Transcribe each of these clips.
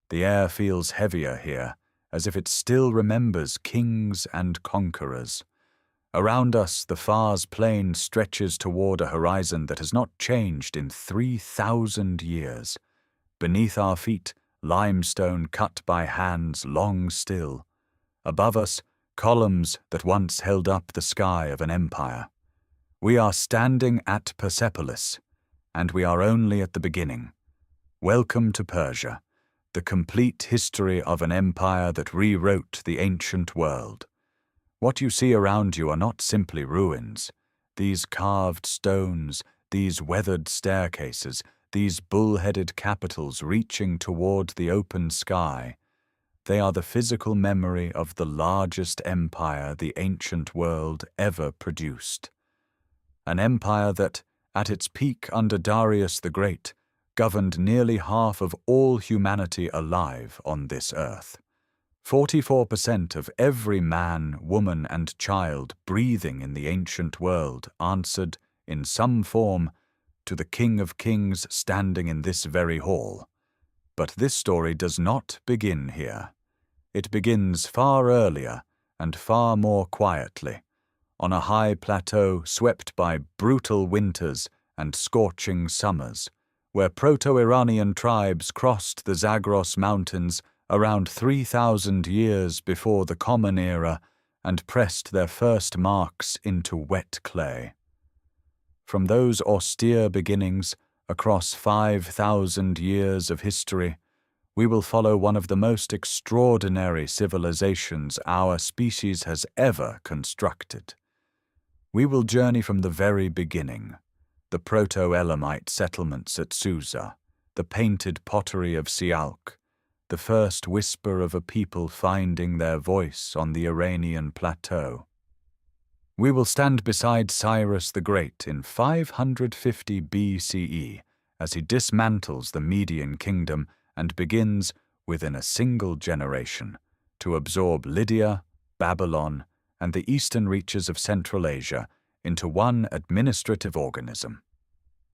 The air feels heavier here, as if it still remembers kings and conquerors. Around us, the Fars plain stretches toward a horizon that has not changed in 3,000 years. Beneath our feet, limestone cut by hands long still. Above us, columns that once held up the sky of an empire. We are standing at Persepolis, and we are only at the beginning. Welcome to Persia, the complete history of an empire that rewrote the ancient world. What you see around you are not simply ruins. These carved stones, these weathered staircases, these bull-headed capitals reaching toward the open sky, they are the physical memory of the largest empire the ancient world ever produced. An empire that, at its peak under Darius the Great, governed nearly half of all humanity alive on this earth. 44% of every man, woman, and child breathing in the ancient world answered, in some form, to the King of Kings standing in this very hall. But this story does not begin here. It begins far earlier and far more quietly, on a high plateau swept by brutal winters and scorching summers, where Proto-Iranian tribes crossed the Zagros Mountains around 3,000 years before the Common Era and pressed their first marks into wet clay. From those austere beginnings, across 5,000 years of history, we will follow one of the most extraordinary civilizations our species has ever constructed. We will journey from the very beginning, the Proto-Elamite settlements at Susa, the painted pottery of Sialk, the first whisper of a people finding their voice on the Iranian plateau. We will stand beside Cyrus the Great in 550 BCE as he dismantles the Median kingdom and begins, within a single generation, to absorb Lydia, Babylon, and the eastern reaches of Central Asia into one administrative organism.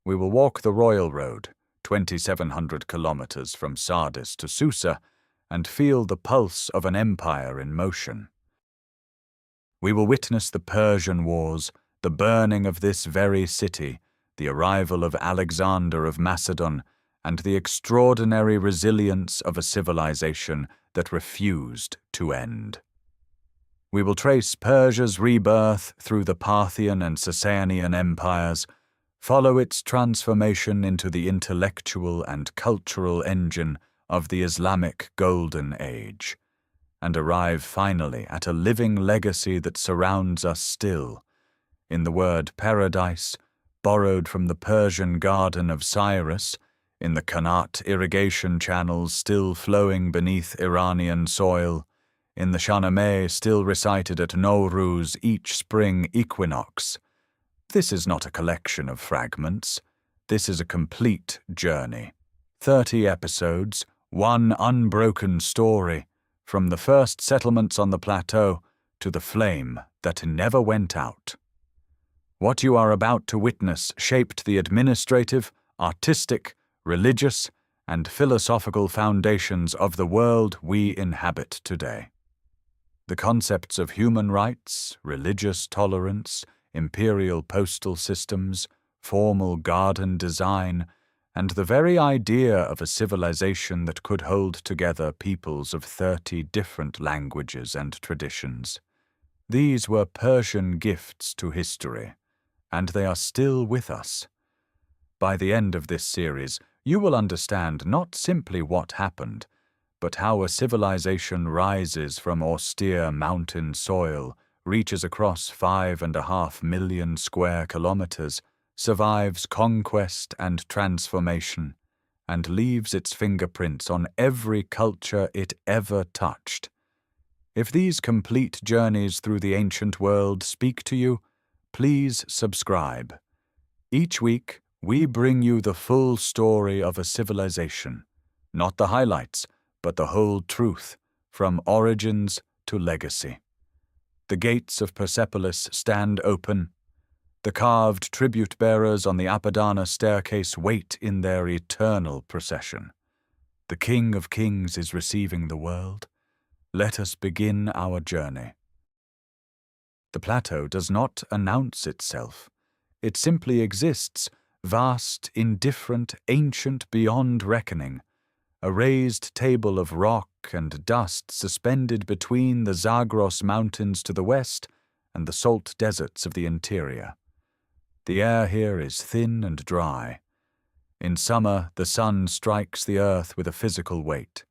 We will walk the royal road, 2,700 kilometers from Sardis to Susa, and feel the pulse of an empire in motion. We will witness the Persian Wars, the burning of this very city, the arrival of Alexander of Macedon, and the extraordinary resilience of a civilization that refused to end. We will trace Persia's rebirth through the Parthian and Sasanian empires, follow its transformation into the intellectual and cultural engine of the Islamic Golden Age, and arrive finally at a living legacy that surrounds us still, in the word paradise, borrowed from the Persian garden of Cyrus, in the Qanat irrigation channels still flowing beneath Iranian soil, in the Shahnameh still recited at Nowruz each spring equinox. This is not a collection of fragments. This is a complete journey. 30 episodes, one unbroken story, from the first settlements on the plateau to the flame that never went out. What you are about to witness shaped the administrative, artistic, religious, and philosophical foundations of the world we inhabit today. The concepts of human rights, religious tolerance, imperial postal systems, formal garden design, and the very idea of a civilization that could hold together peoples of 30 different languages and traditions. These were Persian gifts to history, and they are still with us. By the end of this series, you will understand not simply what happened, but how a civilization rises from austere mountain soil, reaches across 5.5 million square kilometers, survives conquest and transformation, and leaves its fingerprints on every culture it ever touched. If these complete journeys through the ancient world speak to you, please subscribe. Each week, we bring you the full story of a civilization, not the highlights, but the whole truth, from origins to legacy. The gates of Persepolis stand open. The carved tribute-bearers on the Apadana staircase wait in their eternal procession. The King of Kings is receiving the world. Let us begin our journey. The plateau does not announce itself. It simply exists, vast, indifferent, ancient beyond reckoning, a raised table of rock and dust suspended between the Zagros mountains to the west and the salt deserts of the interior. The air here is thin and dry. In summer, the sun strikes the earth with a physical weight.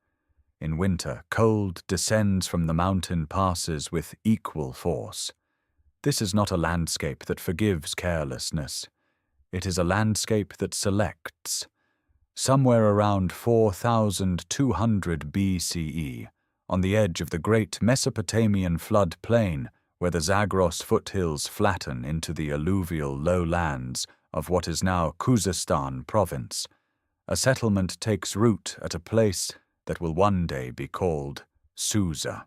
In winter, cold descends from the mountain passes with equal force. This is not a landscape that forgives carelessness. It is a landscape that selects. Somewhere around 4200 BCE, on the edge of the great Mesopotamian flood plain, where the Zagros foothills flatten into the alluvial lowlands of what is now Khuzestan province, a settlement takes root at a place that will one day be called Susa.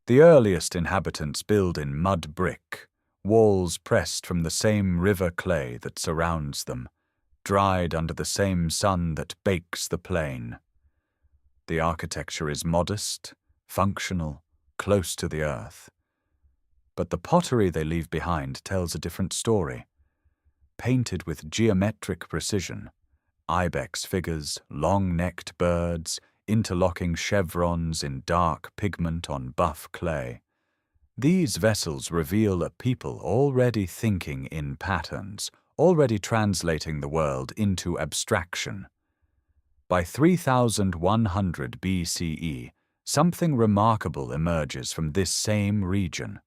The earliest inhabitants build in mud brick, walls pressed from the same river clay that surrounds them, dried under the same sun that bakes the plain. The architecture is modest, functional, close to the earth. But the pottery they leave behind tells a different story. Painted with geometric precision, ibex figures, long-necked birds, interlocking chevrons in dark pigment on buff clay. These vessels reveal a people already thinking in patterns, already translating the world into abstraction. By 3100 BCE, something remarkable emerges from this same region.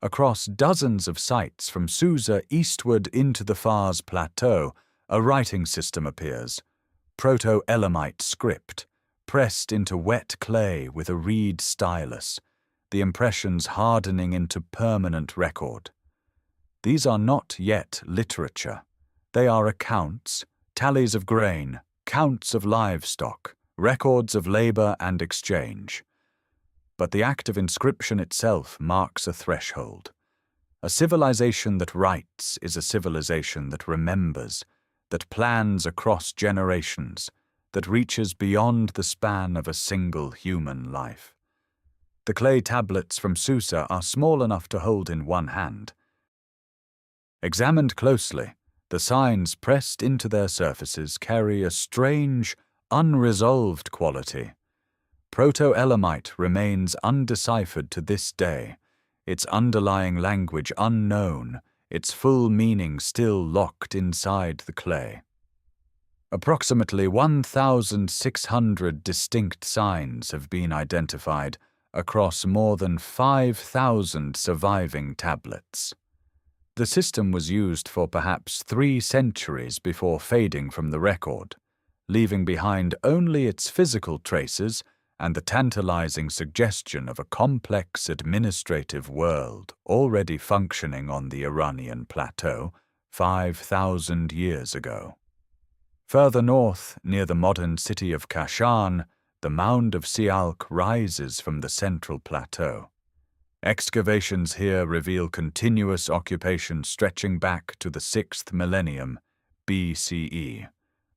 Across dozens of sites from Susa eastward into the Fars Plateau, a writing system appears, Proto-Elamite script, pressed into wet clay with a reed stylus, the impressions hardening into permanent record. These are not yet literature. They are accounts, tallies of grain, counts of livestock, records of labor and exchange. But the act of inscription itself marks a threshold. A civilization that writes is a civilization that remembers, that plans across generations, that reaches beyond the span of a single human life. The clay tablets from Susa are small enough to hold in one hand. Examined closely, the signs pressed into their surfaces carry a strange, unresolved quality. Proto-Elamite remains undeciphered to this day, its underlying language unknown, its full meaning still locked inside the clay. Approximately 1,600 distinct signs have been identified across more than 5,000 surviving tablets. The system was used for perhaps 3 centuries before fading from the record, leaving behind only its physical traces and the tantalizing suggestion of a complex administrative world already functioning on the Iranian plateau 5,000 years ago. Further north, near the modern city of Kashan, the mound of Sialk rises from the central plateau. Excavations here reveal continuous occupation stretching back to the 6th millennium BCE.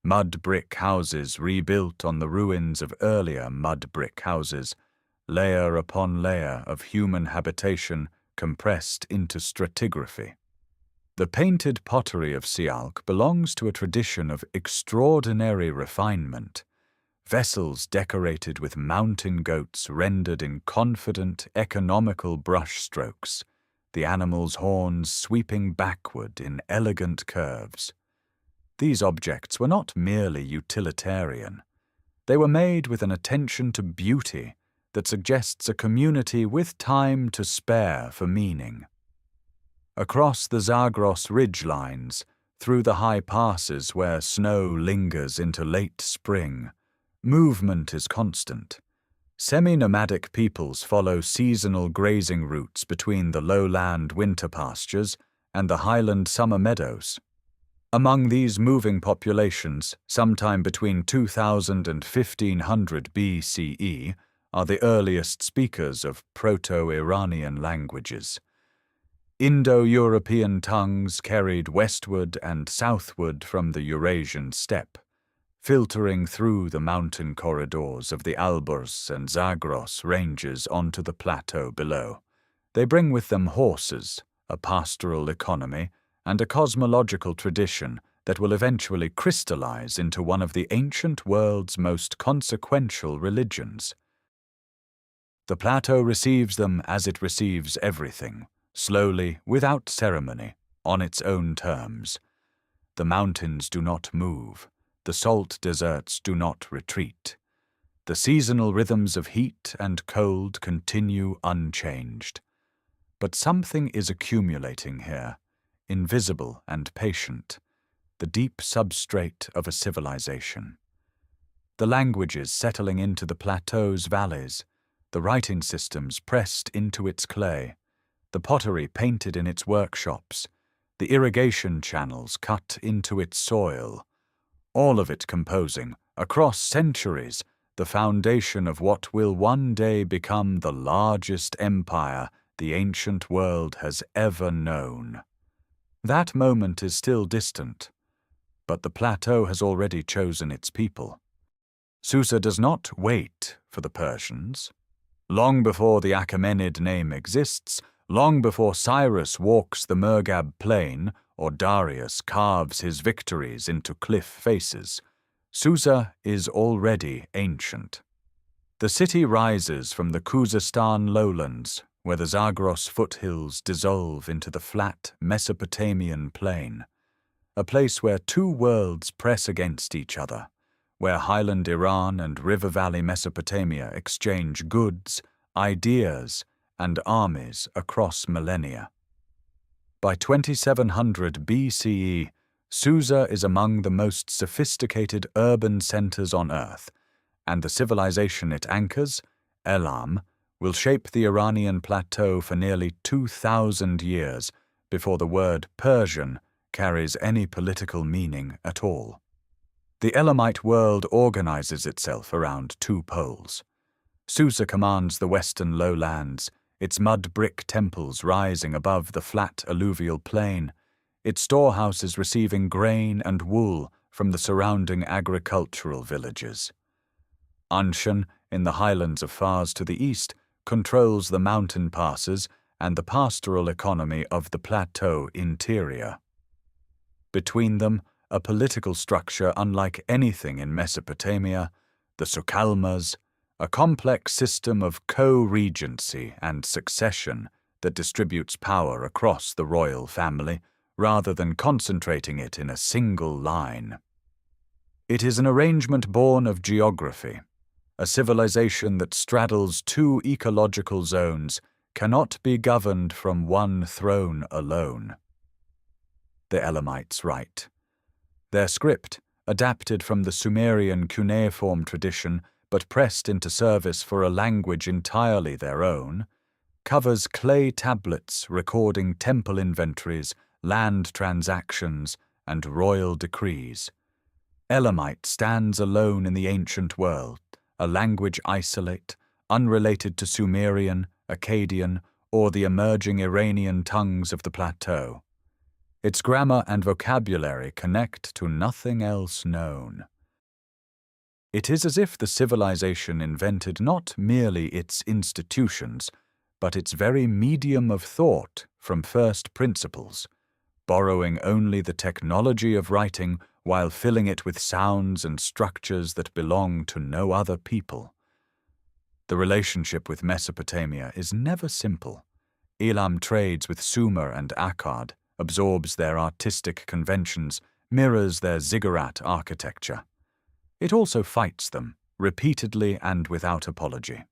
Mud brick houses rebuilt on the ruins of earlier mud brick houses, layer upon layer of human habitation compressed into stratigraphy. The painted pottery of Sialk belongs to a tradition of extraordinary refinement. Vessels decorated with mountain goats rendered in confident, economical brushstrokes, the animal's horns sweeping backward in elegant curves. These objects were not merely utilitarian. They were made with an attention to beauty that suggests a community with time to spare for meaning. Across the Zagros ridgelines, through the high passes where snow lingers into late spring, movement is constant. Semi-nomadic peoples follow seasonal grazing routes between the lowland winter pastures and the highland summer meadows. Among these moving populations, sometime between 2000 and 1500 BCE, are the earliest speakers of Proto-Iranian languages. Indo-European tongues carried westward and southward from the Eurasian steppe. filtering through the mountain corridors of the Alborz and Zagros ranges onto the plateau below. They bring with them horses, a pastoral economy, and a cosmological tradition that will eventually crystallize into one of the ancient world's most consequential religions. The plateau receives them as it receives everything, slowly, without ceremony, on its own terms. The mountains do not move. The salt deserts do not retreat. The seasonal rhythms of heat and cold continue unchanged. But something is accumulating here, invisible and patient, the deep substrate of a civilization. The languages settling into the plateau's valleys, the writing systems pressed into its clay, the pottery painted in its workshops, the irrigation channels cut into its soil, all of it composing, across centuries, the foundation of what will one day become the largest empire the ancient world has ever known. That moment is still distant, but the plateau has already chosen its people. Susa does not wait for the Persians. Long before the Achaemenid name exists, long before Cyrus walks the Murghab plain or Darius carves his victories into cliff faces, Susa is already ancient. The city rises from the Khuzestan lowlands, where the Zagros foothills dissolve into the flat Mesopotamian plain, a place where two worlds press against each other, where highland Iran and river valley Mesopotamia exchange goods, ideas, and armies across millennia. By 2700 BCE, Susa is among the most sophisticated urban centers on Earth, and the civilization it anchors, Elam, will shape the Iranian plateau for nearly 2,000 years before the word Persian carries any political meaning at all. The Elamite world organizes itself around two poles. Susa commands the western lowlands, its mud-brick temples rising above the flat alluvial plain, its storehouses receiving grain and wool from the surrounding agricultural villages. Anshan, in the highlands of Fars to the east, controls the mountain passes and the pastoral economy of the plateau interior. Between them, a political structure unlike anything in Mesopotamia, the Sukalmas, a complex system of co-regency and succession that distributes power across the royal family rather than concentrating it in a single line. It is an arrangement born of geography. A civilization that straddles two ecological zones cannot be governed from one throne alone. The Elamites write. Their script, adapted from the Sumerian cuneiform tradition but pressed into service for a language entirely their own, covers clay tablets recording temple inventories, land transactions, and royal decrees. Elamite stands alone in the ancient world, a language isolate, unrelated to Sumerian, Akkadian, or the emerging Iranian tongues of the plateau. Its grammar and vocabulary connect to nothing else known. It is as if the civilization invented not merely its institutions, but its very medium of thought from first principles, borrowing only the technology of writing while filling it with sounds and structures that belong to no other people. The relationship with Mesopotamia is never simple. Elam trades with Sumer and Akkad, absorbs their artistic conventions, mirrors their ziggurat architecture. It also fights them, repeatedly and without apology.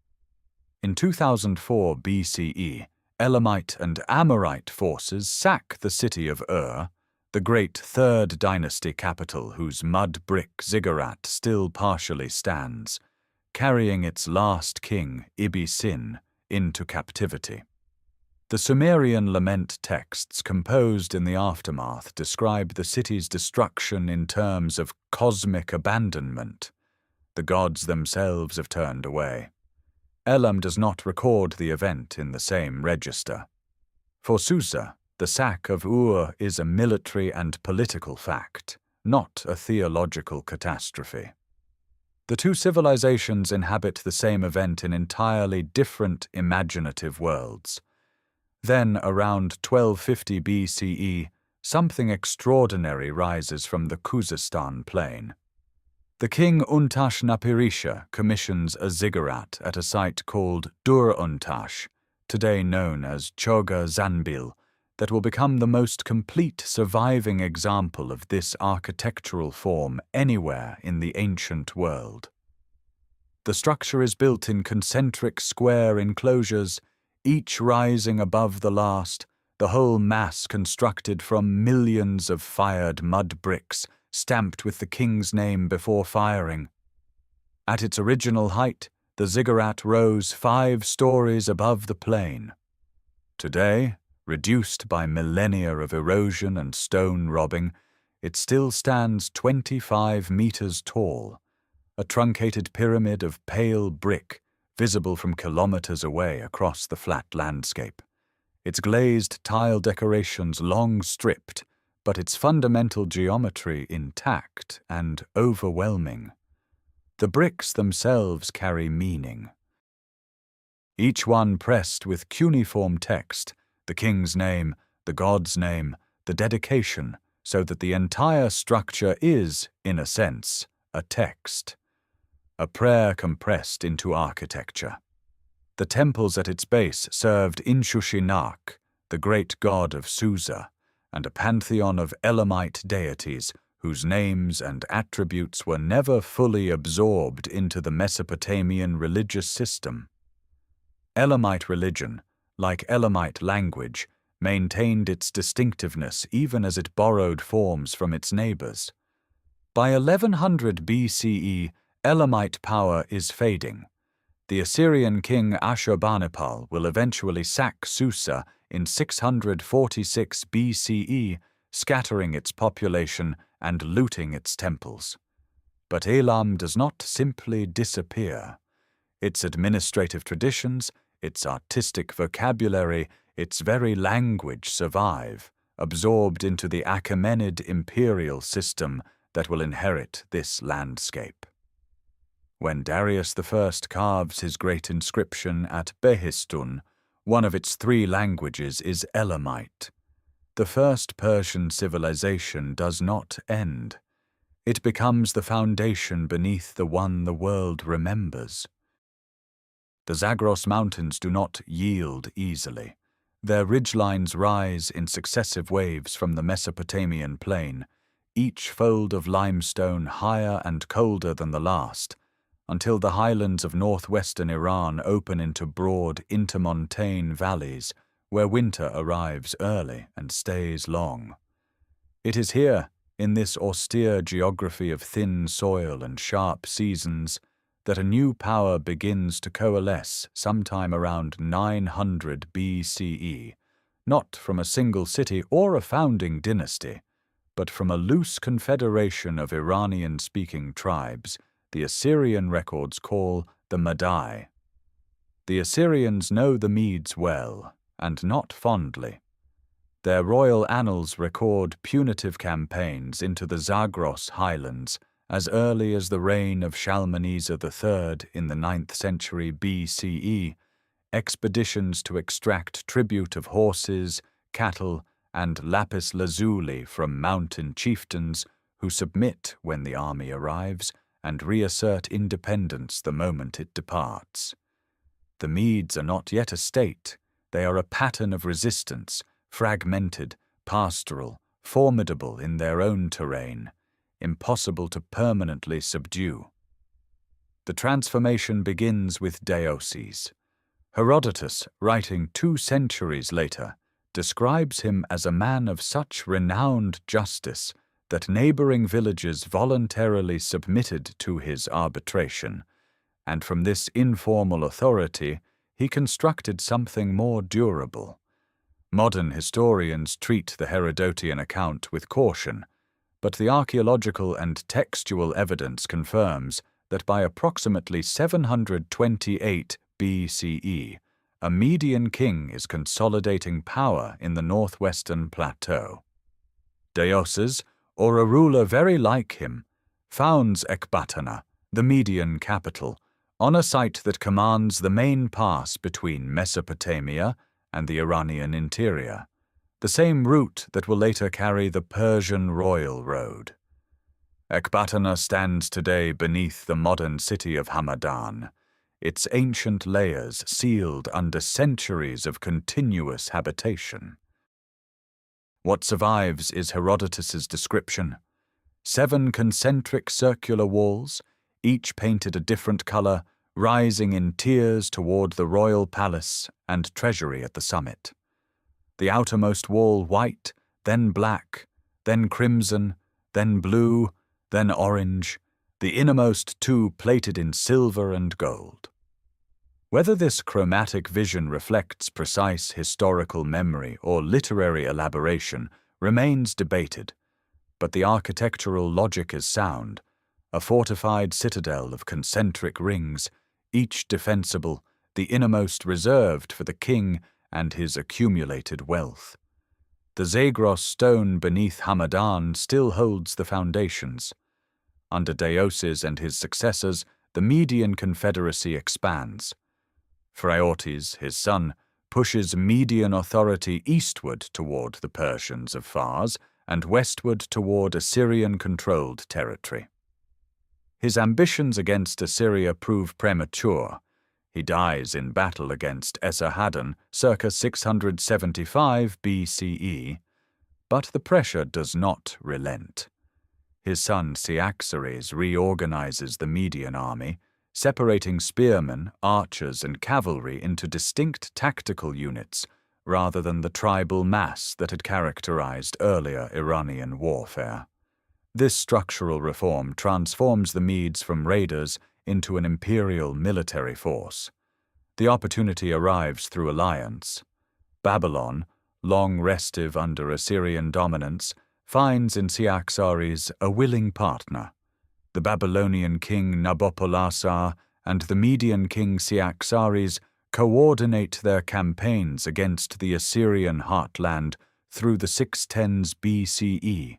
In 2004 BCE, Elamite and Amorite forces sack the city of Ur, the great Third Dynasty capital whose mud-brick ziggurat still partially stands, carrying its last king, Ibi-Sin, into captivity. The Sumerian lament texts composed in the aftermath describe the city's destruction in terms of cosmic abandonment. The gods themselves have turned away. Elam does not record the event in the same register. For Susa, the sack of Ur is a military and political fact, not a theological catastrophe. The two civilizations inhabit the same event in entirely different imaginative worlds. Then, around 1250 BCE, something extraordinary rises from the Khuzestan plain. The king Untash-Napirisha commissions a ziggurat at a site called Dur-Untash, today known as Choga Zanbil, that will become the most complete surviving example of this architectural form anywhere in the ancient world. The structure is built in concentric square enclosures, each rising above the last, the whole mass constructed from millions of fired mud bricks stamped with the king's name before firing. At its original height, the ziggurat rose 5 stories above the plain. Today, reduced by millennia of erosion and stone robbing, it still stands 25 meters tall, a truncated pyramid of pale brick visible from kilometers away across the flat landscape. Its glazed tile decorations long stripped, but its fundamental geometry intact and overwhelming. The bricks themselves carry meaning, each one pressed with cuneiform text, the king's name, the god's name, the dedication, so that the entire structure is, in a sense, a text, a prayer compressed into architecture. The temples at its base served Inshushinak, the great god of Susa, and a pantheon of Elamite deities whose names and attributes were never fully absorbed into the Mesopotamian religious system. Elamite religion, like Elamite language, maintained its distinctiveness even as it borrowed forms from its neighbors. By 1100 BCE, Elamite power is fading. The Assyrian king Ashurbanipal will eventually sack Susa in 646 BCE, scattering its population and looting its temples. But Elam does not simply disappear. Its administrative traditions, its artistic vocabulary, its very language survive, absorbed into the Achaemenid imperial system that will inherit this landscape. When Darius I carves his great inscription at Behistun, one of its 3 languages is Elamite. The first Persian civilization does not end. It becomes the foundation beneath the one the world remembers. The Zagros Mountains do not yield easily. Their ridgelines rise in successive waves from the Mesopotamian plain, each fold of limestone higher and colder than the last, until the highlands of northwestern Iran open into broad intermontane valleys where winter arrives early and stays long. It is here, in this austere geography of thin soil and sharp seasons, that a new power begins to coalesce sometime around 900 BCE, not from a single city or a founding dynasty, but from a loose confederation of Iranian-speaking tribes the Assyrian records call the Madai. The Assyrians know the Medes well, and not fondly. Their royal annals record punitive campaigns into the Zagros highlands as early as the reign of Shalmaneser III in the 9th century BCE, expeditions to extract tribute of horses, cattle, and lapis lazuli from mountain chieftains who submit when the army arrives and reassert independence the moment it departs. The Medes are not yet a state. They are a pattern of resistance, fragmented, pastoral, formidable in their own terrain, impossible to permanently subdue. The transformation begins with Deioces. Herodotus, writing 2 centuries later, describes him as a man of such renowned justice that neighboring villages voluntarily submitted to his arbitration, and from this informal authority he constructed something more durable. Modern historians treat the Herodotian account with caution, but the archaeological and textual evidence confirms that by approximately 728 BCE, a Median king is consolidating power in the northwestern plateau. Deioces, or a ruler very like him, founds Ecbatana, the Median capital, on a site that commands the main pass between Mesopotamia and the Iranian interior, the same route that will later carry the Persian royal road. Ecbatana stands today beneath the modern city of Hamadan, its ancient layers sealed under centuries of continuous habitation. What survives is Herodotus's description: 7 concentric circular walls, each painted a different color, rising in tiers toward the royal palace and treasury at the summit. The outermost wall white, then black, then crimson, then blue, then orange, the innermost 2 plated in silver and gold. Whether this chromatic vision reflects precise historical memory or literary elaboration remains debated, but the architectural logic is sound: a fortified citadel of concentric rings, each defensible, the innermost reserved for the king and his accumulated wealth. The Zagros stone beneath Hamadan still holds the foundations. Under Deioces and his successors, the Median confederacy expands. Phraortes, his son, pushes Median authority eastward toward the Persians of Fars and westward toward Assyrian-controlled territory. His ambitions against Assyria prove premature. He dies in battle against Esarhaddon circa 675 BCE, but the pressure does not relent. His son Cyaxares reorganizes the Median army, separating spearmen, archers, and cavalry into distinct tactical units rather than the tribal mass that had characterized earlier Iranian warfare. This structural reform transforms the Medes from raiders into an imperial military force. The opportunity arrives through alliance. Babylon, long restive under Assyrian dominance, finds in Cyaxares a willing partner. The Babylonian king Nabopolassar and the Median king Cyaxares coordinate their campaigns against the Assyrian heartland through the 610s BCE.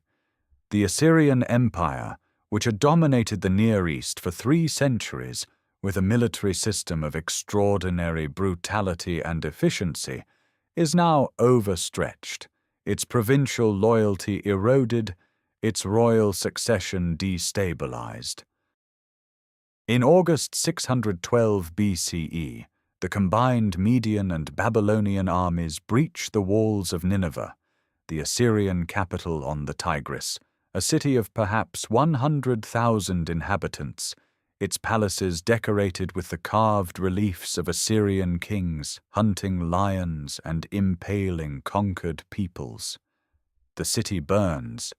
The Assyrian Empire, which had dominated the Near East for 3 centuries with a military system of extraordinary brutality and efficiency, is now overstretched, its provincial loyalty eroded, its royal succession destabilized. In August 612 BCE, the combined Median and Babylonian armies breach the walls of Nineveh, the Assyrian capital on the Tigris, a city of perhaps 100,000 inhabitants, its palaces decorated with the carved reliefs of Assyrian kings hunting lions and impaling conquered peoples. The city burns.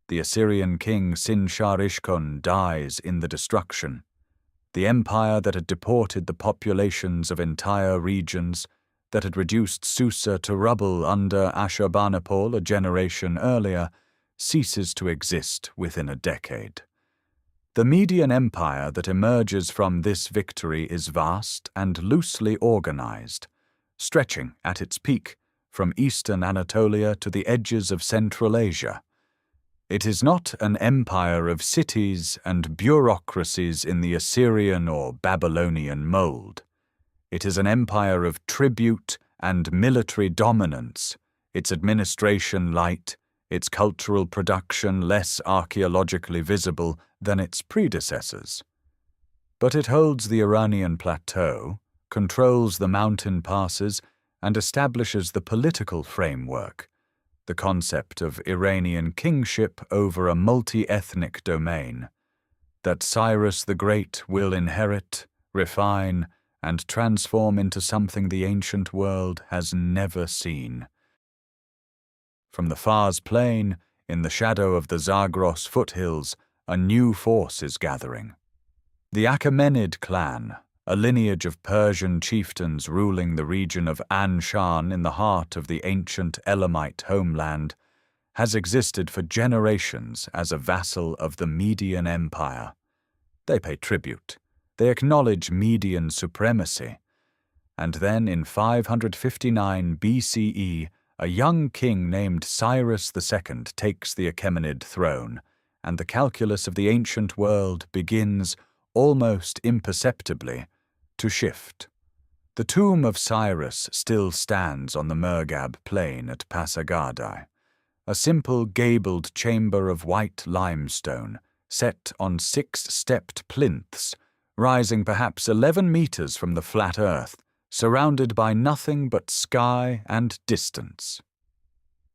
The Assyrian king Sin-shar-ishkun dies in the destruction. The empire that had deported the populations of entire regions, that had reduced Susa to rubble under Ashurbanipal a generation earlier, ceases to exist within a decade. The Median Empire that emerges from this victory is vast and loosely organized, stretching at its peak from eastern Anatolia to the edges of Central Asia. It is not an empire of cities and bureaucracies in the Assyrian or Babylonian mold. It is an empire of tribute and military dominance, its administration light, its cultural production less archaeologically visible than its predecessors. But it holds the Iranian plateau, controls the mountain passes, and establishes the political framework, the concept of Iranian kingship over a multi-ethnic domain, that Cyrus the Great will inherit, refine, and transform into something the ancient world has never seen. From the Fars plain, in the shadow of the Zagros foothills, a new force is gathering. The Achaemenid clan, a lineage of Persian chieftains ruling the region of Anshan in the heart of the ancient Elamite homeland, has existed for generations as a vassal of the Median Empire. They pay tribute. They acknowledge Median supremacy. And then in 559 BCE, a young king named Cyrus II takes the Achaemenid throne, and the calculus of the ancient world begins, almost imperceptibly, to shift. The tomb of Cyrus still stands on the Murgab plain at Pasargadae, a simple gabled chamber of white limestone set on 6-stepped plinths, rising perhaps 11 meters from the flat earth, surrounded by nothing but sky and distance.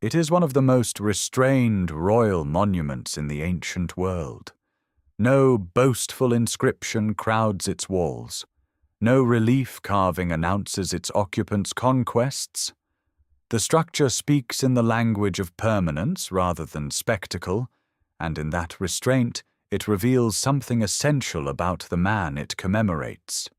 It is one of the most restrained royal monuments in the ancient world. No boastful inscription crowds its walls. No relief carving announces its occupants' conquests. The structure speaks in the language of permanence rather than spectacle, and in that restraint it reveals something essential about the man it commemorates.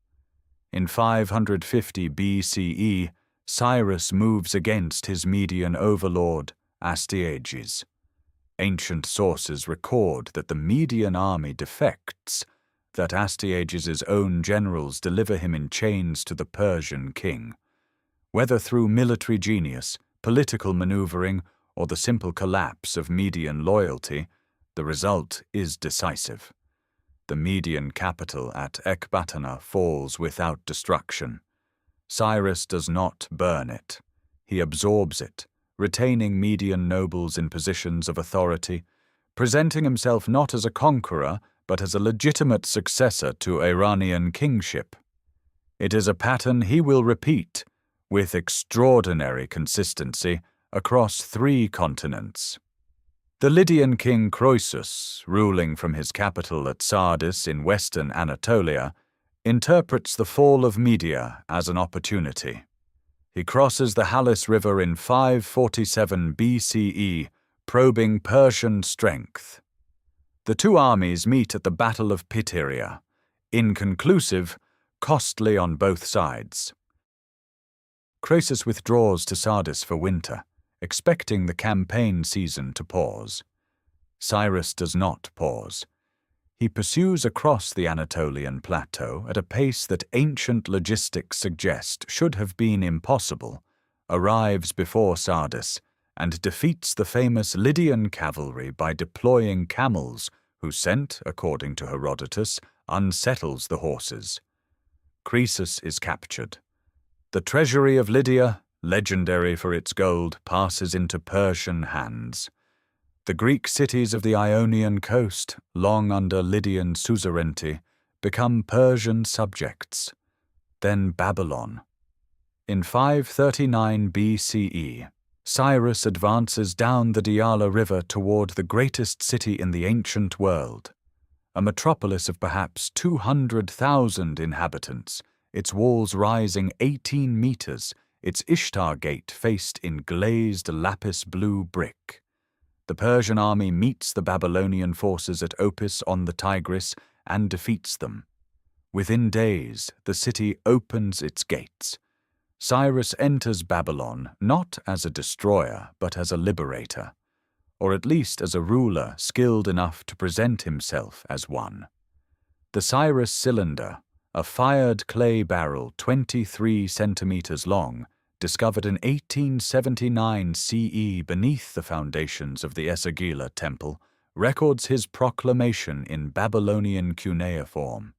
In 550 BCE, Cyrus moves against his Median overlord, Astyages. Ancient sources record that the Median army defects, that Astyages' own generals deliver him in chains to the Persian king. Whether through military genius, political maneuvering, or the simple collapse of Median loyalty, the result is decisive. The Median capital at Ecbatana falls without destruction. Cyrus does not burn it. He absorbs it, retaining Median nobles in positions of authority, presenting himself not as a conqueror, but as a legitimate successor to Iranian kingship. It is a pattern he will repeat, with extraordinary consistency, across 3 continents. The Lydian king Croesus, ruling from his capital at Sardis in western Anatolia, interprets the fall of Media as an opportunity. He crosses the Halys River in 547 BCE, probing Persian strength. The 2 armies meet at the Battle of Pteria, inconclusive, costly on both sides. Croesus withdraws to Sardis for winter, expecting the campaign season to pause. Cyrus does not pause. He pursues across the Anatolian plateau at a pace that ancient logistics suggest should have been impossible, arrives before Sardis, and defeats the famous Lydian cavalry by deploying camels, whose scent, according to Herodotus, unsettles the horses. Croesus is captured. The treasury of Lydia, legendary for its gold, passes into Persian hands. The Greek cities of the Ionian coast, long under Lydian suzerainty, become Persian subjects. Then Babylon. In 539 BCE, Cyrus advances down the Diyala River toward the greatest city in the ancient world, a metropolis of perhaps 200,000 inhabitants, its walls rising 18 meters, its Ishtar gate faced in glazed lapis blue brick. The Persian army meets the Babylonian forces at Opis on the Tigris and defeats them. Within days, the city opens its gates. Cyrus enters Babylon not as a destroyer, but as a liberator, or at least as a ruler skilled enough to present himself as one. The Cyrus cylinder, a fired clay barrel 23 centimeters long, discovered in 1879 CE beneath the foundations of the Esagila temple, records his proclamation in Babylonian cuneiform.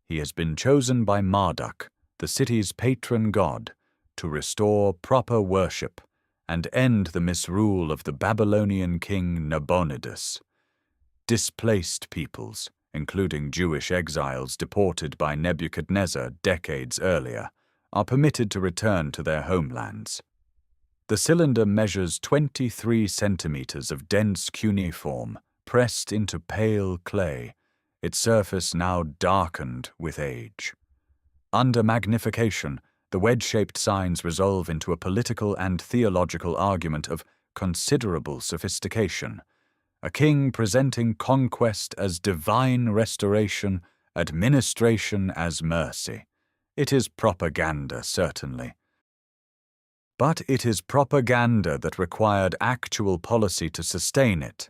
He has been chosen by Marduk, the city's patron god, to restore proper worship and end the misrule of the Babylonian king Nabonidus. Displaced peoples, including Jewish exiles deported by Nebuchadnezzar decades earlier, are permitted to return to their homelands. The cylinder measures 23 centimeters of dense cuneiform pressed into pale clay, its surface now darkened with age. Under magnification, the wedge-shaped signs resolve into a political and theological argument of considerable sophistication, a king presenting conquest as divine restoration, administration as mercy. It is propaganda, certainly. But it is propaganda that required actual policy to sustain it,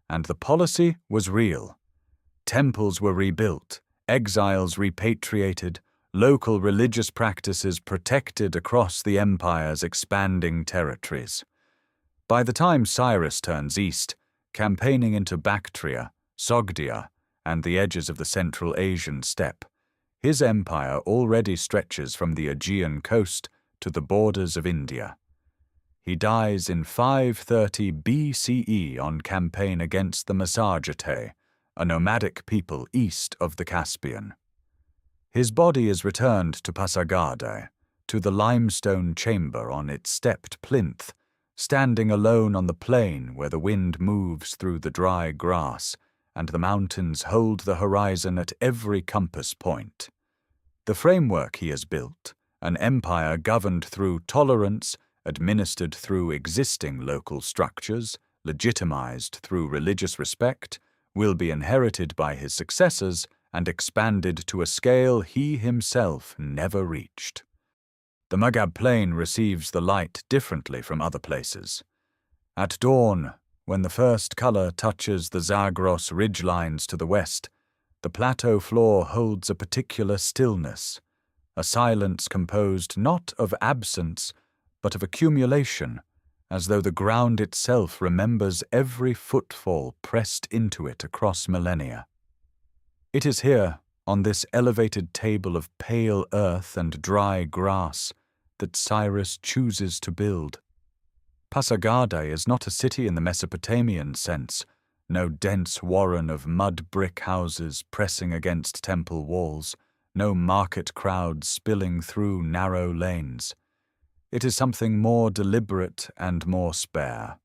and the policy was real. Temples were rebuilt, exiles repatriated, local religious practices protected across the empire's expanding territories. By the time Cyrus turns east, campaigning into Bactria, Sogdia, and the edges of the Central Asian steppe, his empire already stretches from the Aegean coast to the borders of India. He dies in 530 BCE on campaign against the Massagetæ, a nomadic people east of the Caspian. His body is returned to Pasargadae, to the limestone chamber on its stepped plinth, standing alone on the plain where the wind moves through the dry grass and the mountains hold the horizon at every compass point. The framework he has built, an empire governed through tolerance, administered through existing local structures, legitimized through religious respect, will be inherited by his successors and expanded to a scale he himself never reached. The Maghreb Plain receives the light differently from other places. At dawn, when the first color touches the Zagros ridgelines to the west, the plateau floor holds a particular stillness, a silence composed not of absence, but of accumulation, as though the ground itself remembers every footfall pressed into it across millennia. It is here, on this elevated table of pale earth and dry grass, that Cyrus chooses to build. Pasargadae is not a city in the Mesopotamian sense, no dense warren of mud brick houses pressing against temple walls, no market crowds spilling through narrow lanes. It is something more deliberate and more spare.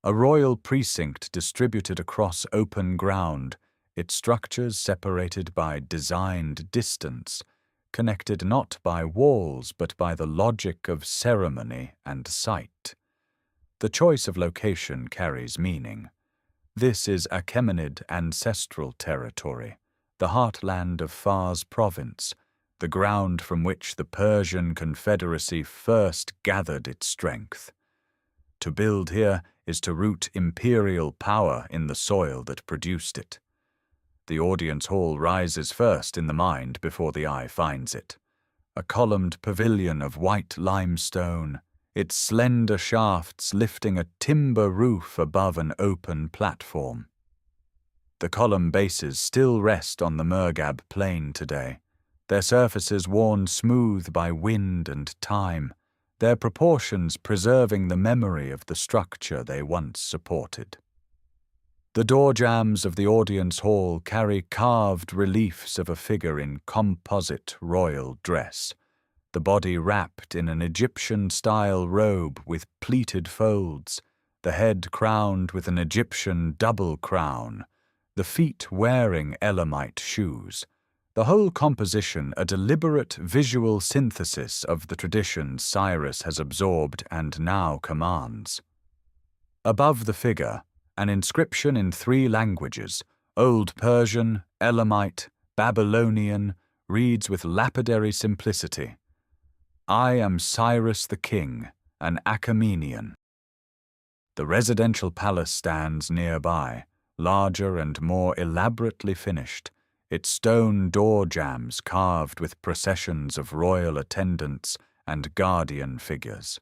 A royal precinct distributed across open ground, its structures separated by designed distance, connected not by walls but by the logic of ceremony and site. The choice of location carries meaning. This is Achaemenid ancestral territory, the heartland of Fars province, the ground from which the Persian Confederacy first gathered its strength. To build here is to root imperial power in the soil that produced it. The audience hall rises first in the mind before the eye finds it. A columned pavilion of white limestone, its slender shafts lifting a timber roof above an open platform. The column bases still rest on the Maghreb plain today, their surfaces worn smooth by wind and time, their proportions preserving the memory of the structure they once supported. The door jambs of the audience hall carry carved reliefs of a figure in composite royal dress, the body wrapped in an Egyptian-style robe with pleated folds, the head crowned with an Egyptian double crown, the feet wearing Elamite shoes, the whole composition a deliberate visual synthesis of the traditions Cyrus has absorbed and now commands. Above the figure, an inscription in 3 languages, Old Persian, Elamite, Babylonian, reads with lapidary simplicity, "I am Cyrus the King, an Achaemenian." The residential palace stands nearby, larger and more elaborately finished, its stone door jambs carved with processions of royal attendants and guardian figures.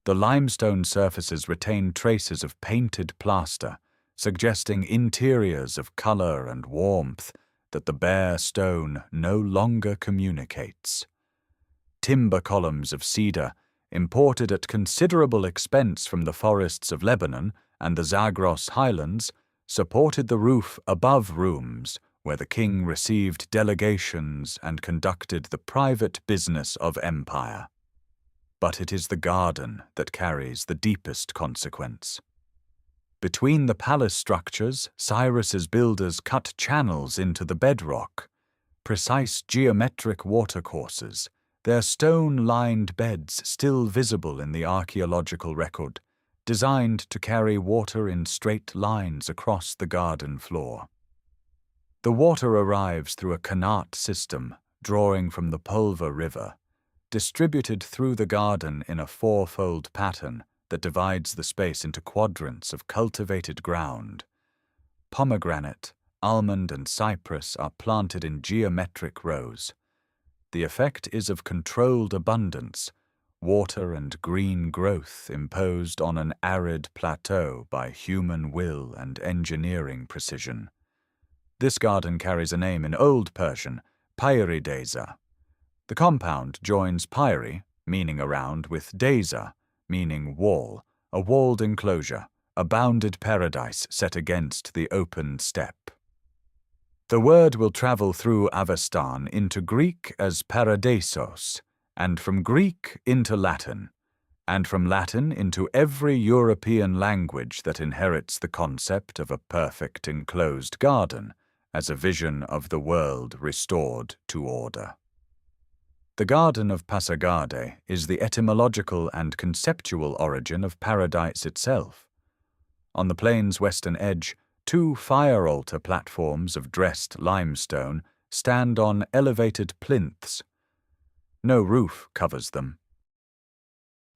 The limestone surfaces retain traces of painted plaster, suggesting interiors of color and warmth that the bare stone no longer communicates. Timber columns of cedar, imported at considerable expense from the forests of Lebanon and the Zagros highlands, supported the roof above rooms where the king received delegations and conducted the private business of empire. But it is the garden that carries the deepest consequence. Between the palace structures, Cyrus's builders cut channels into the bedrock, precise geometric watercourses, their stone-lined beds still visible in the archaeological record, designed to carry water in straight lines across the garden floor. The water arrives through a kanat system, drawing from the Pulver River, distributed through the garden in a 4-fold pattern that divides the space into quadrants of cultivated ground. Pomegranate, almond, and cypress are planted in geometric rows. The effect is of controlled abundance, water and green growth imposed on an arid plateau by human will and engineering precision. This garden carries a name in Old Persian, Pairidesa. The compound joins Pairi, meaning around, with Desa, meaning wall, a walled enclosure, a bounded paradise set against the open steppe. The word will travel through Avestan into Greek as paradeisos, and from Greek into Latin, and from Latin into every European language that inherits the concept of a perfect enclosed garden as a vision of the world restored to order. The Garden of Pasargadae is the etymological and conceptual origin of paradise itself. On the plain's western edge, 2 fire altar platforms of dressed limestone stand on elevated plinths. No roof covers them.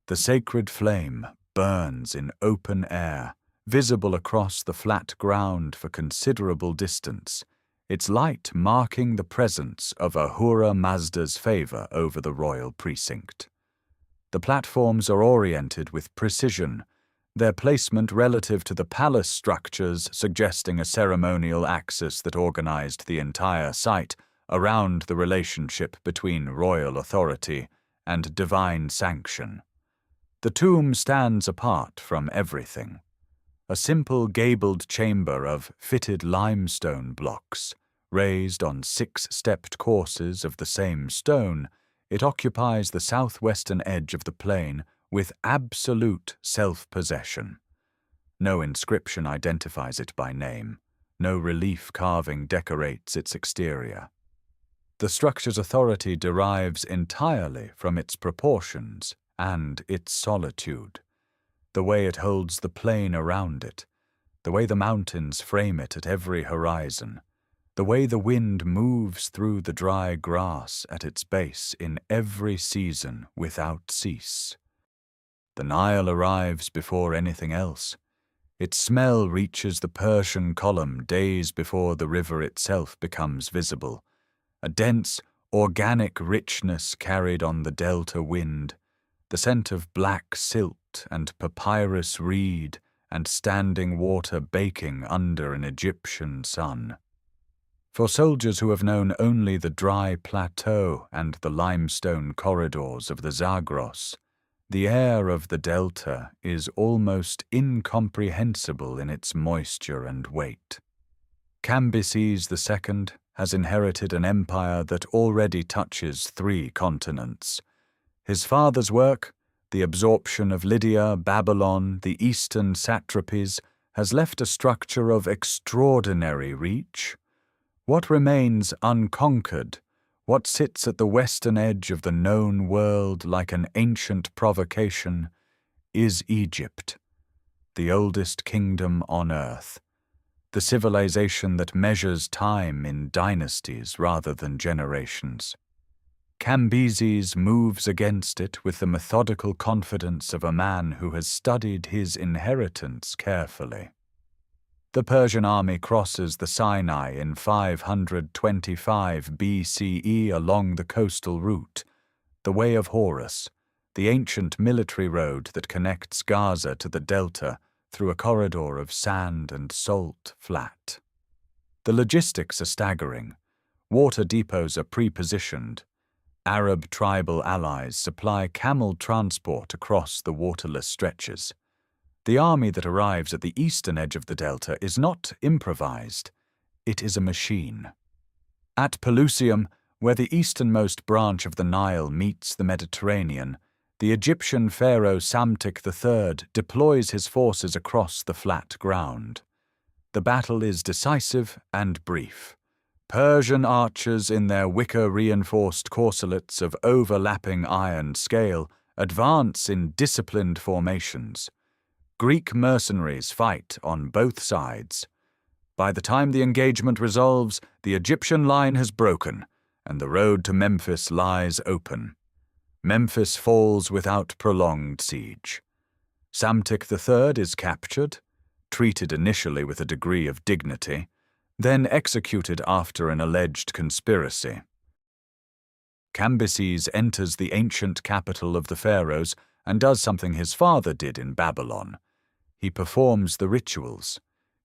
The sacred flame burns in open air, visible across the flat ground for considerable distance, its light marking the presence of Ahura Mazda's favor over the royal precinct. The platforms are oriented with precision, their placement relative to the palace structures suggesting a ceremonial axis that organized the entire site around the relationship between royal authority and divine sanction. The tomb stands apart from everything. A simple gabled chamber of fitted limestone blocks, raised on 6-stepped courses of the same stone, it occupies the southwestern edge of the plain with absolute self-possession. No inscription identifies it by name. No relief carving decorates its exterior. The structure's authority derives entirely from its proportions and its solitude, the way it holds the plain around it, the way the mountains frame it at every horizon, the way the wind moves through the dry grass at its base in every season without cease. The Nile arrives before anything else. Its smell reaches the Persian column days before the river itself becomes visible, a dense, organic richness carried on the delta wind, the scent of black silt and papyrus reed and standing water baking under an Egyptian sun. For soldiers who have known only the dry plateau and the limestone corridors of the Zagros, the air of the delta is almost incomprehensible in its moisture and weight. Cambyses II has inherited an empire that already touches 3 continents. His father's work, the absorption of Lydia, Babylon, the eastern satrapies, has left a structure of extraordinary reach. What remains unconquered, what sits at the western edge of the known world like an ancient provocation, is Egypt, the oldest kingdom on earth, the civilization that measures time in dynasties rather than generations. Cambyses moves against it with the methodical confidence of a man who has studied his inheritance carefully. The Persian army crosses the Sinai in 525 BCE along the coastal route, the Way of Horus, the ancient military road that connects Gaza to the delta through a corridor of sand and salt flat. The logistics are staggering. Water depots are pre-positioned. Arab tribal allies supply camel transport across the waterless stretches. The army that arrives at the eastern edge of the delta is not improvised. It is a machine. At Pelusium, where the easternmost branch of the Nile meets the Mediterranean, the Egyptian pharaoh Psamtik III deploys his forces across the flat ground. The battle is decisive and brief. Persian archers in their wicker-reinforced corselets of overlapping iron scale advance in disciplined formations. Greek mercenaries fight on both sides. By the time the engagement resolves, the Egyptian line has broken, and the road to Memphis lies open. Memphis falls without prolonged siege. Psamtik III is captured, treated initially with a degree of dignity, then executed after an alleged conspiracy. Cambyses enters the ancient capital of the pharaohs and does something his father did in Babylon. He performs the rituals.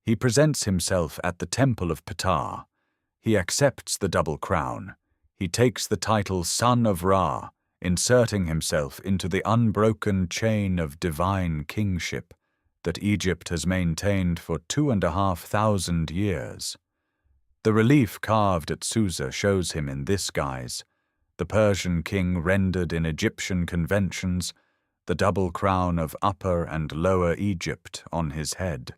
He presents himself at the temple of Ptah. He accepts the double crown. He takes the title Son of Ra, inserting himself into the unbroken chain of divine kingship that Egypt has maintained for 2,500 years. The relief carved at Susa shows him in this guise, the Persian king rendered in Egyptian conventions, the double crown of Upper and Lower Egypt on his head,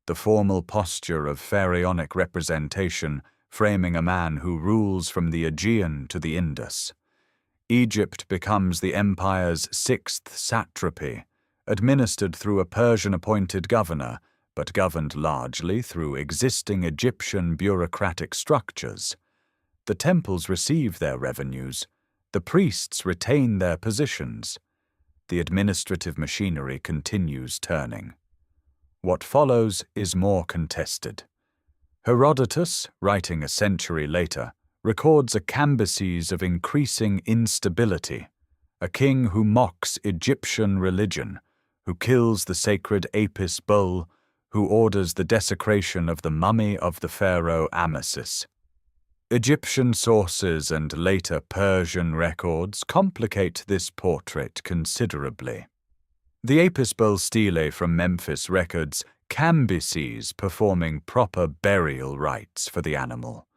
the formal posture of pharaonic representation framing a man who rules from the Aegean to the Indus. Egypt becomes the empire's sixth satrapy, administered through a Persian-appointed governor, but governed largely through existing Egyptian bureaucratic structures. The temples receive their revenues. The priests retain their positions. The administrative machinery continues turning. What follows is more contested. Herodotus, writing a century later, records a Cambyses of increasing instability, a king who mocks Egyptian religion, who kills the sacred Apis bull, who orders the desecration of the mummy of the pharaoh Amasis. Egyptian sources and later Persian records complicate this portrait considerably. The Apis bull stele from Memphis records Cambyses performing proper burial rites for the animal.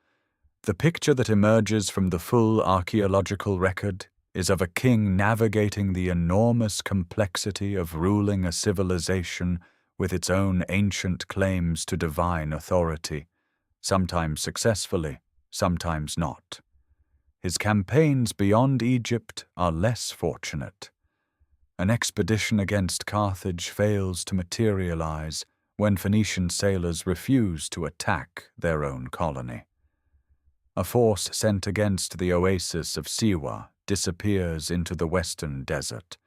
The picture that emerges from the full archaeological record is of a king navigating the enormous complexity of ruling a civilization with its own ancient claims to divine authority, sometimes successfully, sometimes not. His campaigns beyond Egypt are less fortunate. An expedition against Carthage fails to materialize when Phoenician sailors refuse to attack their own colony. A force sent against the oasis of Siwa disappears into the western desert,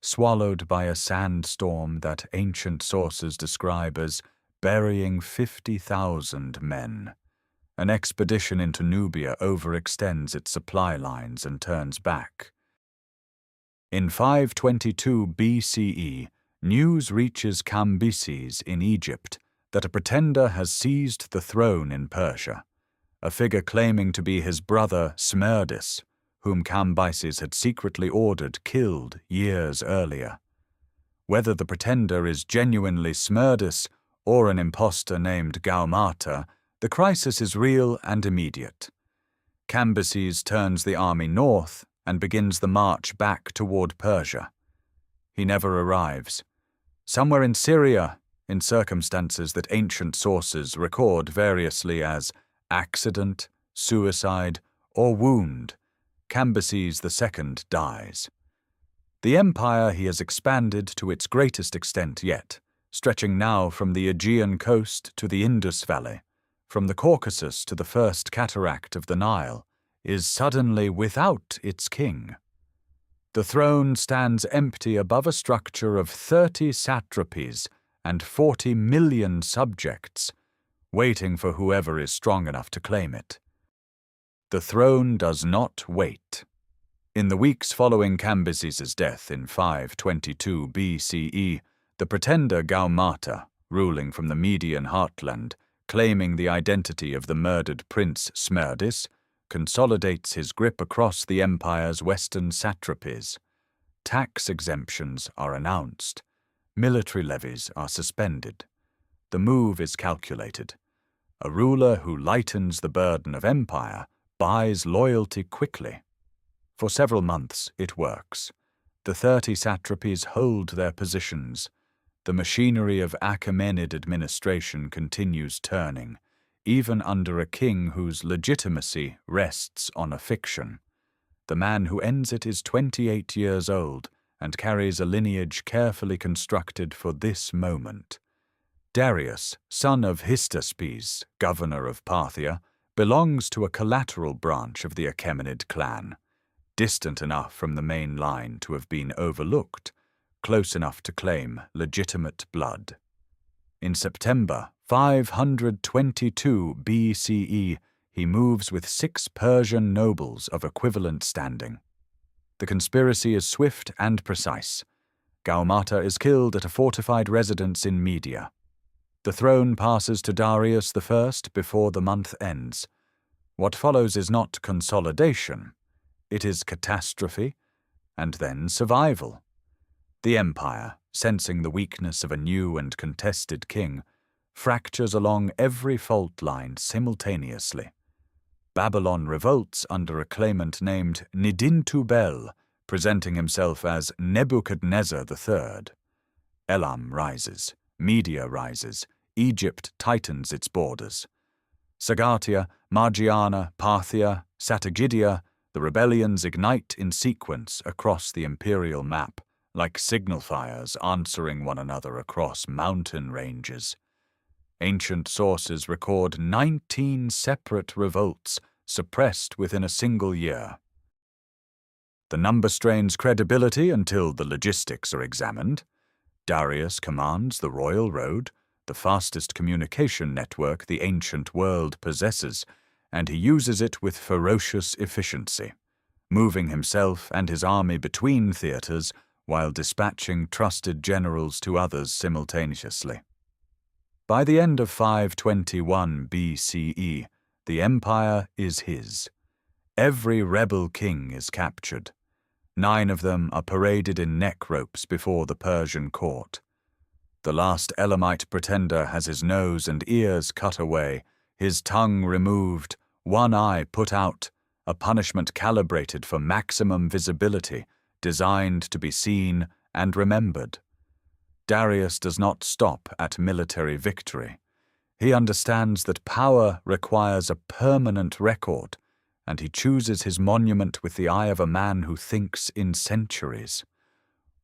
swallowed by a sandstorm that ancient sources describe as burying 50,000 men. An expedition into Nubia overextends its supply lines and turns back. In 522 BCE, news reaches Cambyses in Egypt that a pretender has seized the throne in Persia, a figure claiming to be his brother Smerdis, whom Cambyses had secretly ordered killed years earlier. Whether the pretender is genuinely Smerdis or an impostor named Gaumata, the crisis is real and immediate. Cambyses turns the army north and begins the march back toward Persia. He never arrives. Somewhere in Syria, in circumstances that ancient sources record variously as accident, suicide, or wound, Cambyses II dies. The empire he has expanded to its greatest extent yet, stretching now from the Aegean coast to the Indus Valley, from the Caucasus to the first cataract of the Nile, is suddenly without its king. The throne stands empty above a structure of 30 satrapies and 40 million subjects, waiting for whoever is strong enough to claim it. The throne does not wait. In the weeks following Cambyses' death in 522 BCE, the pretender Gaumata, ruling from the Median heartland, claiming the identity of the murdered prince Smerdis, consolidates his grip across the empire's western satrapies. Tax exemptions are announced. Military levies are suspended. The move is calculated. A ruler who lightens the burden of empire buys loyalty quickly. For several months it works. The 30 satrapies hold their positions. The machinery of Achaemenid administration continues turning, even under a king whose legitimacy rests on a fiction. The man who ends it is 28 years old and carries a lineage carefully constructed for this moment. Darius, son of Hystaspes, governor of Parthia, belongs to a collateral branch of the Achaemenid clan, distant enough from the main line to have been overlooked, close enough to claim legitimate blood. In September 522 BCE, he moves with 6 Persian nobles of equivalent standing. The conspiracy is swift and precise. Gaumata is killed at a fortified residence in Media. The throne passes to Darius I before the month ends. What follows is not consolidation, it is catastrophe, and then survival. The empire, sensing the weakness of a new and contested king, fractures along every fault line simultaneously. Babylon revolts under a claimant named Nidintu-Bel, presenting himself as Nebuchadnezzar III. Elam rises, Media rises, Egypt tightens its borders. Sagatia, Margiana, Parthia, Satagidia, the rebellions ignite in sequence across the imperial map, like signal fires answering one another across mountain ranges. Ancient sources record 19 separate revolts suppressed within a single year. The number strains credibility until the logistics are examined. Darius commands the Royal Road, the fastest communication network the ancient world possesses, and he uses it with ferocious efficiency, moving himself and his army between theaters while dispatching trusted generals to others simultaneously. By the end of 521 BCE, the empire is his. Every rebel king is captured. 9 of them are paraded in neck ropes before the Persian court. The last Elamite pretender has his nose and ears cut away, his tongue removed, one eye put out, a punishment calibrated for maximum visibility, designed to be seen and remembered. Darius does not stop at military victory. He understands that power requires a permanent record, and he chooses his monument with the eye of a man who thinks in centuries.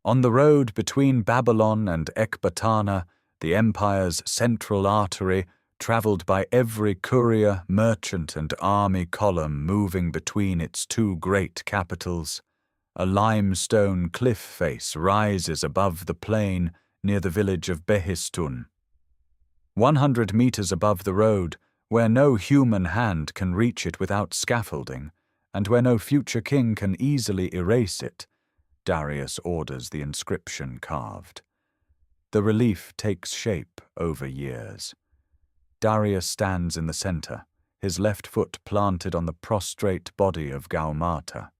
On the road between Babylon and Ecbatana, the empire's central artery, traveled by every courier, merchant, and army column moving between its 2 great capitals, a limestone cliff face rises above the plain near the village of Behistun. 100 meters above the road, where no human hand can reach it without scaffolding, and where no future king can easily erase it, Darius orders the inscription carved. The relief takes shape over years. Darius stands in the center, his left foot planted on the prostrate body of Gaumata.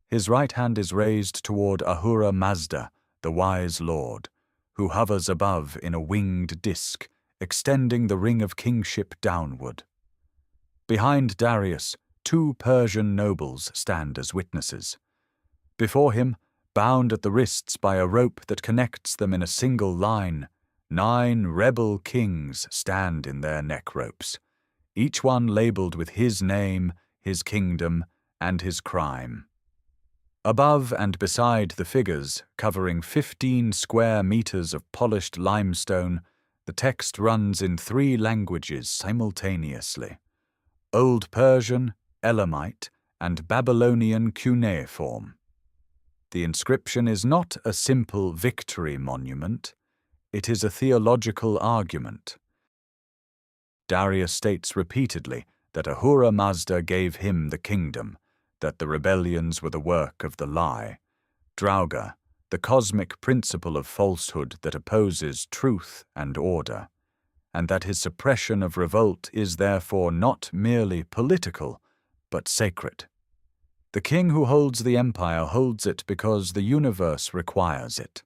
His right hand is raised toward Ahura Mazda, the wise lord, who hovers above in a winged disk, extending the ring of kingship downward. Behind Darius, 2 Persian nobles stand as witnesses. Before him, bound at the wrists by a rope that connects them in a single line, 9 rebel kings stand in their neck ropes, each one labeled with his name, his kingdom, and his crime. Above and beside the figures, covering 15 square meters of polished limestone, the text runs in 3 languages simultaneously: Old Persian, Elamite, and Babylonian cuneiform. The inscription is not a simple victory monument, it is a theological argument. Darius states repeatedly that Ahura Mazda gave him the kingdom, that the rebellions were the work of the lie, Drauga, the cosmic principle of falsehood that opposes truth and order, and that his suppression of revolt is therefore not merely political, but sacred. The king who holds the empire holds it because the universe requires it.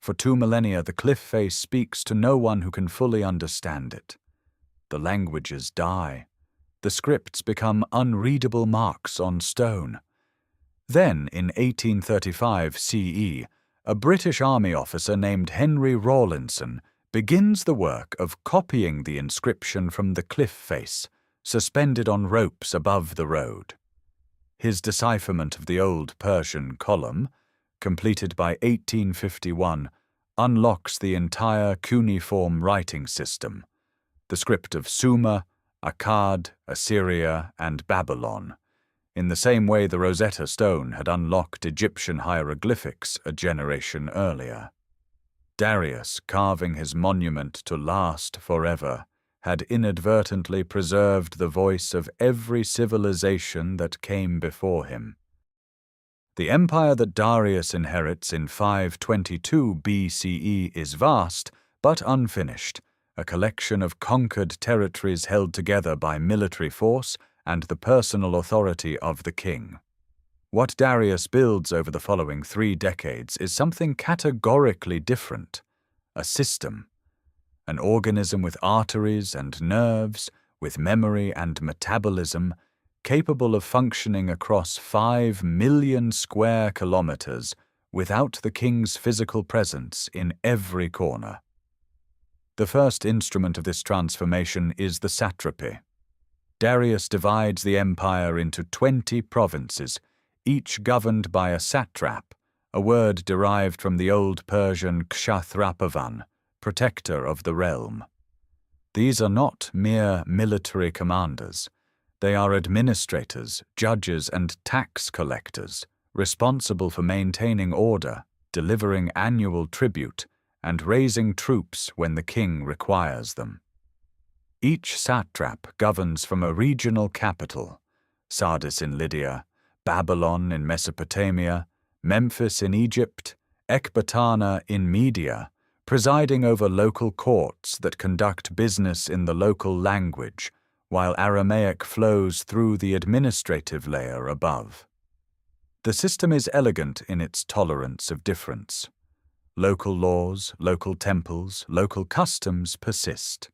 For 2 millennia, the cliff face speaks to no one who can fully understand it. The languages die. The scripts become unreadable marks on stone. Then, in 1835 CE, a British army officer named Henry Rawlinson begins the work of copying the inscription from the cliff face, suspended on ropes above the road. His decipherment of the old Persian column, completed by 1851, unlocks the entire cuneiform writing system, the script of Sumer, Akkad, Assyria, and Babylon, in the same way the Rosetta Stone had unlocked Egyptian hieroglyphics a generation earlier. Darius, carving his monument to last forever, had inadvertently preserved the voice of every civilization that came before him. The empire that Darius inherits in 522 BCE is vast, but unfinished, a collection of conquered territories held together by military force and the personal authority of the king. What Darius builds over the following 3 decades is something categorically different: a system. An organism with arteries and nerves, with memory and metabolism, capable of functioning across 5 million square kilometers without the king's physical presence in every corner. The first instrument of this transformation is the satrapy. Darius divides the empire into 20 provinces, each governed by a satrap, a word derived from the Old Persian kshathrapavan, protector of the realm. These are not mere military commanders. They are administrators, judges, and tax collectors, responsible for maintaining order, delivering annual tribute, and raising troops when the king requires them. Each satrap governs from a regional capital: Sardis in Lydia, Babylon in Mesopotamia, Memphis in Egypt, Ecbatana in Media, presiding over local courts that conduct business in the local language, while Aramaic flows through the administrative layer above. The system is elegant in its tolerance of difference. Local laws, local temples, local customs persist.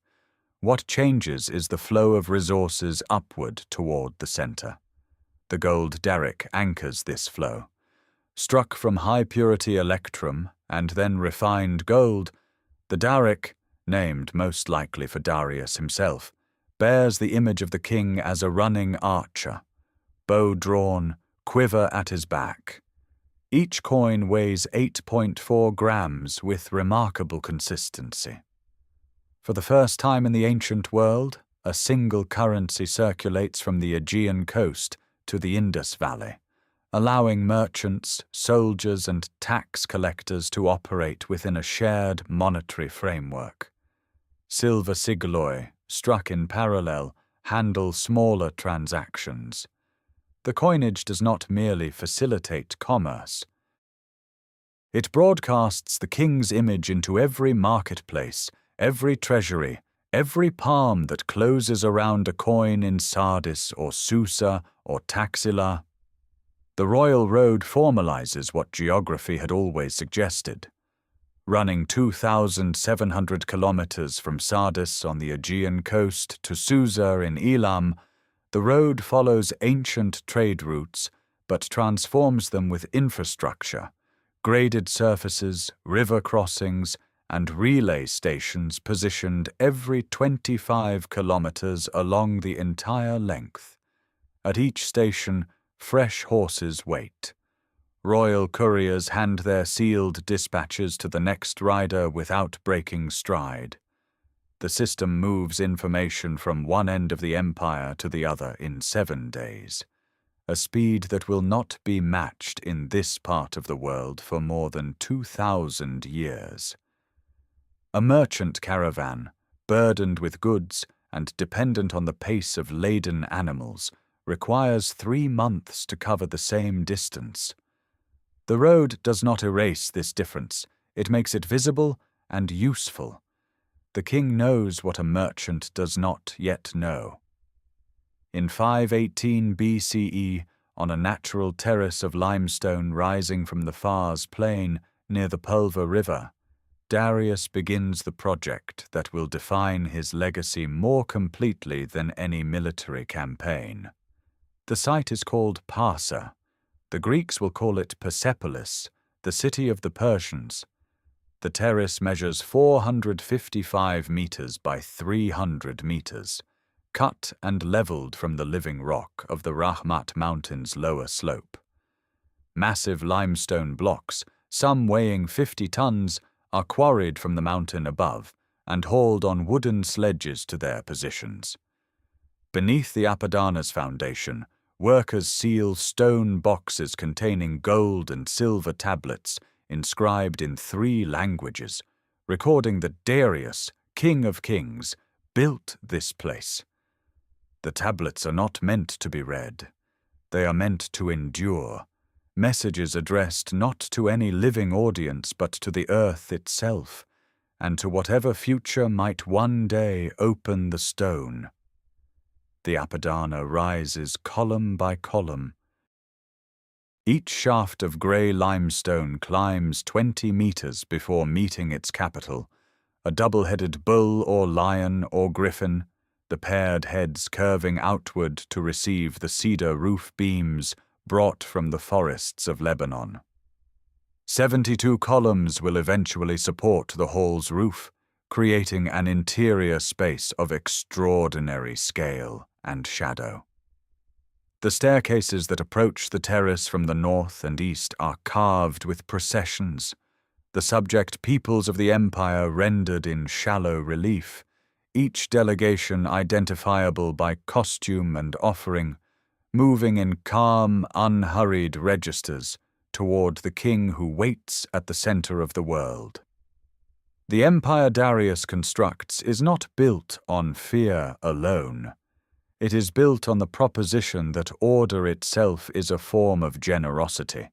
What changes is the flow of resources upward toward the center. The gold derrick anchors this flow. Struck from high-purity electrum and then refined gold, the derrick, named most likely for Darius himself, bears the image of the king as a running archer, bow drawn, quiver at his back. Each coin weighs 8.4 grams with remarkable consistency. For the first time in the ancient world, a single currency circulates from the Aegean coast to the Indus Valley, allowing merchants, soldiers, and tax collectors to operate within a shared monetary framework. Silver sigloi, struck in parallel, handle smaller transactions. The coinage does not merely facilitate commerce. It broadcasts the king's image into every marketplace, every treasury, every palm that closes around a coin in Sardis or Susa or Taxila. The royal road formalizes what geography had always suggested. Running 2,700 kilometers from Sardis on the Aegean coast to Susa in Elam, the road follows ancient trade routes but transforms them with infrastructure, graded surfaces, river crossings, and relay stations positioned every 25 kilometers along the entire length. At each station, fresh horses wait. Royal couriers hand their sealed dispatches to the next rider without breaking stride. The system moves information from one end of the empire to the other in 7 days, a speed that will not be matched in this part of the world for more than 2,000 years. A merchant caravan, burdened with goods and dependent on the pace of laden animals, requires 3 months to cover the same distance. The road does not erase this difference, it makes it visible and useful. The king knows what a merchant does not yet know. In 518 BCE, on a natural terrace of limestone rising from the Fars plain near the Pulva River, Darius begins the project that will define his legacy more completely than any military campaign. The site is called Parsa. The Greeks will call it Persepolis, the city of the Persians. The terrace measures 455 meters by 300 meters, cut and leveled from the living rock of the Rahmat Mountain's lower slope. Massive limestone blocks, some weighing 50 tons, are quarried from the mountain above and hauled on wooden sledges to their positions. Beneath the Apadana's foundation, workers seal stone boxes containing gold and silver tablets inscribed in 3 languages, recording that Darius, King of Kings, built this place. The tablets are not meant to be read. They are meant to endure, messages addressed not to any living audience but to the earth itself, and to whatever future might one day open the stone. The Apadana rises column by column. Each shaft of grey limestone climbs 20 meters before meeting its capital, a double-headed bull or lion or griffin, the paired heads curving outward to receive the cedar roof beams brought from the forests of Lebanon. 72 columns will eventually support the hall's roof, creating an interior space of extraordinary scale and shadow. The staircases that approach the terrace from the north and east are carved with processions, the subject peoples of the empire rendered in shallow relief, each delegation identifiable by costume and offering, moving in calm, unhurried registers toward the king who waits at the center of the world. The empire Darius constructs is not built on fear alone. It is built on the proposition that order itself is a form of generosity,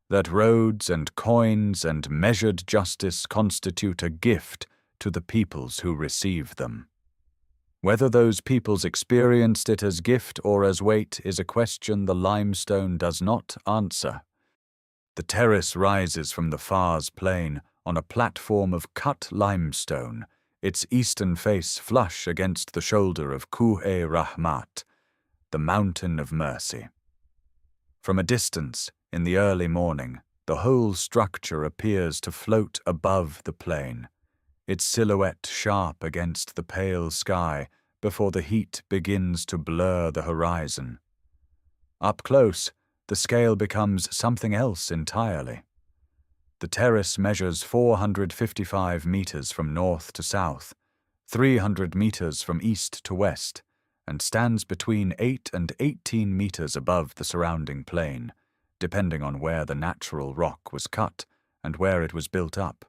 that roads and coins and measured justice constitute a gift to the peoples who receive them. Whether those peoples experienced it as gift or as weight is a question the limestone does not answer. The terrace rises from the Fars plain on a platform of cut limestone, its eastern face flush against the shoulder of Kuh-e-Rahmat, the mountain of mercy. From a distance, in the early morning, the whole structure appears to float above the plain, its silhouette sharp against the pale sky before the heat begins to blur the horizon. Up close, the scale becomes something else entirely. The terrace measures 455 meters from north to south, 300 meters from east to west, and stands between 8 and 18 meters above the surrounding plain, depending on where the natural rock was cut and where it was built up.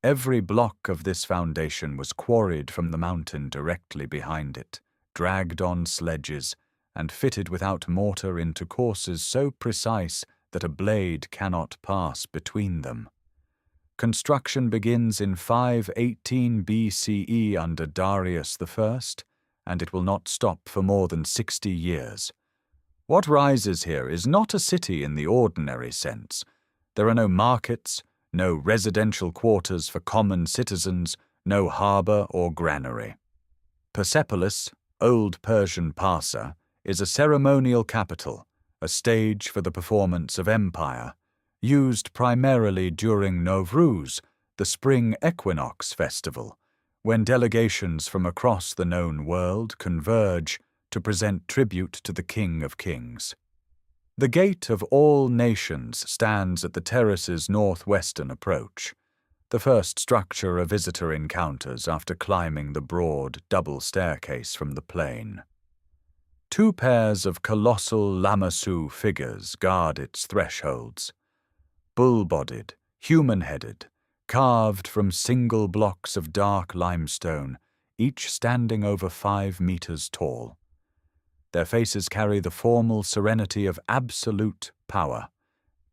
Every block of this foundation was quarried from the mountain directly behind it, dragged on sledges, and fitted without mortar into courses so precise that a blade cannot pass between them. Construction begins in 518 BCE under Darius I, and it will not stop for more than 60 years. What rises here is not a city in the ordinary sense. There are no markets, no residential quarters for common citizens, no harbour or granary. Persepolis, Old Persian Parsa, is a ceremonial capital, a stage for the performance of empire, used primarily during Novruz, the spring equinox festival, when delegations from across the known world converge to present tribute to the King of Kings. The Gate of All Nations stands at the terrace's northwestern approach, the first structure a visitor encounters after climbing the broad double staircase from the plain. 2 pairs of colossal lamassu figures guard its thresholds, bull-bodied, human-headed, carved from single blocks of dark limestone, each standing over 5 meters tall. Their faces carry the formal serenity of absolute power,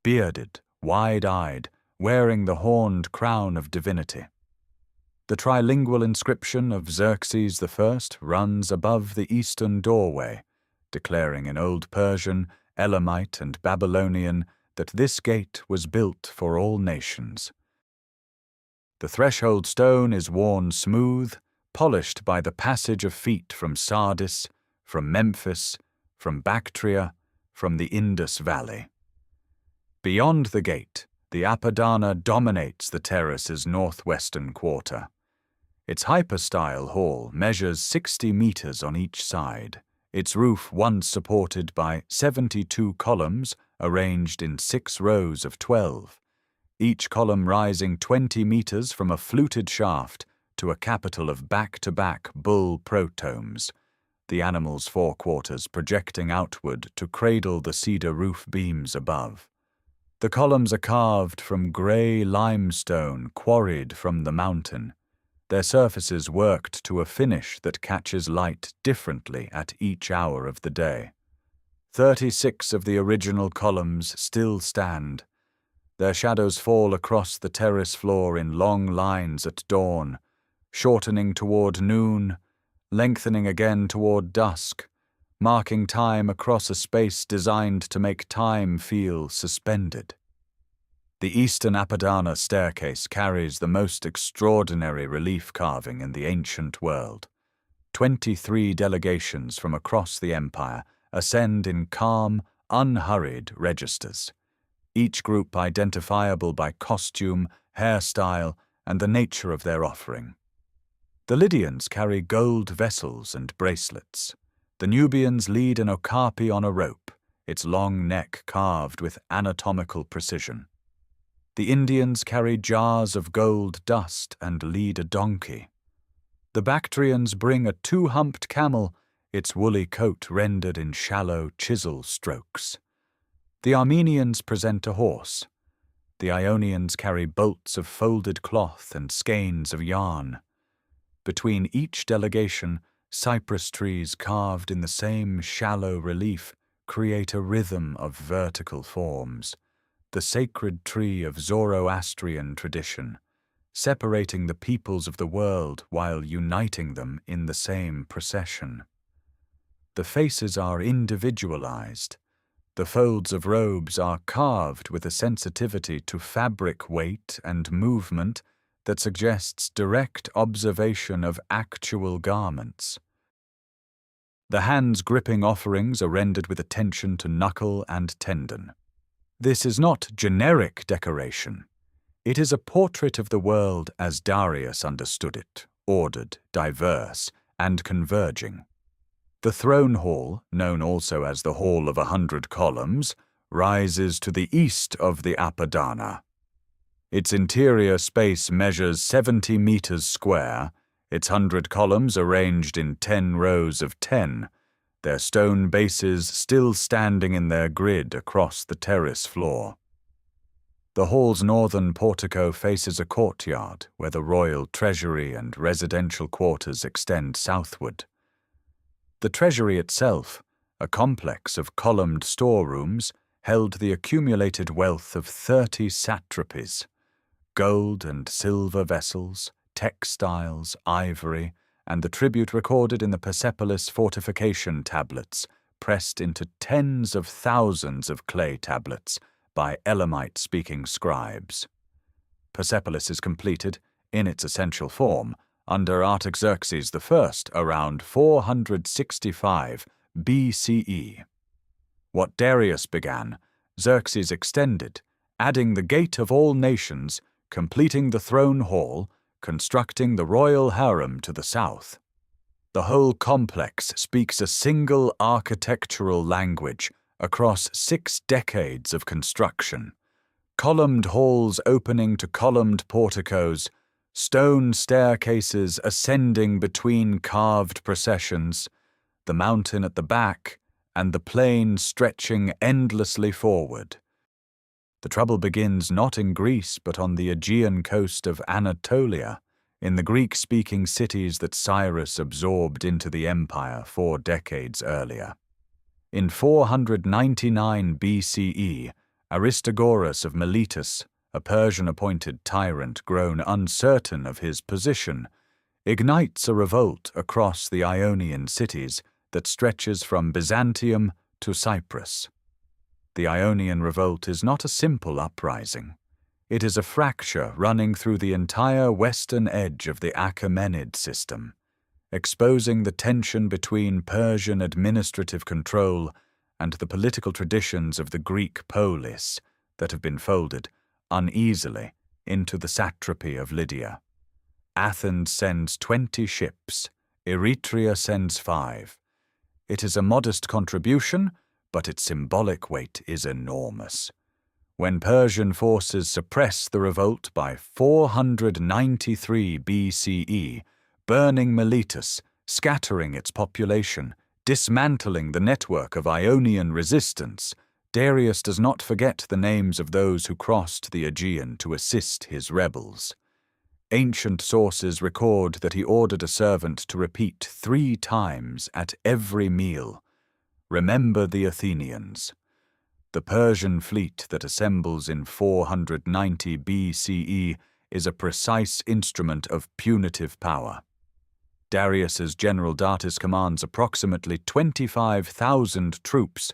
bearded, wide-eyed, wearing the horned crown of divinity. The trilingual inscription of Xerxes I runs above the eastern doorway, declaring in Old Persian, Elamite, and Babylonian that this gate was built for all nations. The threshold stone is worn smooth, polished by the passage of feet from Sardis, from Memphis, from Bactria, from the Indus Valley. Beyond the gate, the Apadana dominates the terrace's northwestern quarter. Its hyperstyle hall measures 60 meters on each side, its roof once supported by 72 columns arranged in 6 rows of 12, each column rising 20 meters from a fluted shaft to a capital of back-to-back bull protomes, the animal's forequarters projecting outward to cradle the cedar roof beams above. The columns are carved from grey limestone quarried from the mountain, their surfaces worked to a finish that catches light differently at each hour of the day. 36 of the original columns still stand. Their shadows fall across the terrace floor in long lines at dawn, shortening toward noon, lengthening again toward dusk, marking time across a space designed to make time feel suspended. The eastern Apadana staircase carries the most extraordinary relief carving in the ancient world. 23 delegations from across the empire ascend in calm, unhurried registers, each group identifiable by costume, hairstyle, and the nature of their offering. The Lydians carry gold vessels and bracelets. The Nubians lead an okapi on a rope, its long neck carved with anatomical precision. The Indians carry jars of gold dust and lead a donkey. The Bactrians bring a two-humped camel, its woolly coat rendered in shallow chisel strokes. The Armenians present a horse. The Ionians carry bolts of folded cloth and skeins of yarn. Between each delegation, cypress trees carved in the same shallow relief create a rhythm of vertical forms, the sacred tree of Zoroastrian tradition, separating the peoples of the world while uniting them in the same procession. The faces are individualized. The folds of robes are carved with a sensitivity to fabric weight and movement that suggests direct observation of actual garments. The hands gripping offerings are rendered with attention to knuckle and tendon. This is not generic decoration. It is a portrait of the world as Darius understood it, ordered, diverse, and converging. The throne hall, known also as the Hall of 100 Columns, rises to the east of the Apadana. Its interior space measures 70 meters square, its 100 columns arranged in 10 rows of 10, their stone bases still standing in their grid across the terrace floor. The hall's northern portico faces a courtyard where the royal treasury and residential quarters extend southward. The treasury itself, a complex of columned storerooms, held the accumulated wealth of 30 satrapies. Gold and silver vessels, textiles, ivory, and the tribute recorded in the Persepolis fortification tablets, pressed into tens of thousands of clay tablets by Elamite-speaking scribes. Persepolis is completed, in its essential form, under Artaxerxes I around 465 BCE. What Darius began, Xerxes extended, adding the Gate of All Nations, completing the throne hall, constructing the royal harem to the south. The whole complex speaks a single architectural language across 6 decades of construction. Columned halls opening to columned porticos, stone staircases ascending between carved processions, the mountain at the back, and the plain stretching endlessly forward. The trouble begins not in Greece but on the Aegean coast of Anatolia, in the Greek-speaking cities that Cyrus absorbed into the empire 4 decades earlier. In 499 BCE, Aristagoras of Miletus, a Persian-appointed tyrant grown uncertain of his position, ignites a revolt across the Ionian cities that stretches from Byzantium to Cyprus. The Ionian revolt is not a simple uprising. It is a fracture running through the entire western edge of the Achaemenid system, exposing the tension between Persian administrative control and the political traditions of the Greek polis that have been folded uneasily into the satrapy of Lydia. Athens sends 20 ships, Eretria sends 5. It is a modest contribution, but its symbolic weight is enormous. When Persian forces suppress the revolt by 493 BCE, burning Miletus, scattering its population, dismantling the network of Ionian resistance, Darius does not forget the names of those who crossed the Aegean to assist his rebels. Ancient sources record that he ordered a servant to repeat 3 times at every meal, "Remember the Athenians." The Persian fleet that assembles in 490 BCE is a precise instrument of punitive power. Darius's general Datis commands approximately 25,000 troops,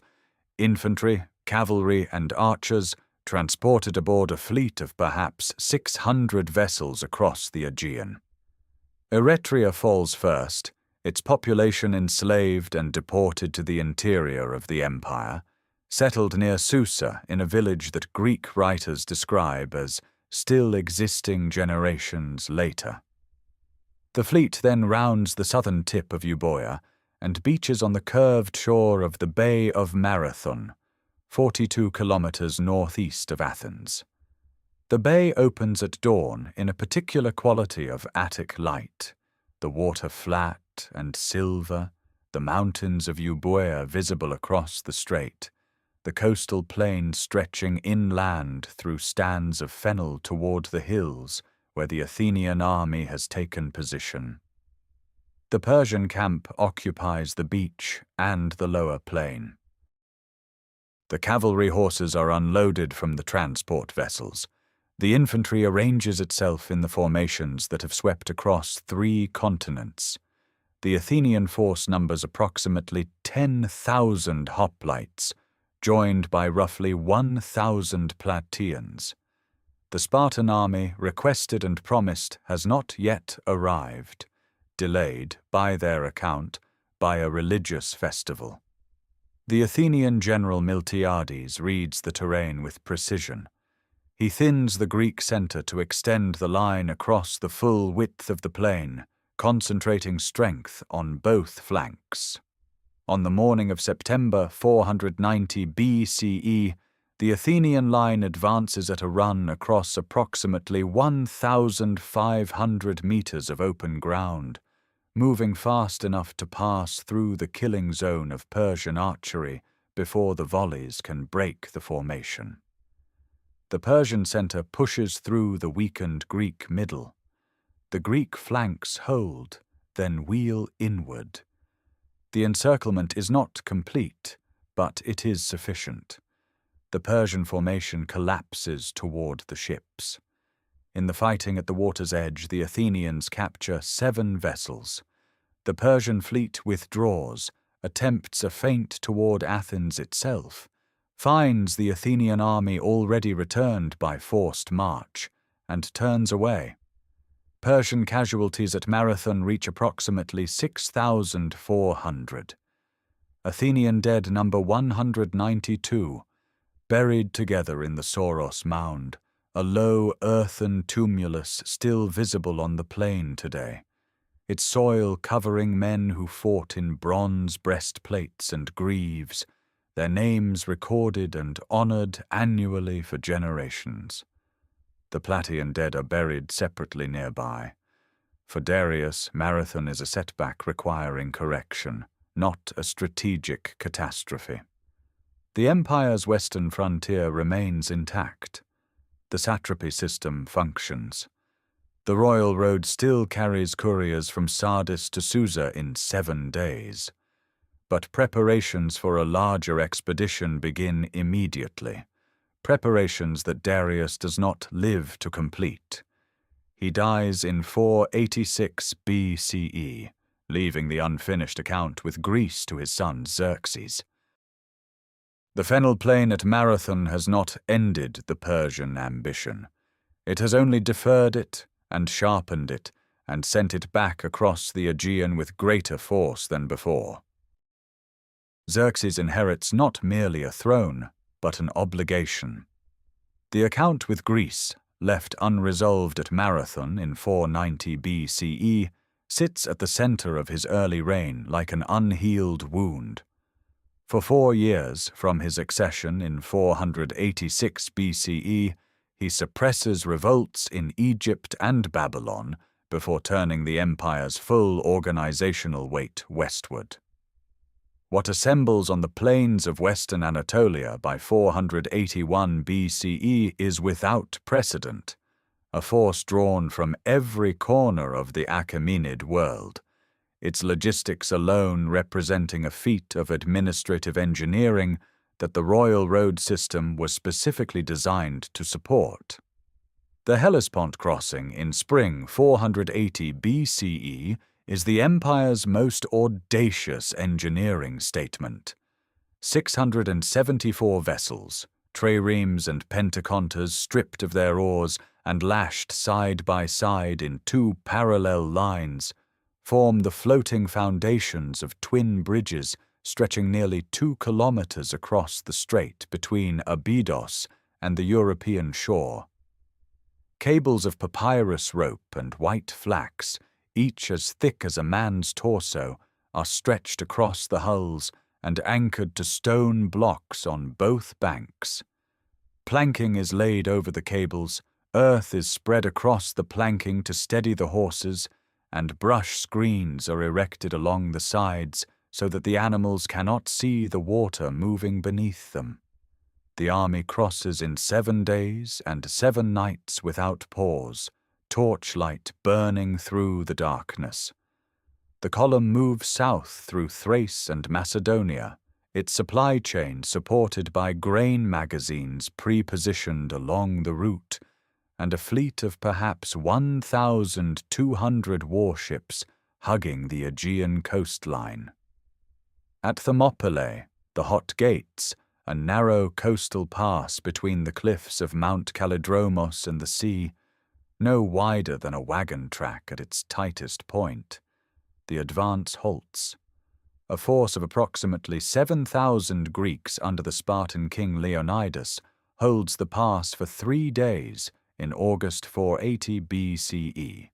infantry, cavalry, and archers, transported aboard a fleet of perhaps 600 vessels across the Aegean. Eretria falls first, its population enslaved and deported to the interior of the empire, settled near Susa in a village that Greek writers describe as still existing generations later. The fleet then rounds the southern tip of Euboea and beaches on the curved shore of the Bay of Marathon, 42 kilometers northeast of Athens. The bay opens at dawn in a particular quality of Attic light, the water flat and silver, the mountains of Euboea visible across the strait, the coastal plain stretching inland through stands of fennel toward the hills where the Athenian army has taken position. The Persian camp occupies the beach and the lower plain. The cavalry horses are unloaded from the transport vessels. The infantry arranges itself in the formations that have swept across 3 continents. The Athenian force numbers approximately 10,000 hoplites, joined by roughly 1,000 Plataeans. The Spartan army, requested and promised, has not yet arrived, delayed, by their account, by a religious festival. The Athenian general Miltiades reads the terrain with precision. He thins the Greek center to extend the line across the full width of the plain, concentrating strength on both flanks. On the morning of September 490 BCE, the Athenian line advances at a run across approximately 1,500 meters of open ground, moving fast enough to pass through the killing zone of Persian archery before the volleys can break the formation. The Persian center pushes through the weakened Greek middle. The Greek flanks hold, then wheel inward. The encirclement is not complete, but it is sufficient. The Persian formation collapses toward the ships. In the fighting at the water's edge, the Athenians capture 7 vessels. The Persian fleet withdraws, attempts a feint toward Athens itself, finds the Athenian army already returned by forced march, and turns away. Persian casualties at Marathon reach approximately 6,400. Athenian dead number 192, buried together in the Soros mound, a low earthen tumulus still visible on the plain today, its soil covering men who fought in bronze breastplates and greaves, their names recorded and honored annually for generations. The Plataean dead are buried separately nearby. For Darius, Marathon is a setback requiring correction, not a strategic catastrophe. The empire's western frontier remains intact. The satrapy system functions. The royal road still carries couriers from Sardis to Susa in 7 days. But preparations for a larger expedition begin immediately. Preparations that Darius does not live to complete. He dies in 486 BCE, leaving the unfinished account with Greece to his son Xerxes. The fennel plain at Marathon has not ended the Persian ambition. It has only deferred it and sharpened it and sent it back across the Aegean with greater force than before. Xerxes inherits not merely a throne, but an obligation. The account with Greece, left unresolved at Marathon in 490 BCE, sits at the center of his early reign like an unhealed wound. For 4 years, from his accession in 486 BCE, he suppresses revolts in Egypt and Babylon before turning the empire's full organizational weight westward. What assembles on the plains of western Anatolia by 481 BCE is without precedent, a force drawn from every corner of the Achaemenid world, its logistics alone representing a feat of administrative engineering that the royal road system was specifically designed to support. The Hellespont crossing in spring 480 BCE is the empire's most audacious engineering statement. 674 vessels, triremes and pentacontas stripped of their oars and lashed side by side in two parallel lines, form the floating foundations of twin bridges stretching nearly 2 kilometers across the strait between Abydos and the European shore. Cables of papyrus rope and white flax, each as thick as a man's torso, are stretched across the hulls and anchored to stone blocks on both banks. Planking is laid over the cables, earth is spread across the planking to steady the horses, and brush screens are erected along the sides so that the animals cannot see the water moving beneath them. The army crosses in 7 days and 7 nights without pause, torchlight burning through the darkness. The column moves south through Thrace and Macedonia, its supply chain supported by grain magazines pre-positioned along the route, and a fleet of perhaps 1,200 warships hugging the Aegean coastline. At Thermopylae, the Hot Gates, a narrow coastal pass between the cliffs of Mount Kallidromos and the sea, no wider than a wagon track at its tightest point, the advance halts. A force of approximately 7,000 Greeks under the Spartan king Leonidas holds the pass for 3 days in August 480 BCE.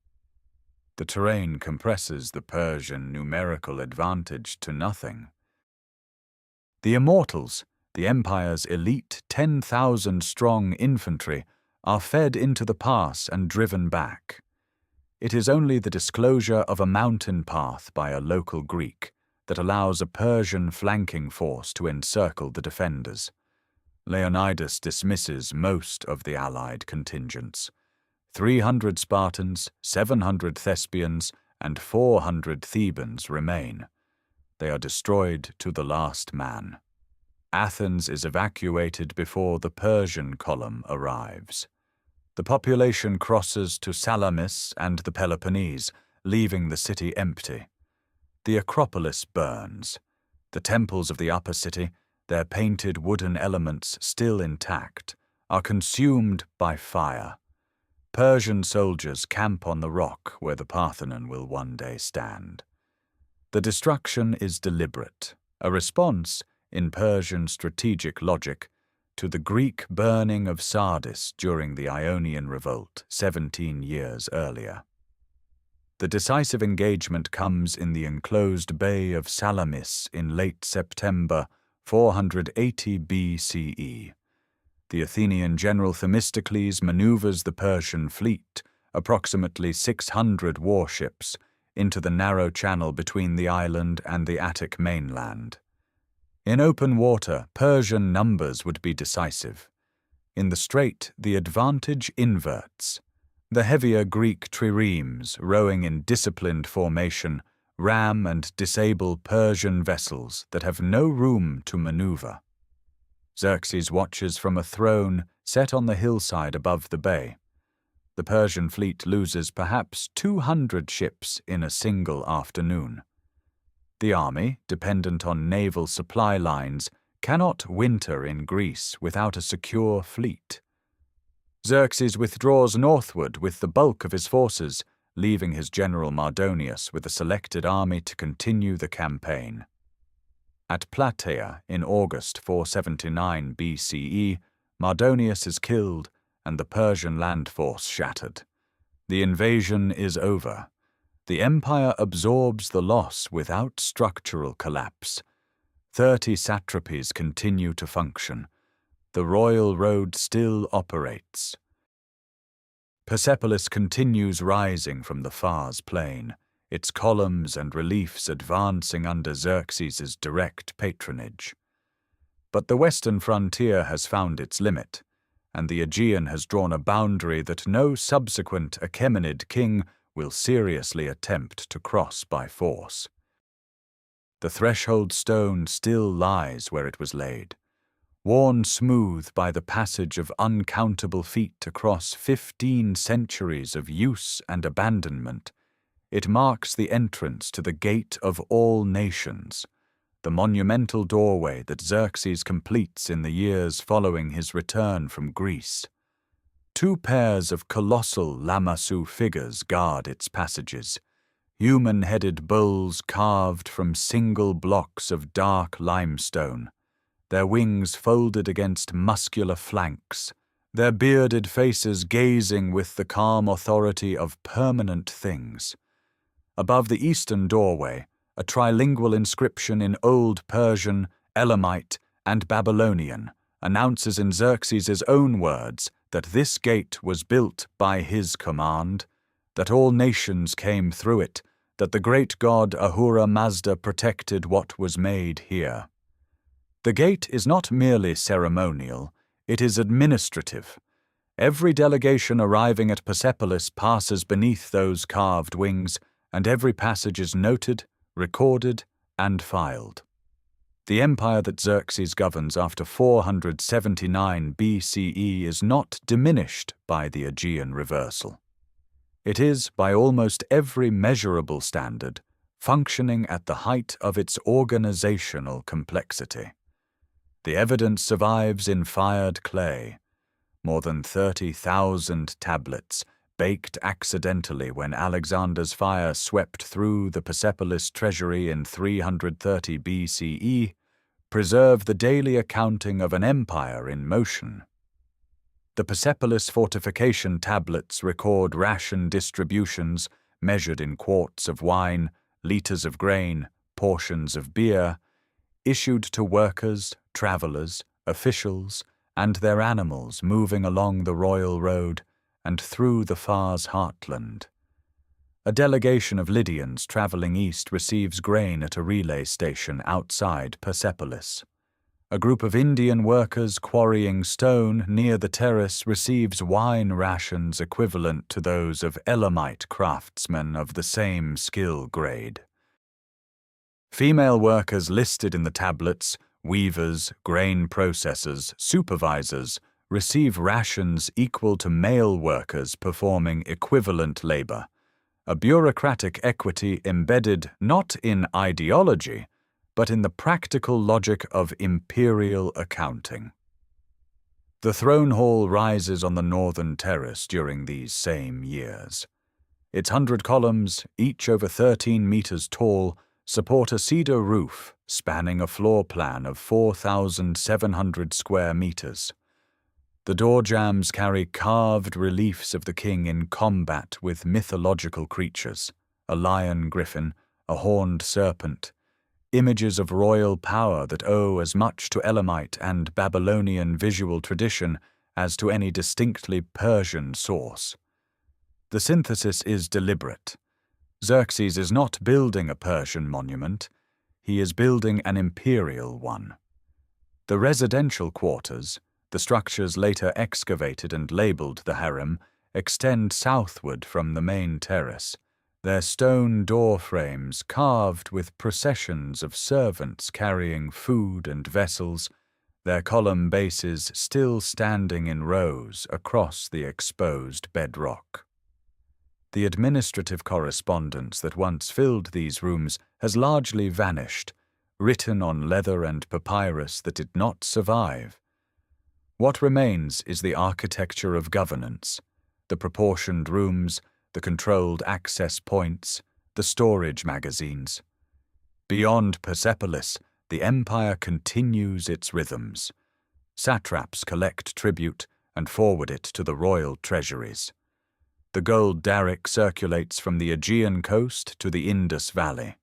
The terrain compresses the Persian numerical advantage to nothing. The Immortals, the empire's elite 10,000-strong infantry, are fed into the pass and driven back. It is only the disclosure of a mountain path by a local Greek that allows a Persian flanking force to encircle the defenders. Leonidas dismisses most of the allied contingents. 300 Spartans, 700 Thespians, and 400 Thebans remain. They are destroyed to the last man. Athens is evacuated before the Persian column arrives. The population crosses to Salamis and the Peloponnese, leaving the city empty. The Acropolis burns. The temples of the upper city, their painted wooden elements still intact, are consumed by fire. Persian soldiers camp on the rock where the Parthenon will one day stand. The destruction is deliberate, a response, in Persian strategic logic, to the Greek burning of Sardis during the Ionian Revolt 17 years earlier. The decisive engagement comes in the enclosed bay of Salamis in late September 480 BCE. The Athenian general Themistocles maneuvers the Persian fleet, approximately 600 warships, into the narrow channel between the island and the Attic mainland. In open water, Persian numbers would be decisive. In the strait, the advantage inverts. The heavier Greek triremes, rowing in disciplined formation, ram and disable Persian vessels that have no room to maneuver. Xerxes watches from a throne set on the hillside above the bay. The Persian fleet loses perhaps 200 ships in a single afternoon. The army, dependent on naval supply lines, cannot winter in Greece without a secure fleet. Xerxes withdraws northward with the bulk of his forces, leaving his general Mardonius with a selected army to continue the campaign. At Plataea in August 479 BCE, Mardonius is killed and the Persian land force shattered. The invasion is over. The empire absorbs the loss without structural collapse. 30 satrapies continue to function. The royal road still operates. Persepolis continues rising from the Fars plain, its columns and reliefs advancing under Xerxes' direct patronage. But the western frontier has found its limit. and the Aegean has drawn a boundary that no subsequent Achaemenid king will seriously attempt to cross by force. The threshold stone still lies where it was laid, worn smooth by the passage of uncountable feet across 15 centuries of use and abandonment. It marks the entrance to the Gate of All Nations, the monumental doorway that Xerxes completes in the years following his return from Greece. 2 pairs of colossal lamassu figures guard its passages, human-headed bulls carved from single blocks of dark limestone, their wings folded against muscular flanks, their bearded faces gazing with the calm authority of permanent things. Above the eastern doorway, a trilingual inscription in Old Persian, Elamite, and Babylonian announces in Xerxes' own words that this gate was built by his command, that all nations came through it, that the great god Ahura Mazda protected what was made here. The gate is not merely ceremonial, it is administrative. Every delegation arriving at Persepolis passes beneath those carved wings, and every passage is noted, recorded, and filed. The empire that Xerxes governs after 479 BCE is not diminished by the Aegean reversal. It is, by almost every measurable standard, functioning at the height of its organizational complexity. The evidence survives in fired clay, more than 30,000 tablets, baked accidentally when Alexander's fire swept through the Persepolis treasury in 330 BCE, preserve the daily accounting of an empire in motion. The Persepolis fortification tablets record ration distributions measured in quarts of wine, liters of grain, portions of beer, issued to workers, travelers, officials, and their animals moving along the royal road and through the Fars heartland. A delegation of Lydians traveling east receives grain at a relay station outside Persepolis. A group of Indian workers quarrying stone near the terrace receives wine rations equivalent to those of Elamite craftsmen of the same skill grade. Female workers listed in the tablets, weavers, grain processors, supervisors, receive rations equal to male workers performing equivalent labor, a bureaucratic equity embedded not in ideology, but in the practical logic of imperial accounting. The throne hall rises on the northern terrace during these same years. Its 100 columns, each over 13 meters tall, support a cedar roof spanning a floor plan of 4,700 square meters. The door jambs carry carved reliefs of the king in combat with mythological creatures, a lion griffin, a horned serpent, images of royal power that owe as much to Elamite and Babylonian visual tradition as to any distinctly Persian source. The synthesis is deliberate. Xerxes is not building a Persian monument, he is building an imperial one. The residential quarters, the structures later excavated and labeled the harem, extend southward from the main terrace, their stone door frames carved with processions of servants carrying food and vessels, their column bases still standing in rows across the exposed bedrock. The administrative correspondence that once filled these rooms has largely vanished, written on leather and papyrus that did not survive. What remains is the architecture of governance, the proportioned rooms, the controlled access points, the storage magazines. Beyond Persepolis, the empire continues its rhythms. Satraps collect tribute and forward it to the royal treasuries. The gold daric circulates from the Aegean coast to the Indus Valley.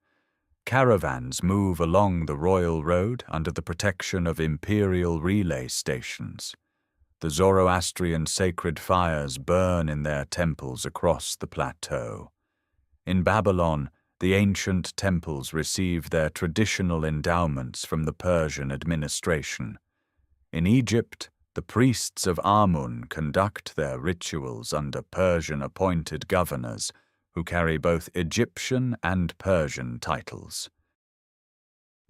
Caravans move along the royal road under the protection of imperial relay stations. The Zoroastrian sacred fires burn in their temples across the plateau. In Babylon, the ancient temples receive their traditional endowments from the Persian administration. In Egypt, The priests of Amun conduct their rituals under Persian-appointed governors who carry both Egyptian and Persian titles.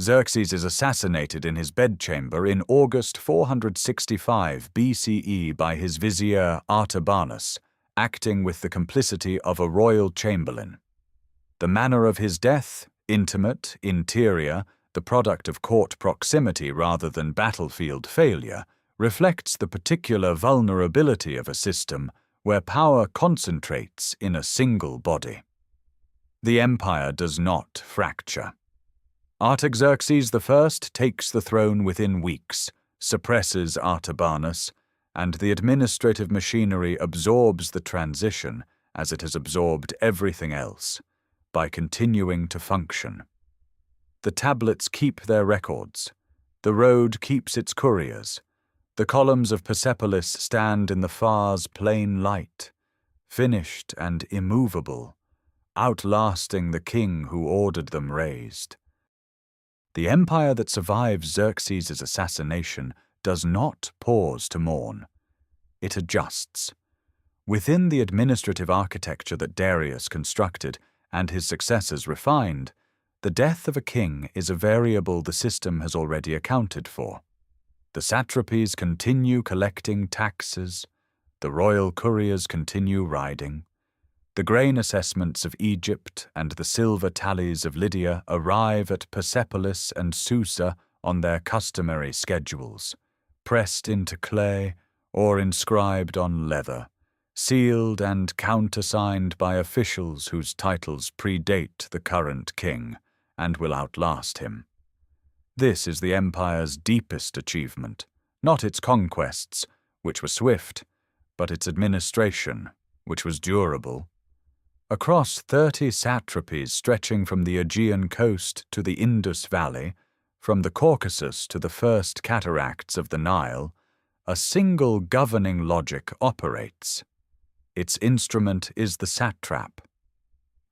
Xerxes is assassinated in his bedchamber in August 465 BCE by his vizier Artabanus, acting with the complicity of a royal chamberlain. The manner of his death, intimate, interior, the product of court proximity rather than battlefield failure, reflects the particular vulnerability of a system where power concentrates in a single body. The empire does not fracture. Artaxerxes I takes the throne within weeks, suppresses Artabanus, and the administrative machinery absorbs the transition, as it has absorbed everything else, by continuing to function. The tablets keep their records. The road keeps its couriers. The columns of Persepolis stand in the far's plain light, finished and immovable, outlasting the king who ordered them raised. The empire that survives Xerxes' assassination does not pause to mourn. It adjusts. Within the administrative architecture that Darius constructed and his successors refined, the death of a king is a variable the system has already accounted for. The satrapies continue collecting taxes, the royal couriers continue riding, the grain assessments of Egypt and the silver tallies of Lydia arrive at Persepolis and Susa on their customary schedules, pressed into clay or inscribed on leather, sealed and countersigned by officials whose titles predate the current king and will outlast him. This is the empire's deepest achievement, not its conquests, which were swift, but its administration, which was durable. Across 30 satrapies stretching from the Aegean coast to the Indus Valley, from the Caucasus to the first cataracts of the Nile, a single governing logic operates. Its instrument is the satrap.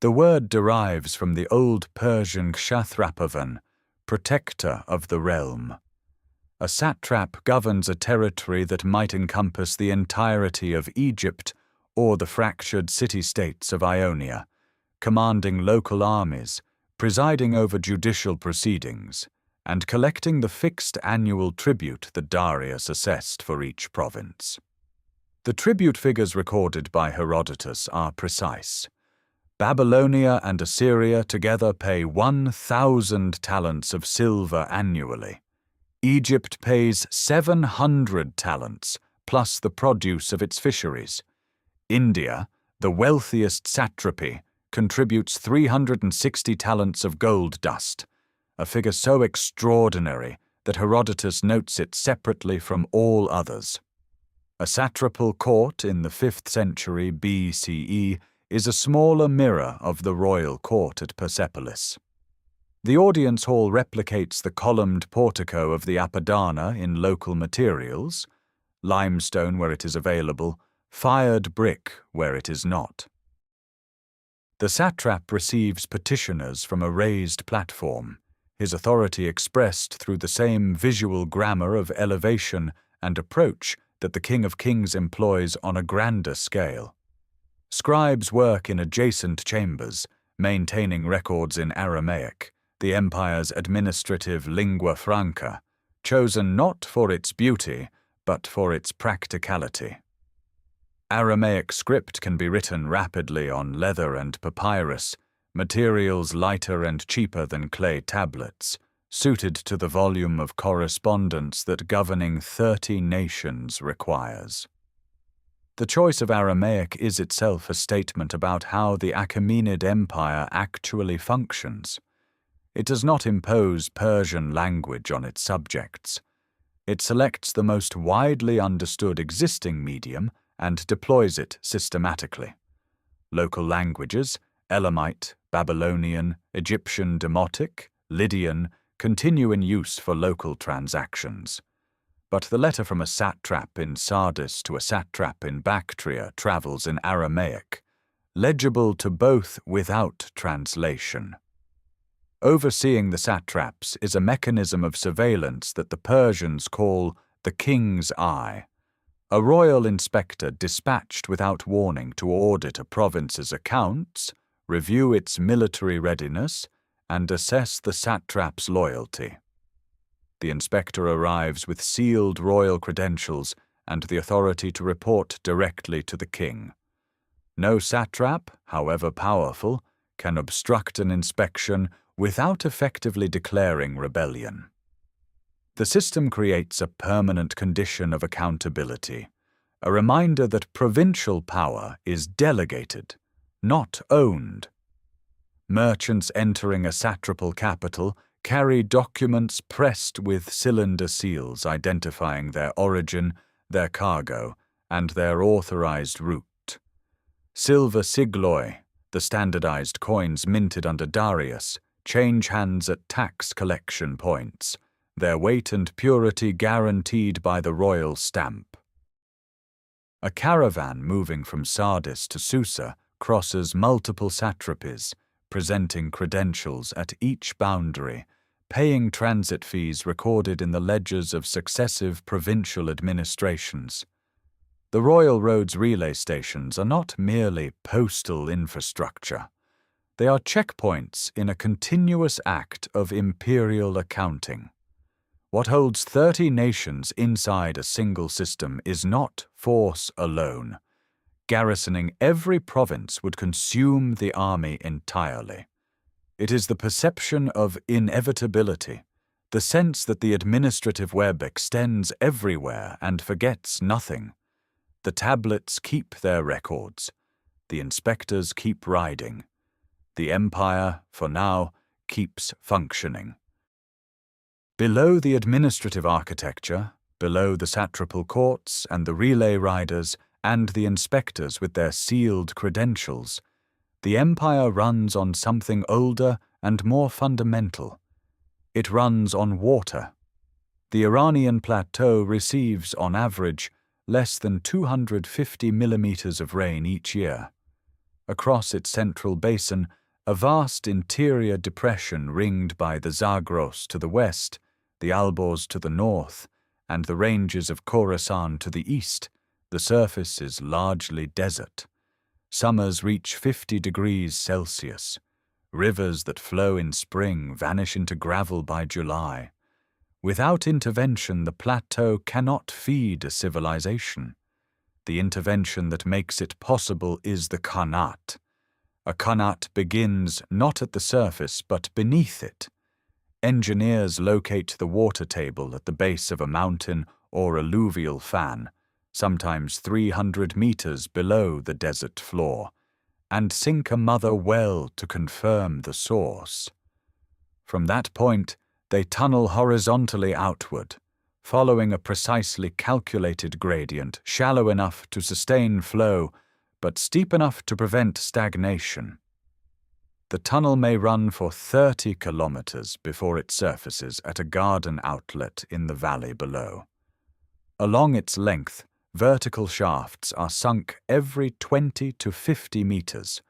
The word derives from the old Persian kshatrapavan, protector of the realm. A satrap governs a territory that might encompass the entirety of Egypt or the fractured city-states of Ionia, commanding local armies, presiding over judicial proceedings, and collecting the fixed annual tribute that Darius assessed for each province. The tribute figures recorded by Herodotus are precise. Babylonia and Assyria together pay 1,000 talents of silver annually. Egypt pays 700 talents, plus the produce of its fisheries. India, the wealthiest satrapy, contributes 360 talents of gold dust, a figure so extraordinary that Herodotus notes it separately from all others. A satrapal court in the 5th century BCE is a smaller mirror of the royal court at Persepolis. The audience hall replicates the columned portico of the Apadana in local materials, limestone where it is available, fired brick where it is not. The satrap receives petitioners from a raised platform, his authority expressed through the same visual grammar of elevation and approach that the King of Kings employs on a grander scale. Scribes work in adjacent chambers, maintaining records in Aramaic, the empire's administrative lingua franca, chosen not for its beauty, but for its practicality. Aramaic script can be written rapidly on leather and papyrus, materials lighter and cheaper than clay tablets, suited to the volume of correspondence that governing 30 nations requires. The choice of Aramaic is itself a statement about how the Achaemenid Empire actually functions. It does not impose Persian language on its subjects. It selects the most widely understood existing medium and deploys it systematically. Local languages, Elamite, Babylonian, Egyptian Demotic, Lydian, continue in use for local transactions. But the letter from a satrap in Sardis to a satrap in Bactria travels in Aramaic, legible to both without translation. Overseeing the satraps is a mechanism of surveillance that the Persians call the king's eye, a royal inspector dispatched without warning to audit a province's accounts, review its military readiness, and assess the satrap's loyalty. The inspector arrives with sealed royal credentials and the authority to report directly to the king. No satrap, however powerful, can obstruct an inspection without effectively declaring rebellion. The system creates a permanent condition of accountability, a reminder that provincial power is delegated, not owned. Merchants entering a satrapal capital carry documents pressed with cylinder seals identifying their origin, their cargo, and their authorized route. Silver sigloi, the standardized coins minted under Darius, change hands at tax collection points, their weight and purity guaranteed by the royal stamp. A caravan moving from Sardis to Susa crosses multiple satrapies, presenting credentials at each boundary, paying transit fees recorded in the ledgers of successive provincial administrations. The Royal Roads relay stations are not merely postal infrastructure. They are checkpoints in a continuous act of imperial accounting. What holds 30 nations inside a single system is not force alone. Garrisoning every province would consume the army entirely. It is the perception of inevitability, the sense that the administrative web extends everywhere and forgets nothing. The tablets keep their records. The inspectors keep riding. The empire, for now, keeps functioning. Below the administrative architecture, below the satrapal courts and the relay riders and the inspectors with their sealed credentials, the empire runs on something older and more fundamental. It runs on water. The Iranian plateau receives, on average, less than 250 millimeters of rain each year. Across its central basin, a vast interior depression ringed by the Zagros to the west, the Alborz to the north, and the ranges of Khorasan to the east, the surface is largely desert. Summers reach 50 degrees Celsius. Rivers that flow in spring vanish into gravel by July. Without intervention, the plateau cannot feed a civilization. The intervention that makes it possible is the Khanat. A Khanat begins not at the surface but beneath it. Engineers locate the water table at the base of a mountain or alluvial fan, sometimes 300 meters below the desert floor, and sink a mother well to confirm the source. From that point, they tunnel horizontally outward, following a precisely calculated gradient shallow enough to sustain flow, but steep enough to prevent stagnation. The tunnel may run for 30 kilometers before it surfaces at a garden outlet in the valley below. Along its length, vertical shafts are sunk every 20 to 50 meters,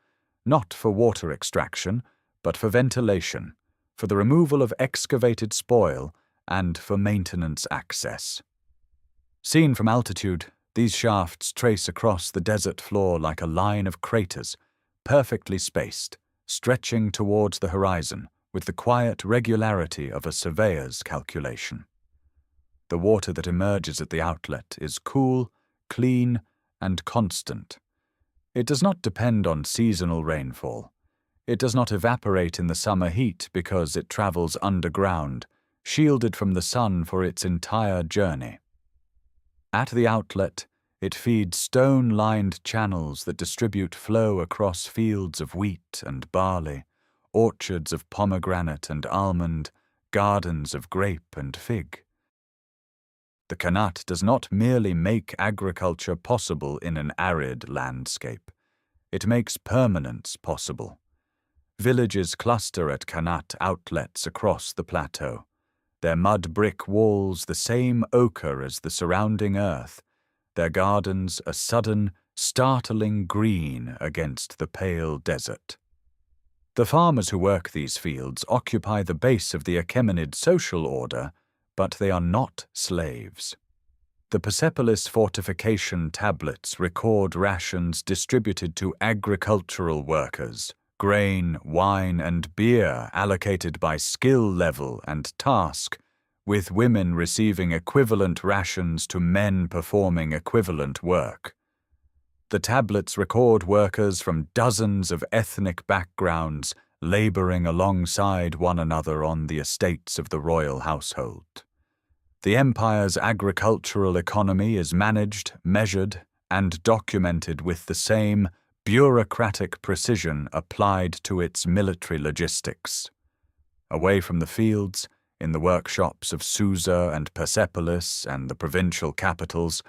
not for water extraction, but for ventilation, for the removal of excavated spoil, and for maintenance access. Seen from altitude, these shafts trace across the desert floor like a line of craters, perfectly spaced, stretching towards the horizon with the quiet regularity of a surveyor's calculation. The water that emerges at the outlet is cool, clean, and constant. It does not depend on seasonal rainfall. It does not evaporate in the summer heat because it travels underground, shielded from the sun for its entire journey. At the outlet, it feeds stone-lined channels that distribute flow across fields of wheat and barley, orchards of pomegranate and almond, gardens of grape and fig. The Khanat does not merely make agriculture possible in an arid landscape. It makes permanence possible. Villages cluster at Khanat outlets across the plateau, their mud brick walls the same ochre as the surrounding earth, their gardens a sudden, startling green against the pale desert. The farmers who work these fields occupy the base of the Achaemenid social order, but they are not slaves. The Persepolis fortification tablets record rations distributed to agricultural workers, grain, wine, and beer allocated by skill level and task, with women receiving equivalent rations to men performing equivalent work. The tablets record workers from dozens of ethnic backgrounds laboring alongside one another on the estates of the royal household. The empire's agricultural economy is managed, measured, and documented with the same bureaucratic precision applied to its military logistics. Away from the fields, in the workshops of Susa and Persepolis and the provincial capitals,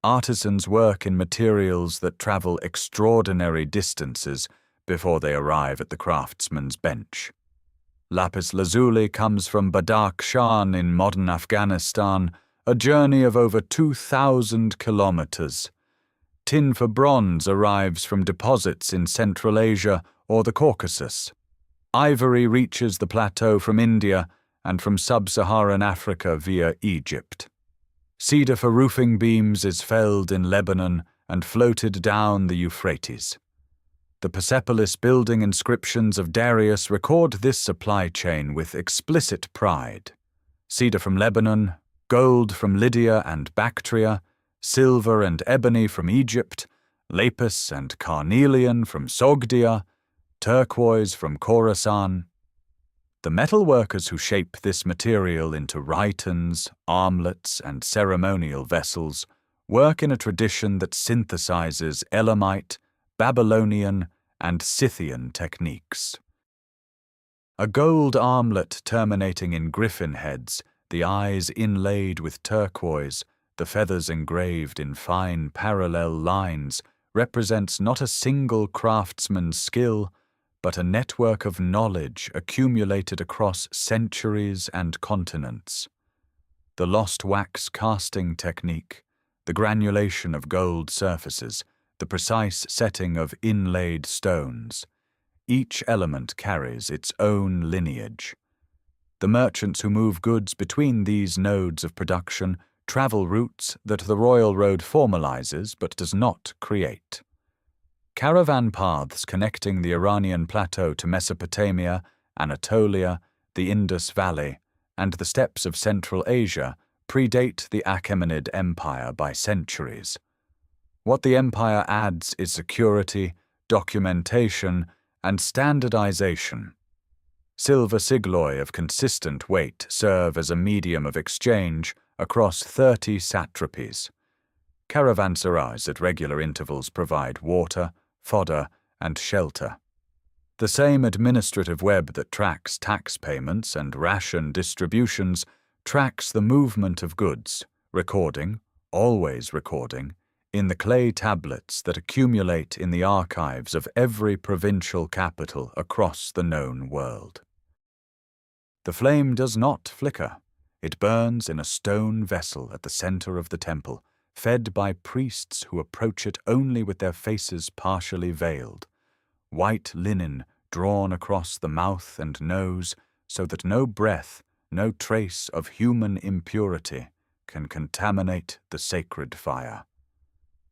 artisans work in materials that travel extraordinary distances before they arrive at the craftsman's bench. Lapis lazuli comes from Badakhshan in modern Afghanistan, a journey of over 2,000 kilometers. Tin for bronze arrives from deposits in Central Asia or the Caucasus. Ivory reaches the plateau from India and from sub-Saharan Africa via Egypt. Cedar for roofing beams is felled in Lebanon and floated down the Euphrates. The Persepolis building inscriptions of Darius record this supply chain with explicit pride. Cedar from Lebanon, gold from Lydia and Bactria, silver and ebony from Egypt, lapis and carnelian from Sogdia, turquoise from Khorasan. The metal workers who shape this material into rhytons, armlets, and ceremonial vessels work in a tradition that synthesizes Elamite, Babylonian, and Scythian techniques. A gold armlet terminating in griffin heads, the eyes inlaid with turquoise, the feathers engraved in fine parallel lines, represents not a single craftsman's skill, but a network of knowledge accumulated across centuries and continents. The lost wax casting technique, the granulation of gold surfaces, the precise setting of inlaid stones. Each element carries its own lineage. The merchants who move goods between these nodes of production travel routes that the royal road formalizes but does not create. Caravan paths connecting the Iranian plateau to Mesopotamia, Anatolia, the Indus Valley, and the steppes of Central Asia predate the Achaemenid Empire by centuries. What the empire adds is security, documentation, and standardization. Silver sigloi of consistent weight serve as a medium of exchange across 30 satrapies. Caravanserais at regular intervals provide water, fodder, and shelter. The same administrative web that tracks tax payments and ration distributions tracks the movement of goods, recording, always recording, in the clay tablets that accumulate in the archives of every provincial capital across the known world. The flame does not flicker. It burns in a stone vessel at the center of the temple, fed by priests who approach it only with their faces partially veiled. White linen drawn across the mouth and nose so that no breath, no trace of human impurity can contaminate the sacred fire.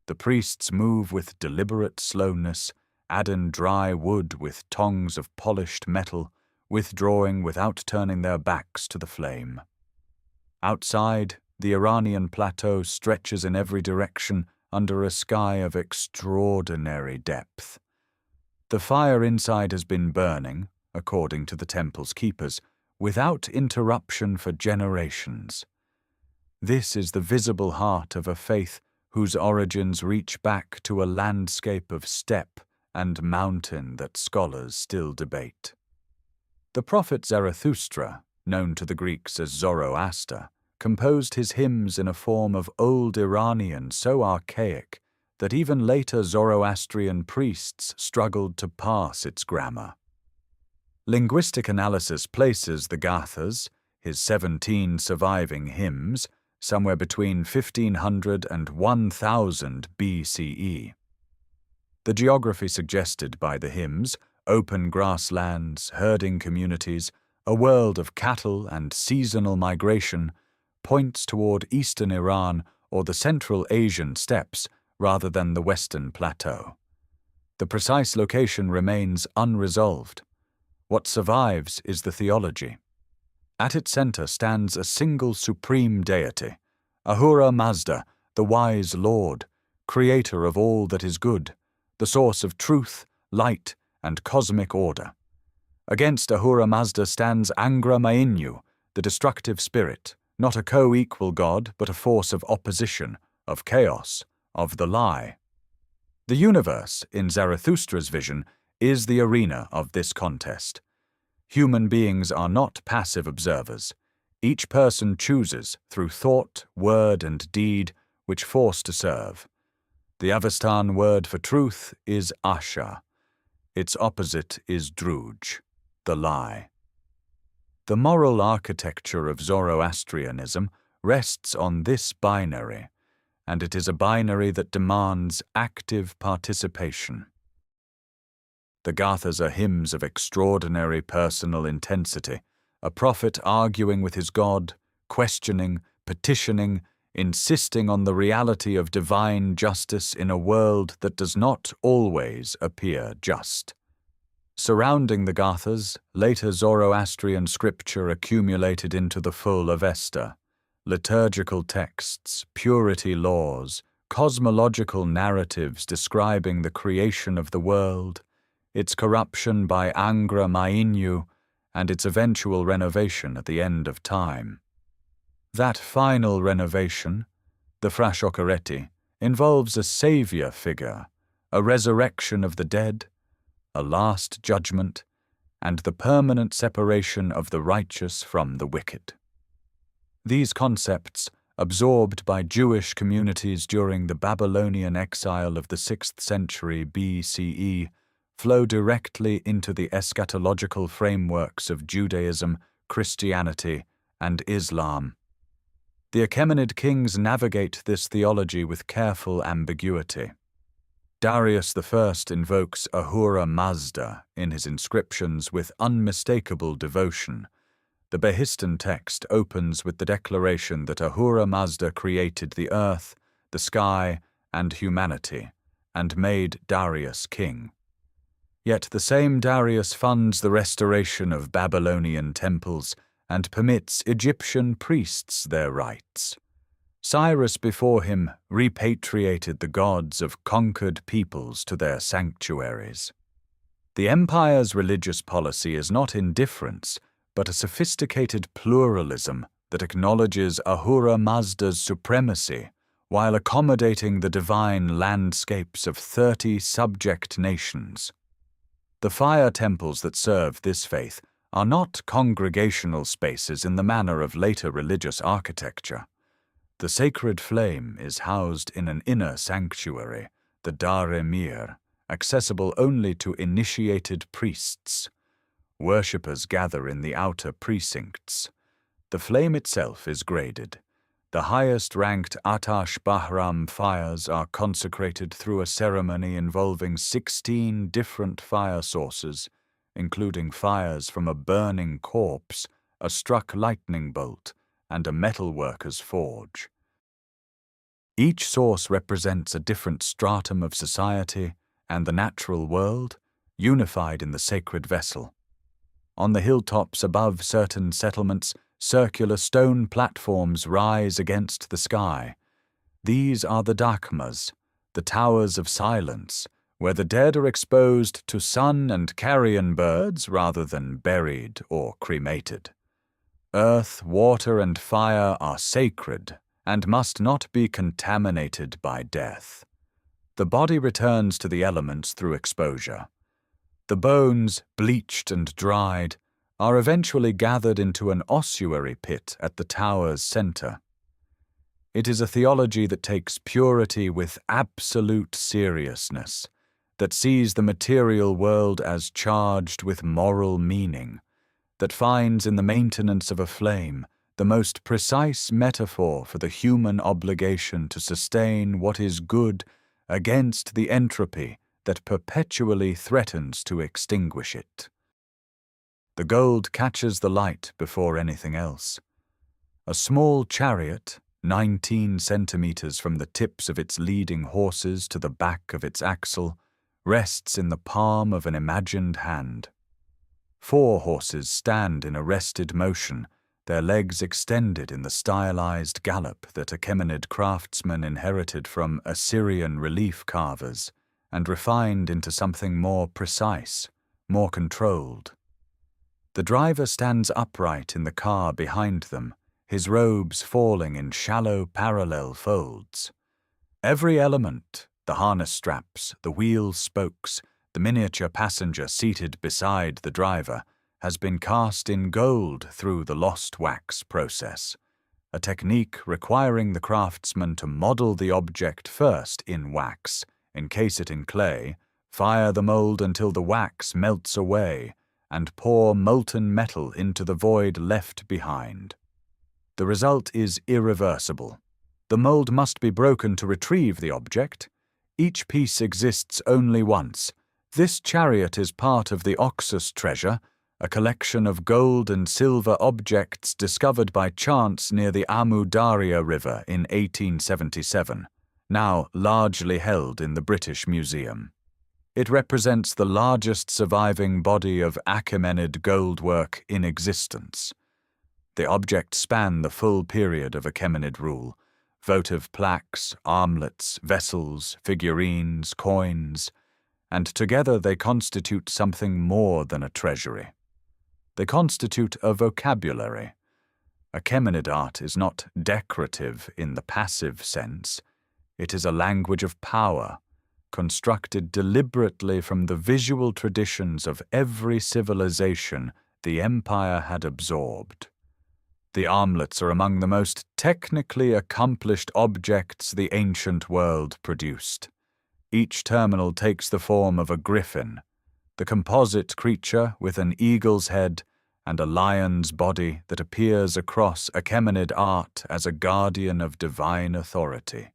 The priests move with deliberate slowness, adding dry wood with tongs of polished metal, withdrawing without turning their backs to the flame. Outside, the Iranian plateau stretches in every direction under a sky of extraordinary depth. The fire inside has been burning, according to the temple's keepers, without interruption for generations. This is the visible heart of a faith whose origins reach back to a landscape of steppe and mountain that scholars still debate. The prophet Zarathustra, known to the Greeks as Zoroaster, composed his hymns in a form of Old Iranian so archaic that even later Zoroastrian priests struggled to parse its grammar. Linguistic analysis places the Gathas, his 17 surviving hymns, somewhere between 1500 and 1000 BCE. The geography suggested by the hymns, open grasslands, herding communities, a world of cattle and seasonal migration, points toward eastern Iran or the Central Asian steppes rather than the Western plateau. The precise location remains unresolved. What survives is the theology. At its center stands a single supreme deity, Ahura Mazda, the wise Lord, creator of all that is good, the source of truth, light, and cosmic order. Against Ahura Mazda stands Angra Mainyu, the destructive spirit, not a co-equal god, but a force of opposition, of chaos, of the lie. The universe, in Zarathustra's vision, is the arena of this contest. Human beings are not passive observers. Each person chooses, through thought, word, and deed, which force to serve. The Avestan word for truth is Asha. Its opposite is Druj, the lie. The moral architecture of Zoroastrianism rests on this binary, and it is a binary that demands active participation. The Gathas are hymns of extraordinary personal intensity, a prophet arguing with his God, questioning, petitioning, insisting on the reality of divine justice in a world that does not always appear just. Surrounding the Gathas, later Zoroastrian scripture accumulated into the full Avesta, liturgical texts, purity laws, cosmological narratives describing the creation of the world, its corruption by Angra Mainyu, and its eventual renovation at the end of time. That final renovation, the Frashokereti, involves a savior figure, a resurrection of the dead, a last judgment, and the permanent separation of the righteous from the wicked. These concepts, absorbed by Jewish communities during the Babylonian exile of the 6th century BCE, flow directly into the eschatological frameworks of Judaism, Christianity, and Islam. The Achaemenid kings navigate this theology with careful ambiguity. Darius I invokes Ahura Mazda in his inscriptions with unmistakable devotion. The Behistun text opens with the declaration that Ahura Mazda created the earth, the sky, and humanity, and made Darius king. Yet the same Darius funds the restoration of Babylonian temples and permits Egyptian priests their rites. Cyrus before him repatriated the gods of conquered peoples to their sanctuaries. The empire's religious policy is not indifference, but a sophisticated pluralism that acknowledges Ahura Mazda's supremacy while accommodating the divine landscapes of 30 subject nations. The fire temples that serve this faith are not congregational spaces in the manner of later religious architecture. The sacred flame is housed in an inner sanctuary, the Dar Mir, accessible only to initiated priests. Worshippers gather in the outer precincts. The flame itself is graded. The highest-ranked Atash Bahram fires are consecrated through a ceremony involving 16 different fire sources, including fires from a burning corpse, a struck lightning bolt, and a metalworker's forge. Each source represents a different stratum of society and the natural world, unified in the sacred vessel. On the hilltops above certain settlements, circular stone platforms rise against the sky. These are the Dakmas, the towers of silence, where the dead are exposed to sun and carrion birds rather than buried or cremated. Earth, water, and fire are sacred and must not be contaminated by death. The body returns to the elements through exposure. The bones, bleached and dried, are eventually gathered into an ossuary pit at the tower's center. It is a theology that takes purity with absolute seriousness, that sees the material world as charged with moral meaning, that finds in the maintenance of a flame the most precise metaphor for the human obligation to sustain what is good against the entropy that perpetually threatens to extinguish it. The gold catches the light before anything else. A small chariot, 19 centimeters from the tips of its leading horses to the back of its axle, rests in the palm of an imagined hand. 4 horses stand in arrested motion, their legs extended in the stylized gallop that Achaemenid craftsmen inherited from Assyrian relief carvers and refined into something more precise, more controlled. The driver stands upright in the car behind them, his robes falling in shallow parallel folds. Every element, the harness straps, the wheel spokes, the miniature passenger seated beside the driver, has been cast in gold through the lost wax process, a technique requiring the craftsman to model the object first in wax, encase it in clay, fire the mold until the wax melts away, and pour molten metal into the void left behind. The result is irreversible. The mold must be broken to retrieve the object. Each piece exists only once. This chariot is part of the Oxus treasure, a collection of gold and silver objects discovered by chance near the Amu Darya River in 1877, now largely held in the British Museum. It represents the largest surviving body of Achaemenid goldwork in existence. The objects span the full period of Achaemenid rule: votive plaques, armlets, vessels, figurines, coins, and together they constitute something more than a treasury. They constitute a vocabulary. Achaemenid art is not decorative in the passive sense. It is a language of power, constructed deliberately from the visual traditions of every civilization the empire had absorbed. The armlets are among the most technically accomplished objects the ancient world produced. Each terminal takes the form of a griffin, the composite creature with an eagle's head and a lion's body that appears across Achaemenid art as a guardian of divine authority.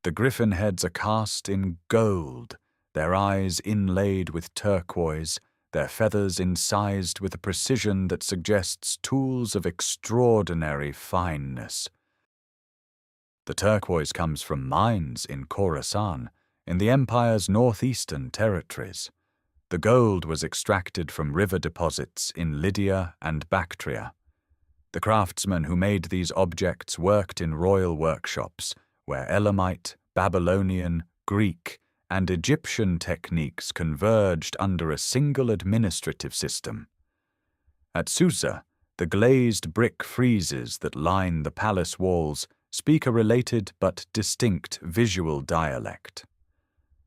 The griffin heads are cast in gold, their eyes inlaid with turquoise, their feathers incised with a precision that suggests tools of extraordinary fineness. The turquoise comes from mines in Khorasan, in the empire's northeastern territories. The gold was extracted from river deposits in Lydia and Bactria. The craftsmen who made these objects worked in royal workshops, where Elamite, Babylonian, Greek, and Egyptian techniques converged under a single administrative system. At Susa, the glazed brick friezes that line the palace walls speak a related but distinct visual dialect.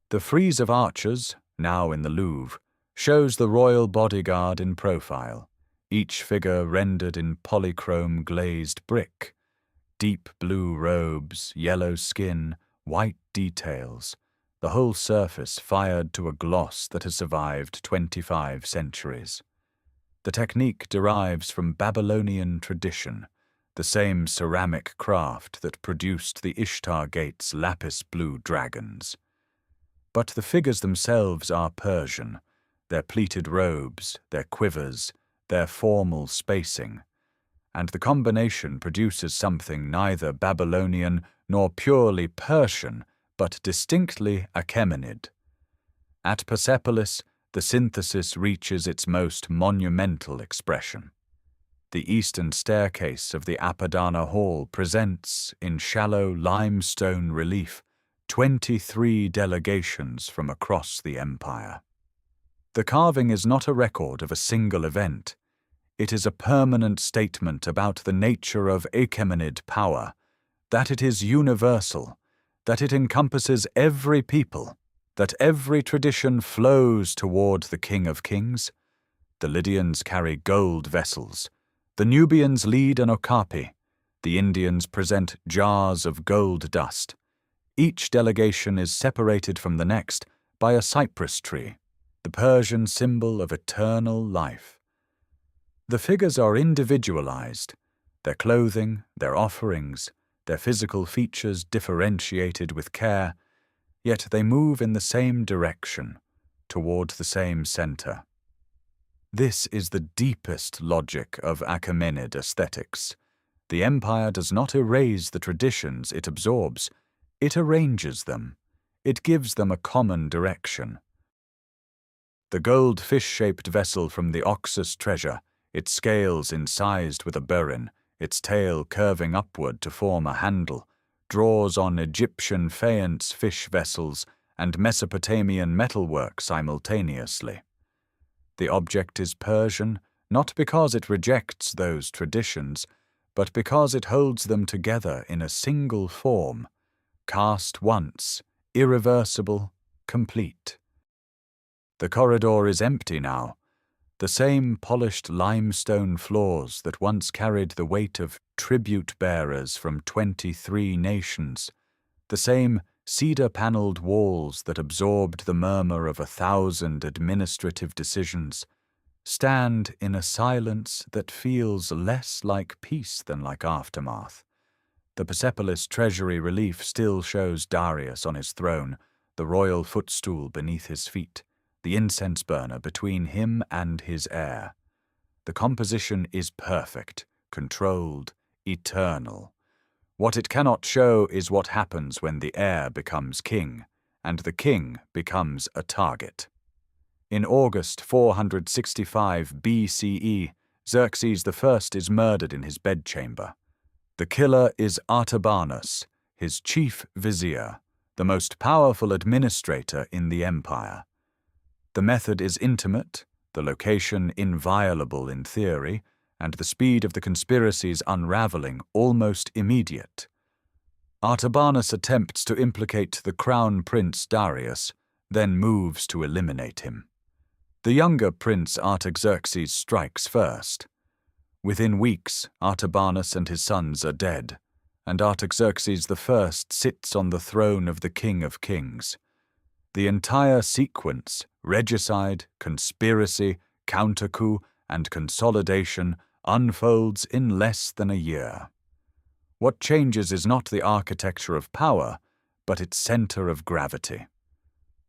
The frieze of archers, now in the Louvre, shows the royal bodyguard in profile, each figure rendered in polychrome glazed brick. Deep blue robes, yellow skin, white details, the whole surface fired to a gloss that has survived 25 centuries. The technique derives from Babylonian tradition, the same ceramic craft that produced the Ishtar Gate's lapis blue dragons. But the figures themselves are Persian, their pleated robes, their quivers, their formal spacing, and the combination produces something neither Babylonian nor purely Persian, but distinctly Achaemenid. At Persepolis, the synthesis reaches its most monumental expression. The eastern staircase of the Apadana Hall presents, in shallow limestone relief, 23 delegations from across the empire. The carving is not a record of a single event. It is a permanent statement about the nature of Achaemenid power, that it is universal, that it encompasses every people, that every tradition flows toward the King of Kings. The Lydians carry gold vessels, the Nubians lead an okapi, the Indians present jars of gold dust. Each delegation is separated from the next by a cypress tree, the Persian symbol of eternal life. The figures are individualized, their clothing, their offerings, their physical features differentiated with care, yet they move in the same direction, toward the same center. This is the deepest logic of Achaemenid aesthetics. The empire does not erase the traditions it absorbs, it arranges them. It gives them a common direction. The gold fish-shaped vessel from the Oxus treasure, its scales incised with a burin, its tail curving upward to form a handle, draws on Egyptian faience fish vessels and Mesopotamian metalwork simultaneously. The object is Persian, not because it rejects those traditions, but because it holds them together in a single form, cast once, irreversible, complete. The corridor is empty now. The same polished limestone floors that once carried the weight of tribute-bearers from 23 nations, the same cedar-paneled walls that absorbed the murmur of 1,000 administrative decisions, stand in a silence that feels less like peace than like aftermath. The Persepolis treasury relief still shows Darius on his throne, the royal footstool beneath his feet, the incense burner between him and his heir. The composition is perfect, controlled, eternal. What it cannot show is what happens when the heir becomes king, and the king becomes a target. In August 465 BCE, Xerxes I is murdered in his bedchamber. The killer is Artabanus, his chief vizier, the most powerful administrator in the empire. The method is intimate, the location inviolable in theory, and the speed of the conspiracy's unraveling almost immediate. Artabanus attempts to implicate the crown prince Darius, then moves to eliminate him. The younger prince Artaxerxes strikes first. Within weeks, Artabanus and his sons are dead, and Artaxerxes I sits on the throne of the King of Kings. The entire sequence, regicide, conspiracy, counter-coup, and consolidation, unfolds in less than a year. What changes is not the architecture of power, but its center of gravity.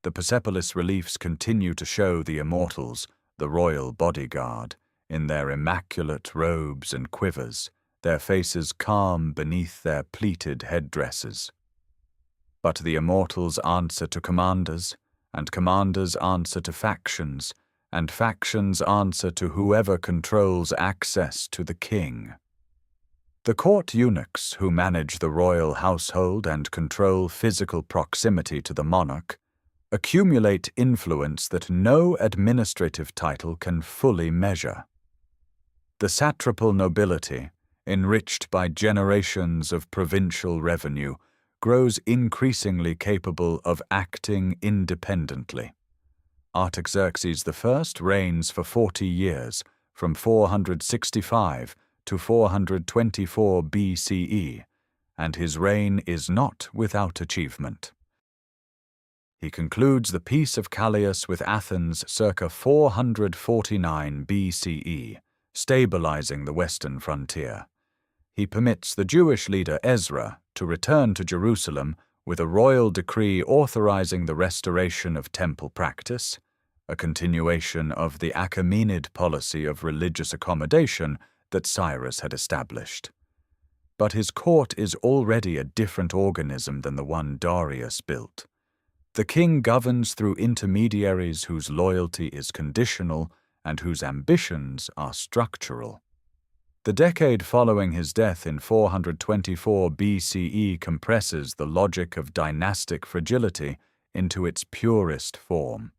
The Persepolis reliefs continue to show the immortals, the royal bodyguard, in their immaculate robes and quivers, their faces calm beneath their pleated headdresses. But the immortals answer to commanders, and commanders answer to factions, and factions answer to whoever controls access to the king. The court eunuchs who manage the royal household and control physical proximity to the monarch accumulate influence that no administrative title can fully measure. The satrapal nobility, enriched by generations of provincial revenue, grows increasingly capable of acting independently. Artaxerxes I reigns for 40 years, from 465 to 424 BCE, and his reign is not without achievement. He concludes the Peace of Callias with Athens circa 449 BCE, stabilizing the western frontier. He permits the Jewish leader Ezra to return to Jerusalem with a royal decree authorizing the restoration of temple practice, a continuation of the Achaemenid policy of religious accommodation that Cyrus had established. But his court is already a different organism than the one Darius built. The king governs through intermediaries whose loyalty is conditional and whose ambitions are structural. The decade following his death in 424 BCE compresses the logic of dynastic fragility into its purest form.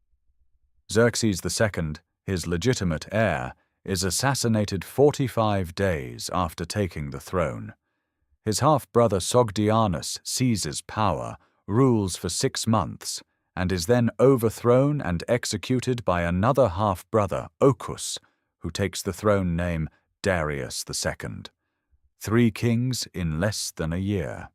Xerxes II, his legitimate heir, is assassinated 45 days after taking the throne. His half-brother Sogdianus seizes power, rules for 6 months, and is then overthrown and executed by another half-brother, Ochus, who takes the throne name Darius II. 3 kings in less than a year.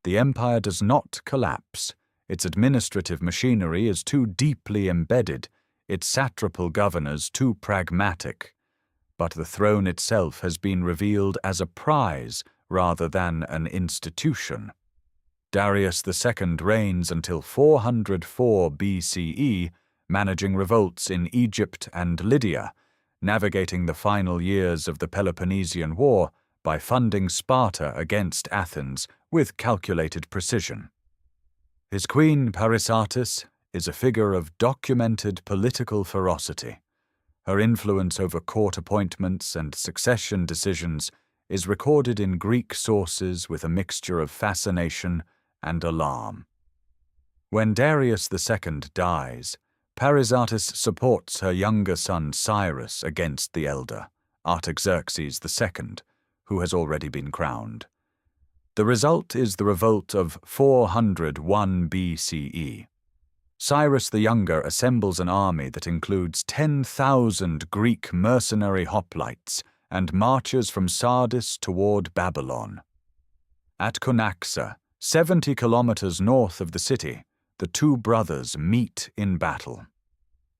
The empire does not collapse. Its administrative machinery is too deeply embedded, its satrapal governors too pragmatic. But the throne itself has been revealed as a prize rather than an institution. Darius II reigns until 404 BCE, managing revolts in Egypt and Lydia, navigating the final years of the Peloponnesian War, by funding Sparta against Athens with calculated precision. His queen Parysatis is a figure of documented political ferocity. Her influence over court appointments and succession decisions is recorded in Greek sources with a mixture of fascination and alarm. When Darius II dies, Parysatis supports her younger son Cyrus against the elder, Artaxerxes II, who has already been crowned. The result is the revolt of 401 BCE. Cyrus the Younger assembles an army that includes 10,000 Greek mercenary hoplites and marches from Sardis toward Babylon. At Cunaxa, 70 kilometers north of the city, the two brothers meet in battle.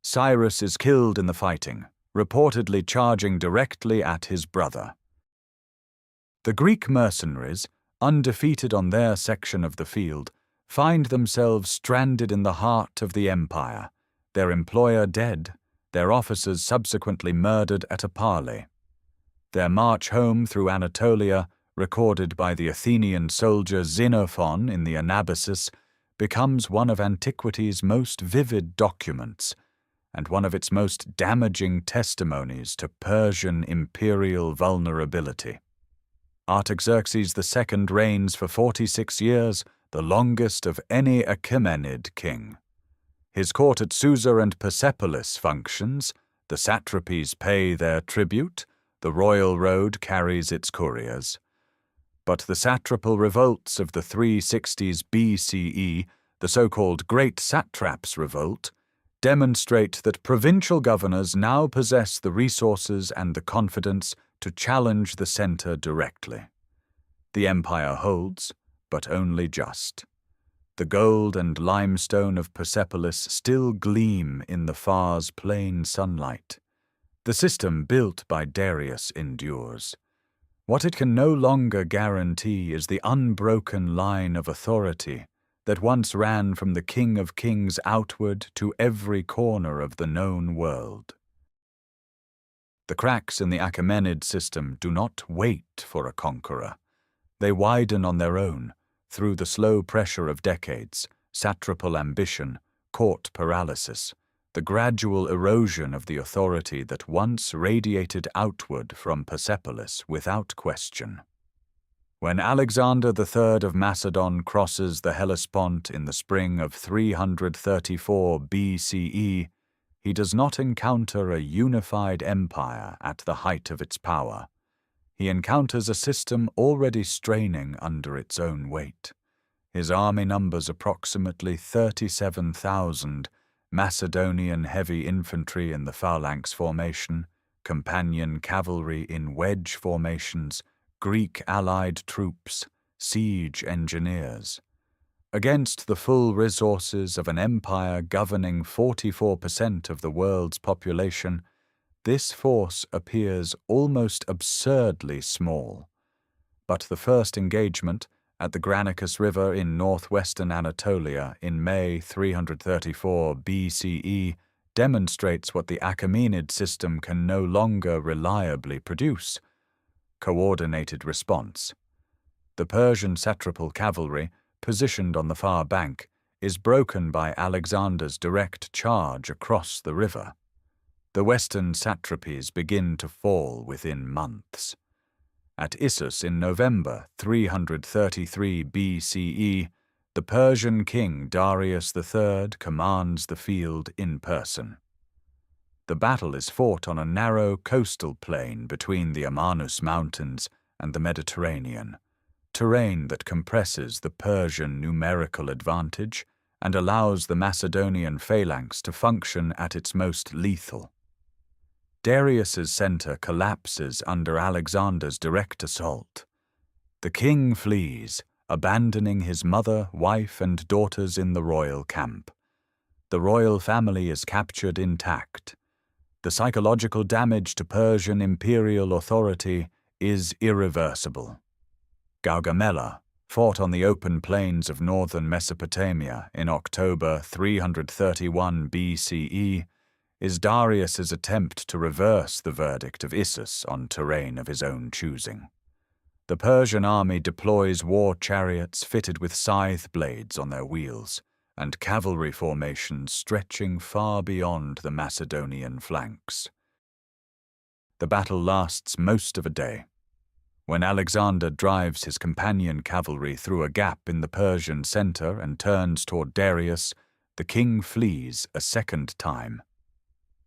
Cyrus is killed in the fighting, reportedly charging directly at his brother. The Greek mercenaries, undefeated on their section of the field, find themselves stranded in the heart of the empire, their employer dead, their officers subsequently murdered at Apale. Their march home through Anatolia, recorded by the Athenian soldier Xenophon in the Anabasis, becomes one of antiquity's most vivid documents, and one of its most damaging testimonies to Persian imperial vulnerability. Artaxerxes II reigns for 46 years, the longest of any Achaemenid king. His court at Susa and Persepolis functions, the satrapies pay their tribute, the royal road carries its couriers. But the satrapal revolts of the 360s BCE, the so-called Great Satraps' Revolt, demonstrate that provincial governors now possess the resources and the confidence to challenge the center directly. The empire holds, but only just. The gold and limestone of Persepolis still gleam in the far's plain sunlight. The system built by Darius endures. What it can no longer guarantee is the unbroken line of authority that once ran from the King of Kings outward to every corner of the known world. The cracks in the Achaemenid system do not wait for a conqueror. They widen on their own, through the slow pressure of decades, satrapal ambition, court paralysis, the gradual erosion of the authority that once radiated outward from Persepolis without question. When Alexander III of Macedon crosses the Hellespont in the spring of 334 BCE, he does not encounter a unified empire at the height of its power. He encounters a system already straining under its own weight. His army numbers approximately 37,000, Macedonian heavy infantry in the phalanx formation, companion cavalry in wedge formations, Greek allied troops, siege engineers. Against the full resources of an empire governing 44% of the world's population, this force appears almost absurdly small. But the first engagement, at the Granicus River in northwestern Anatolia in May 334 BCE, demonstrates what the Achaemenid system can no longer reliably produce: coordinated response. The Persian satrapal cavalry, positioned on the far bank, is broken by Alexander's direct charge across the river. The western satrapies begin to fall within months. At Issus in November 333 BCE, the Persian king Darius III commands the field in person. The battle is fought on a narrow coastal plain between the Amanus Mountains and the Mediterranean, terrain that compresses the Persian numerical advantage and allows the Macedonian phalanx to function at its most lethal. Darius's center collapses under Alexander's direct assault. The king flees, abandoning his mother, wife, and daughters in the royal camp. The royal family is captured intact. The psychological damage to Persian imperial authority is irreversible. Gaugamela, fought on the open plains of northern Mesopotamia in October 331 BCE, is Darius's attempt to reverse the verdict of Issus on terrain of his own choosing. The Persian army deploys war chariots fitted with scythe blades on their wheels, and cavalry formations stretching far beyond the Macedonian flanks. The battle lasts most of a day. When Alexander drives his companion cavalry through a gap in the Persian center and turns toward Darius, the king flees a second time.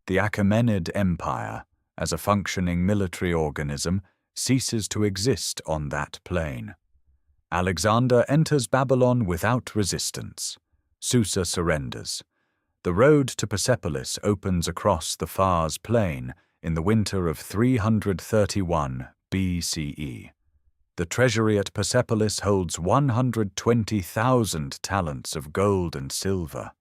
The Achaemenid Empire, as a functioning military organism, ceases to exist on that plain. Alexander enters Babylon without resistance. Susa surrenders. The road to Persepolis opens across the Fars plain in the winter of 331 BCE. The treasury at Persepolis holds 120,000 talents of gold and silver,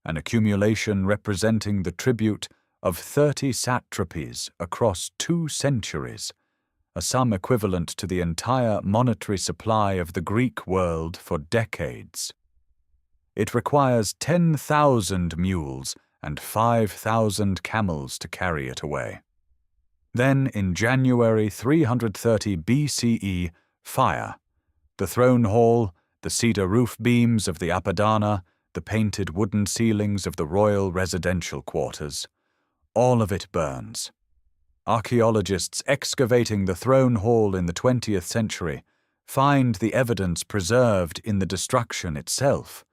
an accumulation representing the tribute of 30 satrapies across 2 centuries, a sum equivalent to the entire monetary supply of the Greek world for decades. It requires 10,000 mules and 5,000 camels to carry it away. Then, in January 330 BCE, fire. The throne hall, the cedar roof beams of the Apadana, the painted wooden ceilings of the royal residential quarters. All of it burns. Archaeologists excavating the throne hall in the 20th century find the evidence preserved in the destruction itself.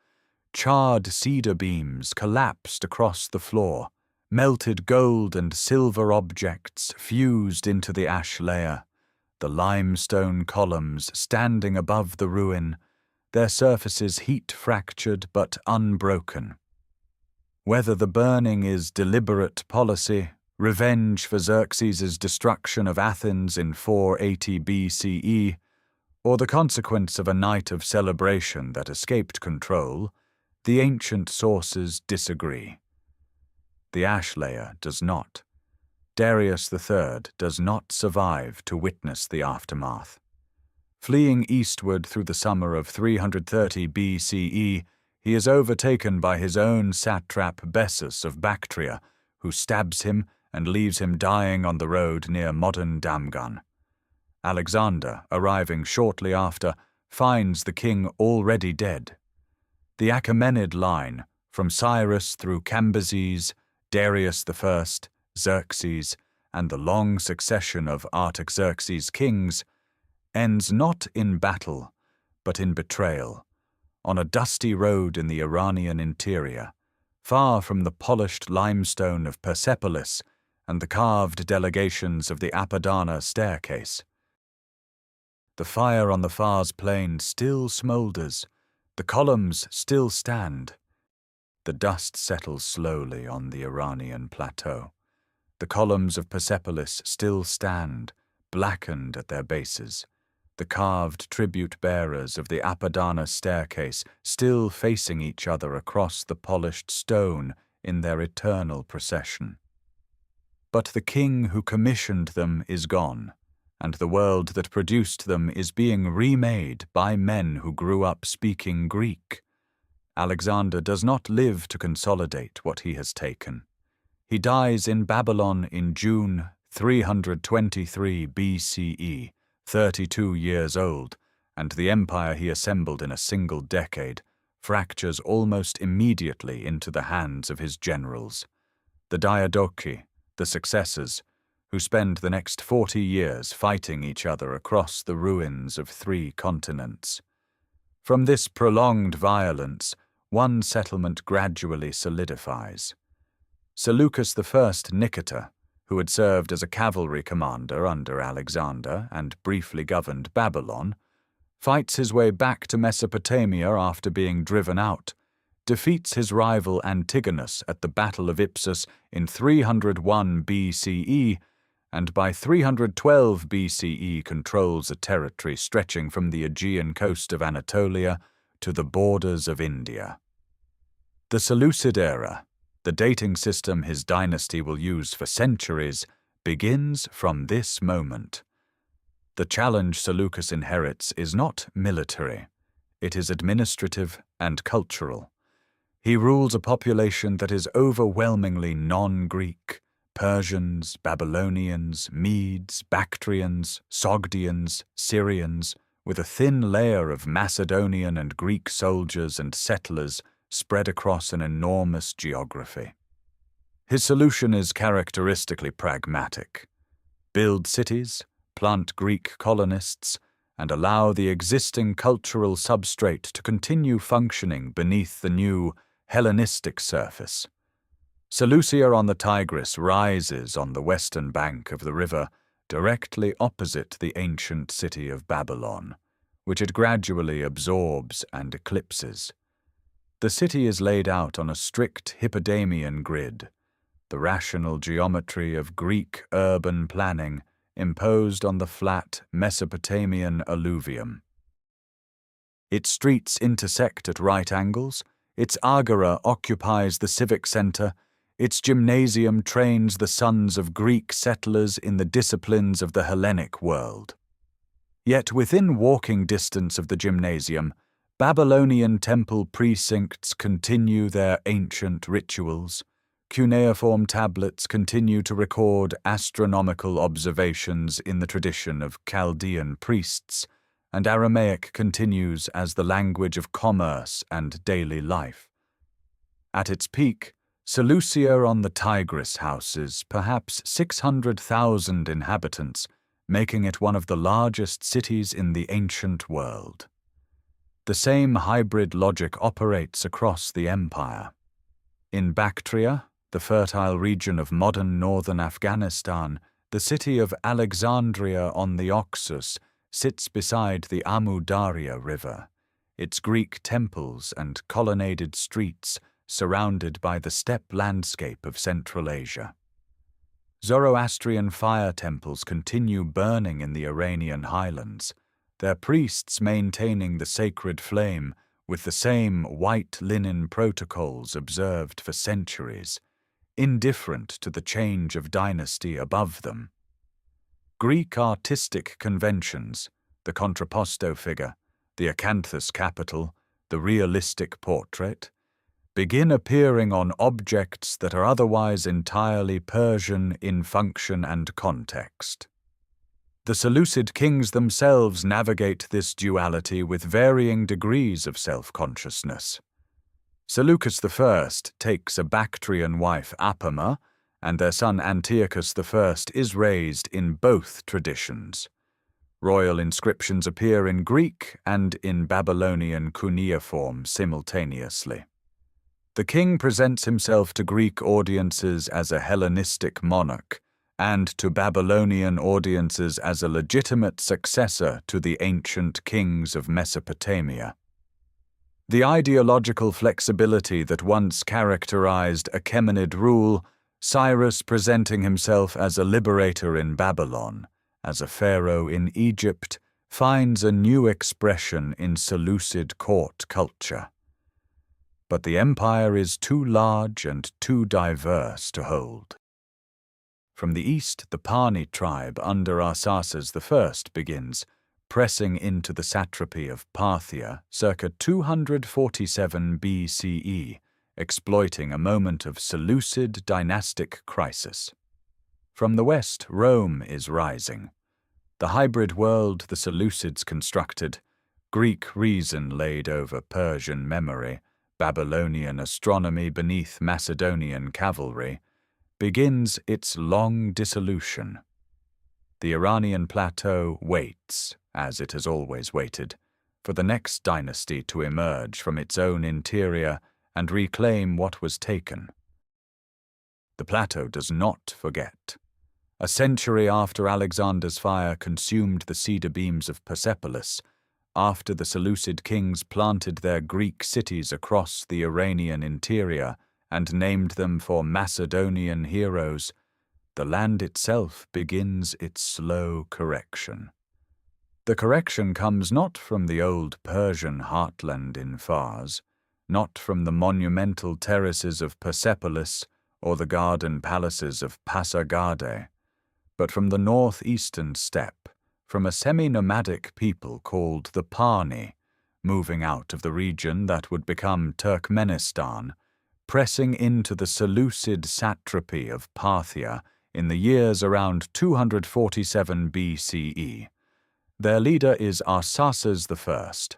Charred cedar beams collapsed across the floor, melted gold and silver objects fused into the ash layer, the limestone columns standing above the ruin, their surfaces heat-fractured but unbroken. Whether the burning is deliberate policy, revenge for Xerxes' destruction of Athens in 480 BCE, or the consequence of a night of celebration that escaped control, the ancient sources disagree. The ash layer does not. Darius III does not survive to witness the aftermath. Fleeing eastward through the summer of 330 BCE, he is overtaken by his own satrap Bessus of Bactria, who stabs him and leaves him dying on the road near modern Damgan. Alexander, arriving shortly after, finds the king already dead. The Achaemenid line, from Cyrus through Cambyses, Darius I, Xerxes, and the long succession of Artaxerxes' kings, ends not in battle, but in betrayal, on a dusty road in the Iranian interior, far from the polished limestone of Persepolis and the carved delegations of the Apadana staircase. The fire on the Fars plain still smoulders, the columns still stand. The dust settles slowly on the Iranian plateau. The columns of Persepolis still stand, blackened at their bases. The carved tribute-bearers of the Apadana staircase still facing each other across the polished stone in their eternal procession. But the king who commissioned them is gone, and the world that produced them is being remade by men who grew up speaking Greek. Alexander does not live to consolidate what he has taken. He dies in Babylon in June 323 BCE, 32 years old, and the empire he assembled in a single decade fractures almost immediately into the hands of his generals, the Diadochi, the successors, who spend the next 40 years fighting each other across the ruins of 3 continents. From this prolonged violence, one settlement gradually solidifies. Seleucus I Nicator, who had served as a cavalry commander under Alexander and briefly governed Babylon, fights his way back to Mesopotamia after being driven out, defeats his rival Antigonus at the Battle of Ipsus in 301 BCE, and by 312 BCE controls a territory stretching from the Aegean coast of Anatolia to the borders of India. The Seleucid era, the dating system his dynasty will use for centuries, begins from this moment. The challenge Seleucus inherits is not military. It is administrative and cultural. He rules a population that is overwhelmingly non-Greek, Persians, Babylonians, Medes, Bactrians, Sogdians, Syrians, with a thin layer of Macedonian and Greek soldiers and settlers spread across an enormous geography. His solution is characteristically pragmatic. Build cities, plant Greek colonists, and allow the existing cultural substrate to continue functioning beneath the new Hellenistic surface. Seleucia on the Tigris rises on the western bank of the river, directly opposite the ancient city of Babylon, which it gradually absorbs and eclipses. The city is laid out on a strict Hippodamian grid, the rational geometry of Greek urban planning imposed on the flat Mesopotamian alluvium. Its streets intersect at right angles, its agora occupies the civic center, its gymnasium trains the sons of Greek settlers in the disciplines of the Hellenic world. Yet within walking distance of the gymnasium, Babylonian temple precincts continue their ancient rituals, cuneiform tablets continue to record astronomical observations in the tradition of Chaldean priests, and Aramaic continues as the language of commerce and daily life. At its peak, Seleucia on the Tigris houses perhaps 600,000 inhabitants, making it one of the largest cities in the ancient world. The same hybrid logic operates across the empire. In Bactria, the fertile region of modern northern Afghanistan, the city of Alexandria on the Oxus sits beside the Amu Darya River, its Greek temples and colonnaded streets surrounded by the steppe landscape of Central Asia. Zoroastrian fire temples continue burning in the Iranian highlands, their priests maintaining the sacred flame with the same white linen protocols observed for centuries, indifferent to the change of dynasty above them. Greek artistic conventions, the contrapposto figure, the acanthus capital, the realistic portrait, begin appearing on objects that are otherwise entirely Persian in function and context. The Seleucid kings themselves navigate this duality with varying degrees of self-consciousness. Seleucus I takes a Bactrian wife Apama, and their son Antiochus I is raised in both traditions. Royal inscriptions appear in Greek and in Babylonian cuneiform simultaneously. The king presents himself to Greek audiences as a Hellenistic monarch, and to Babylonian audiences as a legitimate successor to the ancient kings of Mesopotamia. The ideological flexibility that once characterized Achaemenid rule, Cyrus presenting himself as a liberator in Babylon, as a pharaoh in Egypt, finds a new expression in Seleucid court culture. But the empire is too large and too diverse to hold. From the east, the Pani tribe under Arsaces I begins, pressing into the satrapy of Parthia circa 247 BCE, exploiting a moment of Seleucid dynastic crisis. From the west, Rome is rising. The hybrid world the Seleucids constructed, Greek reason laid over Persian memory, Babylonian astronomy beneath Macedonian cavalry, begins its long dissolution. The Iranian plateau waits, as it has always waited, for the next dynasty to emerge from its own interior and reclaim what was taken. The plateau does not forget. A century after Alexander's fire consumed the cedar beams of Persepolis, after the Seleucid kings planted their Greek cities across the Iranian interior and named them for Macedonian heroes, the land itself begins its slow correction. The correction comes not from the old Persian heartland in Fars, not from the monumental terraces of Persepolis or the garden palaces of Pasargadae, but from the northeastern steppe, from a semi-nomadic people called the Pani, moving out of the region that would become Turkmenistan, pressing into the Seleucid satrapy of Parthia in the years around 247 BCE. Their leader is Arsaces I.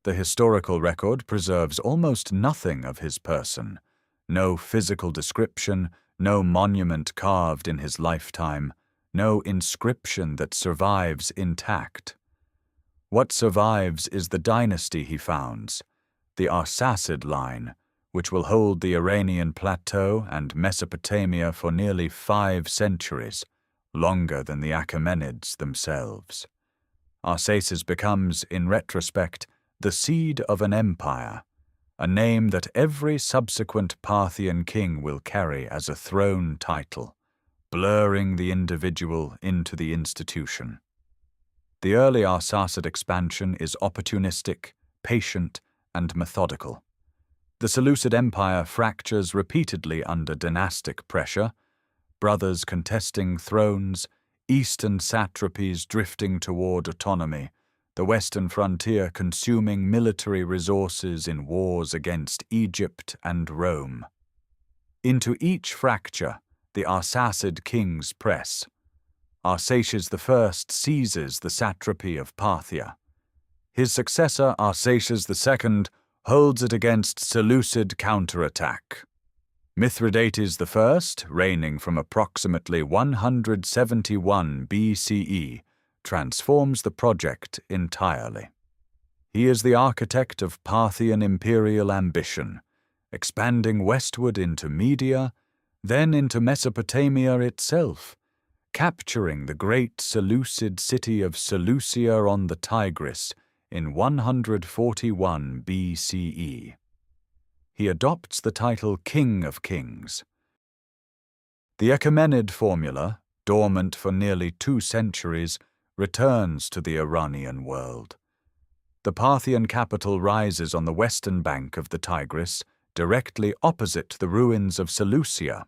The historical record preserves almost nothing of his person, no physical description, no monument carved in his lifetime, no inscription that survives intact. What survives is the dynasty he founds, the Arsacid line, which will hold the Iranian plateau and Mesopotamia for nearly 5 centuries, longer than the Achaemenids themselves. Arsaces becomes, in retrospect, the seed of an empire, a name that every subsequent Parthian king will carry as a throne title, blurring the individual into the institution. The early Arsacid expansion is opportunistic, patient, and methodical. The Seleucid Empire fractures repeatedly under dynastic pressure, brothers contesting thrones, eastern satrapies drifting toward autonomy, the western frontier consuming military resources in wars against Egypt and Rome. Into each fracture, the Arsacid kings press. Arsaces I seizes the satrapy of Parthia. His successor, Arsaces II, holds it against Seleucid counterattack. Mithridates I, reigning from approximately 171 BCE, transforms the project entirely. He is the architect of Parthian imperial ambition, expanding westward into Media, then into Mesopotamia itself, capturing the great Seleucid city of Seleucia on the Tigris in 141 BCE. He adopts the title King of Kings. The Achaemenid formula, dormant for nearly 2 centuries, returns to the Iranian world. The Parthian capital rises on the western bank of the Tigris, directly opposite the ruins of Seleucia,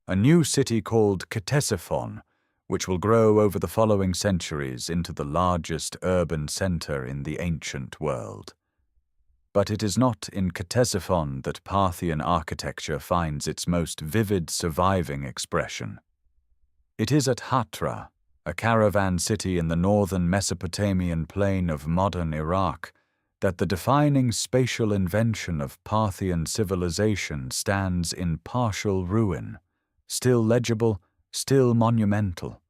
a new city called Ctesiphon, which will grow over the following centuries into the largest urban center in the ancient world. But it is not in Ctesiphon that Parthian architecture finds its most vivid surviving expression. It is at Hatra, a caravan city in the northern Mesopotamian plain of modern Iraq, that the defining spatial invention of Parthian civilization stands in partial ruin, still legible, still monumental.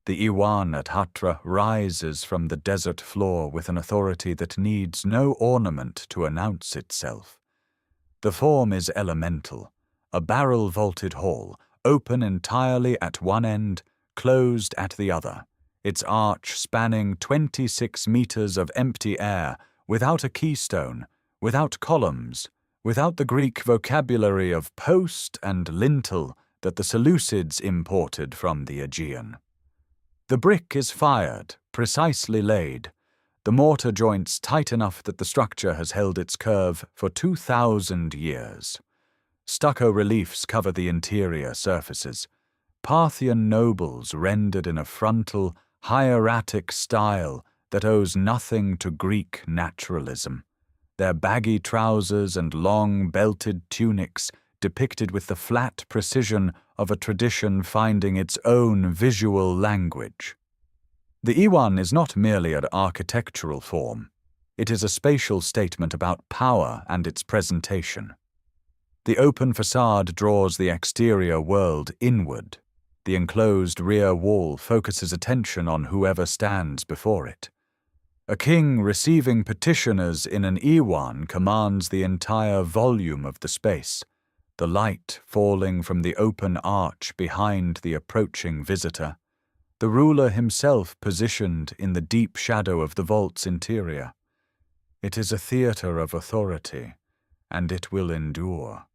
The Iwan at Hatra rises from the desert floor with an authority that needs no ornament to announce itself. The form is elemental, a barrel-vaulted hall, open entirely at one end, closed at the other, its arch spanning 26 meters of empty air, without a keystone, without columns, without the Greek vocabulary of post and lintel that the Seleucids imported from the Aegean. The brick is fired, precisely laid, the mortar joints tight enough that the structure has held its curve for 2,000 years. Stucco reliefs cover the interior surfaces, Parthian nobles rendered in a frontal, hieratic style that owes nothing to Greek naturalism, their baggy trousers and long belted tunics depicted with the flat precision of a tradition finding its own visual language. The Iwan is not merely an architectural form, it is a spatial statement about power and its presentation. The open facade draws the exterior world inward. The enclosed rear wall focuses attention on whoever stands before it. A king receiving petitioners in an Iwan commands the entire volume of the space, the light falling from the open arch behind the approaching visitor, the ruler himself positioned in the deep shadow of the vault's interior. It is a theater of authority, and it will endure.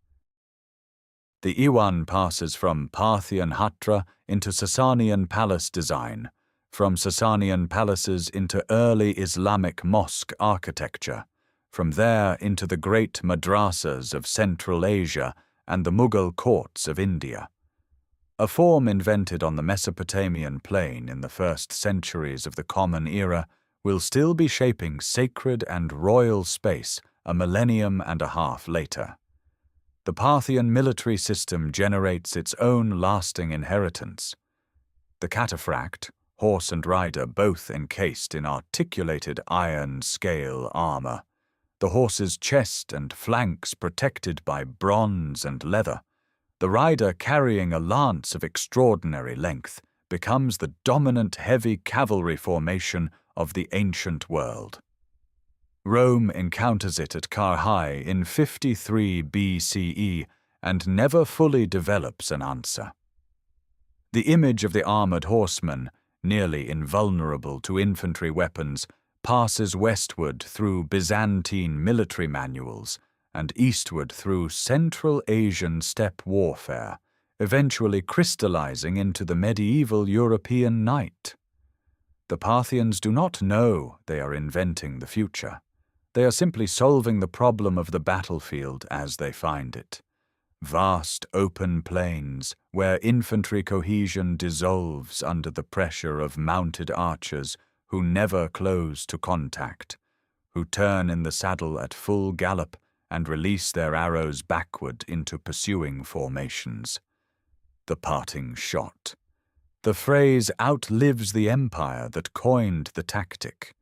The Iwan passes from Parthian Hatra into Sasanian palace design, from Sasanian palaces into early Islamic mosque architecture, from there into the great madrasas of Central Asia and the Mughal courts of India. A form invented on the Mesopotamian plain in the first centuries of the Common Era will still be shaping sacred and royal space a millennium and a half later. The Parthian military system generates its own lasting inheritance. The cataphract, horse and rider both encased in articulated iron scale armor, the horse's chest and flanks protected by bronze and leather, the rider carrying a lance of extraordinary length, becomes the dominant heavy cavalry formation of the ancient world. Rome encounters it at Carrhae in 53 BCE and never fully develops an answer. The image of the armored horseman, nearly invulnerable to infantry weapons, passes westward through Byzantine military manuals and eastward through Central Asian steppe warfare, eventually crystallizing into the medieval European knight. The Parthians do not know they are inventing the future. They are simply solving the problem of the battlefield as they find it. Vast open plains where infantry cohesion dissolves under the pressure of mounted archers who never close to contact, who turn in the saddle at full gallop and release their arrows backward into pursuing formations. The parting shot. The phrase outlives the empire that coined the tactic.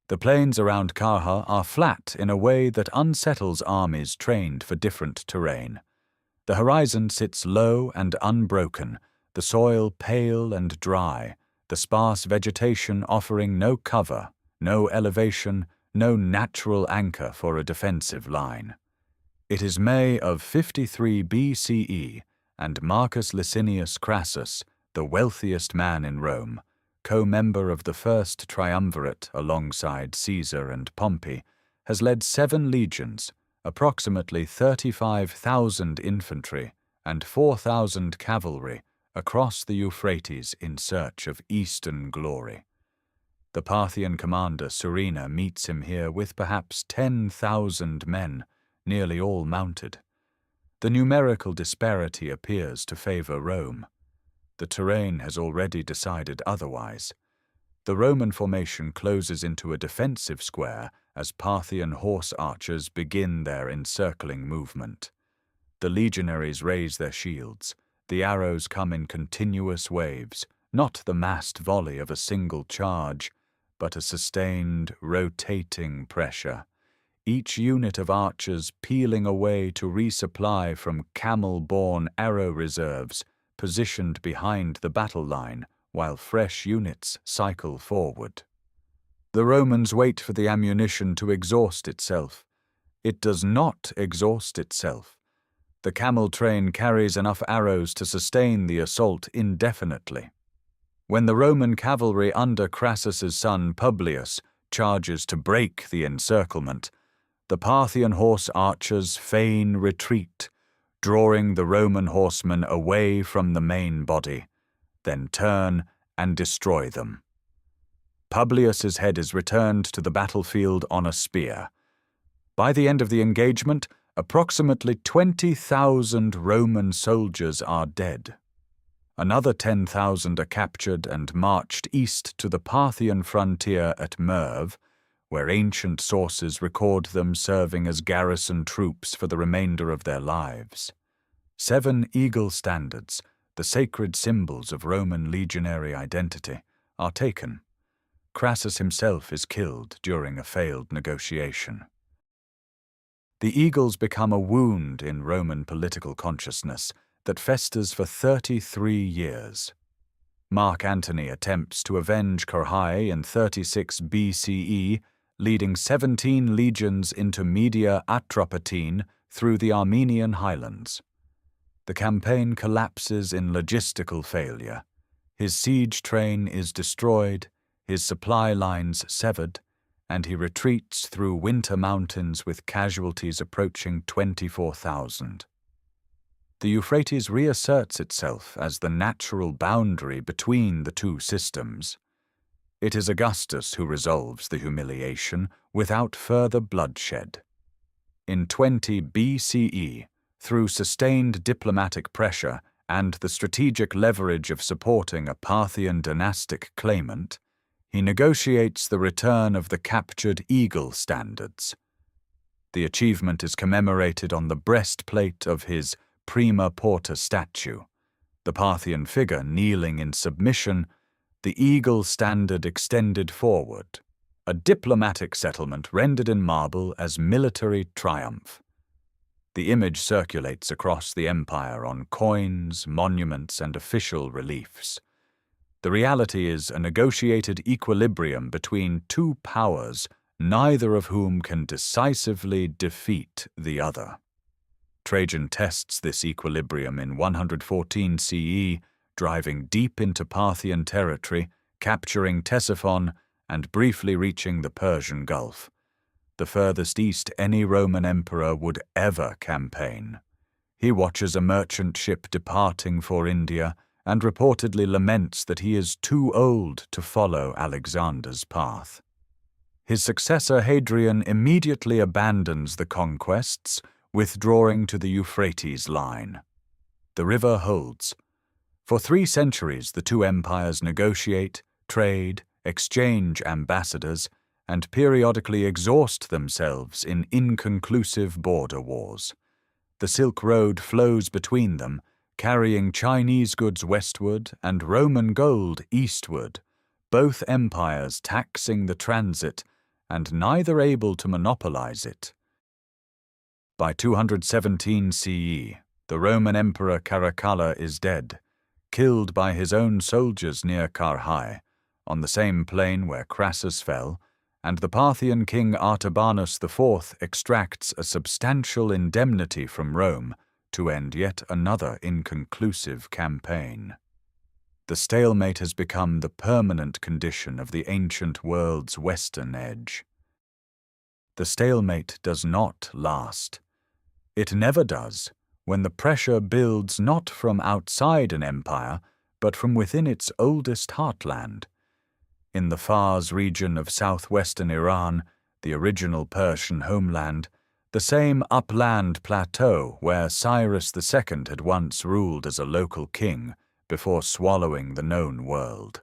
The plains around Carrhae are flat in a way that unsettles armies trained for different terrain. The horizon sits low and unbroken, the soil pale and dry, the sparse vegetation offering no cover, no elevation, no natural anchor for a defensive line. It is May of 53 BCE, and Marcus Licinius Crassus, the wealthiest man in Rome, co-member of the first triumvirate alongside Caesar and Pompey, has led 7 legions, approximately 35,000 infantry, and 4,000 cavalry across the Euphrates in search of eastern glory. The Parthian commander Surena meets him here with perhaps 10,000 men, nearly all mounted. The numerical disparity appears to favor Rome. The terrain has already decided otherwise. The Roman formation closes into a defensive square as Parthian horse archers begin their encircling movement. The legionaries raise their shields. The arrows come in continuous waves, not the massed volley of a single charge, but a sustained, rotating pressure. Each unit of archers peeling away to resupply from camel-borne arrow reserves positioned behind the battle line while fresh units cycle forward. The Romans wait for the ammunition to exhaust itself. It does not exhaust itself. The camel train carries enough arrows to sustain the assault indefinitely. When the Roman cavalry under Crassus's son Publius charges to break the encirclement, the Parthian horse archers feign retreat, drawing the Roman horsemen away from the main body, then turn and destroy them. Publius's head is returned to the battlefield on a spear. By the end of the engagement, approximately 20,000 Roman soldiers are dead. Another 10,000 are captured and marched east to the Parthian frontier at Merv, where ancient sources record them serving as garrison troops for the remainder of their lives. 7 eagle standards, the sacred symbols of Roman legionary identity, are taken. Crassus himself is killed during a failed negotiation. The eagles become a wound in Roman political consciousness that festers for 33 years. Mark Antony attempts to avenge Carrhae in 36 BCE, leading 17 legions into Media Atropatene through the Armenian highlands. The campaign collapses in logistical failure. His siege train is destroyed, his supply lines severed, and he retreats through winter mountains with casualties approaching 24,000. The Euphrates reasserts itself as the natural boundary between the two systems. It is Augustus who resolves the humiliation without further bloodshed. In 20 BCE, through sustained diplomatic pressure and the strategic leverage of supporting a Parthian dynastic claimant, he negotiates the return of the captured eagle standards. The achievement is commemorated on the breastplate of his prima porta statue, the Parthian figure kneeling in submission, the eagle standard extended forward, a diplomatic settlement rendered in marble as military triumph. The image circulates across the empire on coins, monuments, and official reliefs. The reality is a negotiated equilibrium between two powers, neither of whom can decisively defeat the other. Trajan tests this equilibrium in 114 CE, driving deep into Parthian territory, capturing Ctesiphon, and briefly reaching the Persian Gulf, the furthest east any Roman emperor would ever campaign. He watches a merchant ship departing for India and reportedly laments that he is too old to follow Alexander's path. His successor Hadrian immediately abandons the conquests, withdrawing to the Euphrates line. The river holds. For 3 centuries, the two empires negotiate, trade, exchange ambassadors, and periodically exhaust themselves in inconclusive border wars. The Silk Road flows between them, carrying Chinese goods westward and Roman gold eastward, both empires taxing the transit and neither able to monopolize it. By 217 CE, the Roman Emperor Caracalla is dead, killed by his own soldiers near Carrhae, on the same plain where Crassus fell, and the Parthian king Artabanus IV extracts a substantial indemnity from Rome to end yet another inconclusive campaign. The stalemate has become the permanent condition of the ancient world's western edge. The stalemate does not last. It never does, when the pressure builds not from outside an empire, but from within its oldest heartland. In the Fars region of southwestern Iran, the original Persian homeland, the same upland plateau where Cyrus II had once ruled as a local king before swallowing the known world.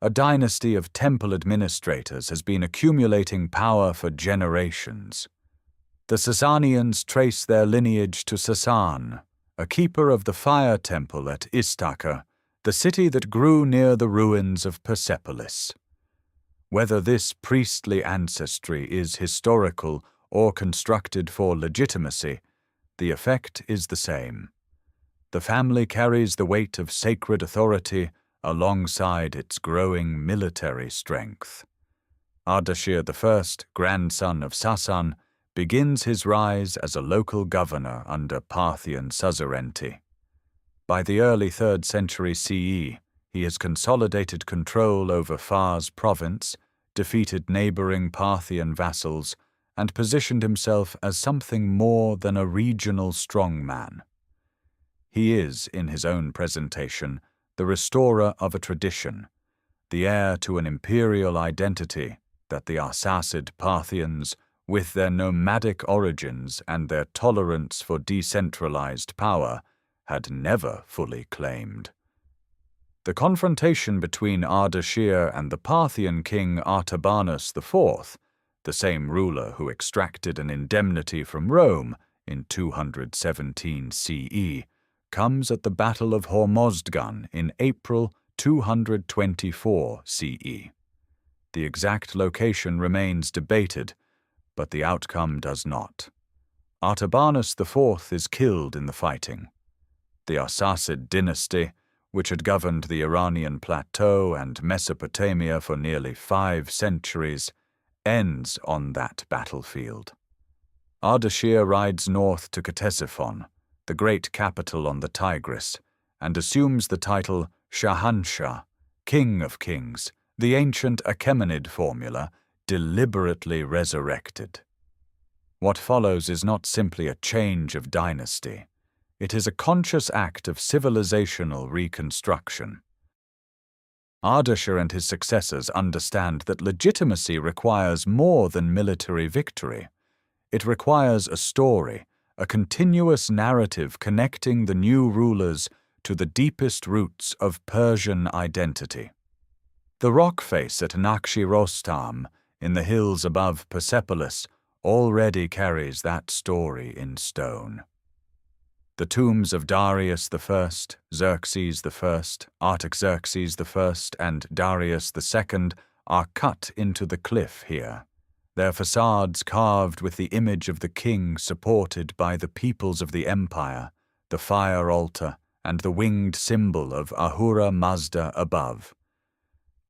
A dynasty of temple administrators has been accumulating power for generations. The Sassanians trace their lineage to Sassan, a keeper of the fire temple at Istaka, the city that grew near the ruins of Persepolis. Whether this priestly ancestry is historical or constructed for legitimacy, the effect is the same. The family carries the weight of sacred authority alongside its growing military strength. Ardashir I, grandson of Sassan, begins his rise as a local governor under Parthian suzerainty. By the early 3rd century CE, he has consolidated control over Fars province, defeated neighboring Parthian vassals, and positioned himself as something more than a regional strongman. He is, in his own presentation, the restorer of a tradition, the heir to an imperial identity that the Arsacid Parthians, with their nomadic origins and their tolerance for decentralized power, had never fully claimed. The confrontation between Ardashir and the Parthian king Artabanus IV, the same ruler who extracted an indemnity from Rome in 217 CE, comes at the Battle of Hormozgan in April 224 CE. The exact location remains debated, but the outcome does not. Artabanus IV is killed in the fighting. The Arsacid dynasty, which had governed the Iranian plateau and Mesopotamia for nearly 5 centuries, ends on that battlefield. Ardashir rides north to Ctesiphon, the great capital on the Tigris, and assumes the title Shahanshah, King of Kings, the ancient Achaemenid formula deliberately resurrected. What follows is not simply a change of dynasty. It is a conscious act of civilizational reconstruction. Ardashir and his successors understand that legitimacy requires more than military victory. It requires a story, a continuous narrative connecting the new rulers to the deepest roots of Persian identity. The rock face at Nakhchi Rostam, in the hills above Persepolis, already carries that story in stone. The tombs of Darius I, Xerxes I, Artaxerxes I, and Darius II are cut into the cliff here, their facades carved with the image of the king supported by the peoples of the empire, the fire altar, and the winged symbol of Ahura Mazda above.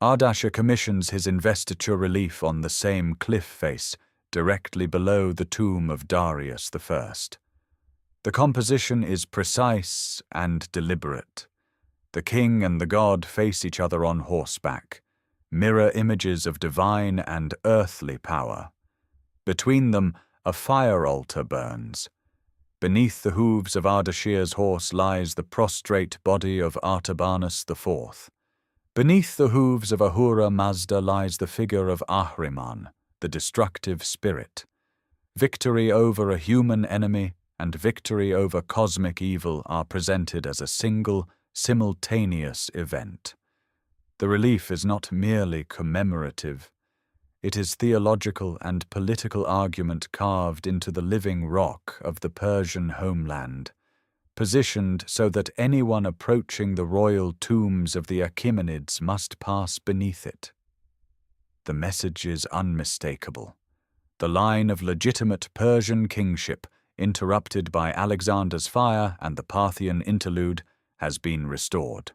Ardashir commissions his investiture relief on the same cliff face, directly below the tomb of Darius I. The composition is precise and deliberate. The king and the god face each other on horseback, mirror images of divine and earthly power. Between them, a fire altar burns. Beneath the hooves of Ardashir's horse lies the prostrate body of Artabanus IV. Beneath the hooves of Ahura Mazda lies the figure of Ahriman, the destructive spirit. Victory over a human enemy and victory over cosmic evil are presented as a single, simultaneous event. The relief is not merely commemorative. It is theological and political argument carved into the living rock of the Persian homeland, positioned so that anyone approaching the royal tombs of the Achaemenids must pass beneath it. The message is unmistakable. The line of legitimate Persian kingship, interrupted by Alexander's fire and the Parthian interlude, has been restored.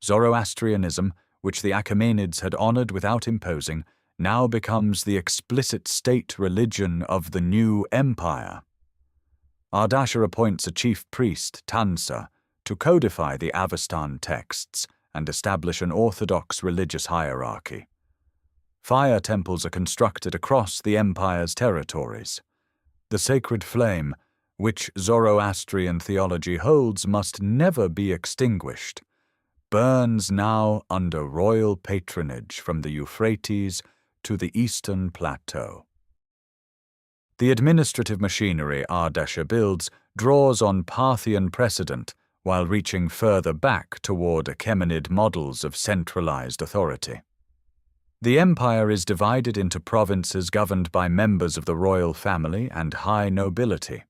Zoroastrianism, which the Achaemenids had honored without imposing, now becomes the explicit state religion of the new empire. Ardashir appoints a chief priest, Tansa, to codify the Avestan texts and establish an orthodox religious hierarchy. Fire temples are constructed across the empire's territories. The sacred flame, which Zoroastrian theology holds must never be extinguished, burns now under royal patronage from the Euphrates to the eastern plateau. The administrative machinery Ardashir builds draws on Parthian precedent while reaching further back toward Achaemenid models of centralized authority. The empire is divided into provinces governed by members of the royal family and high nobility.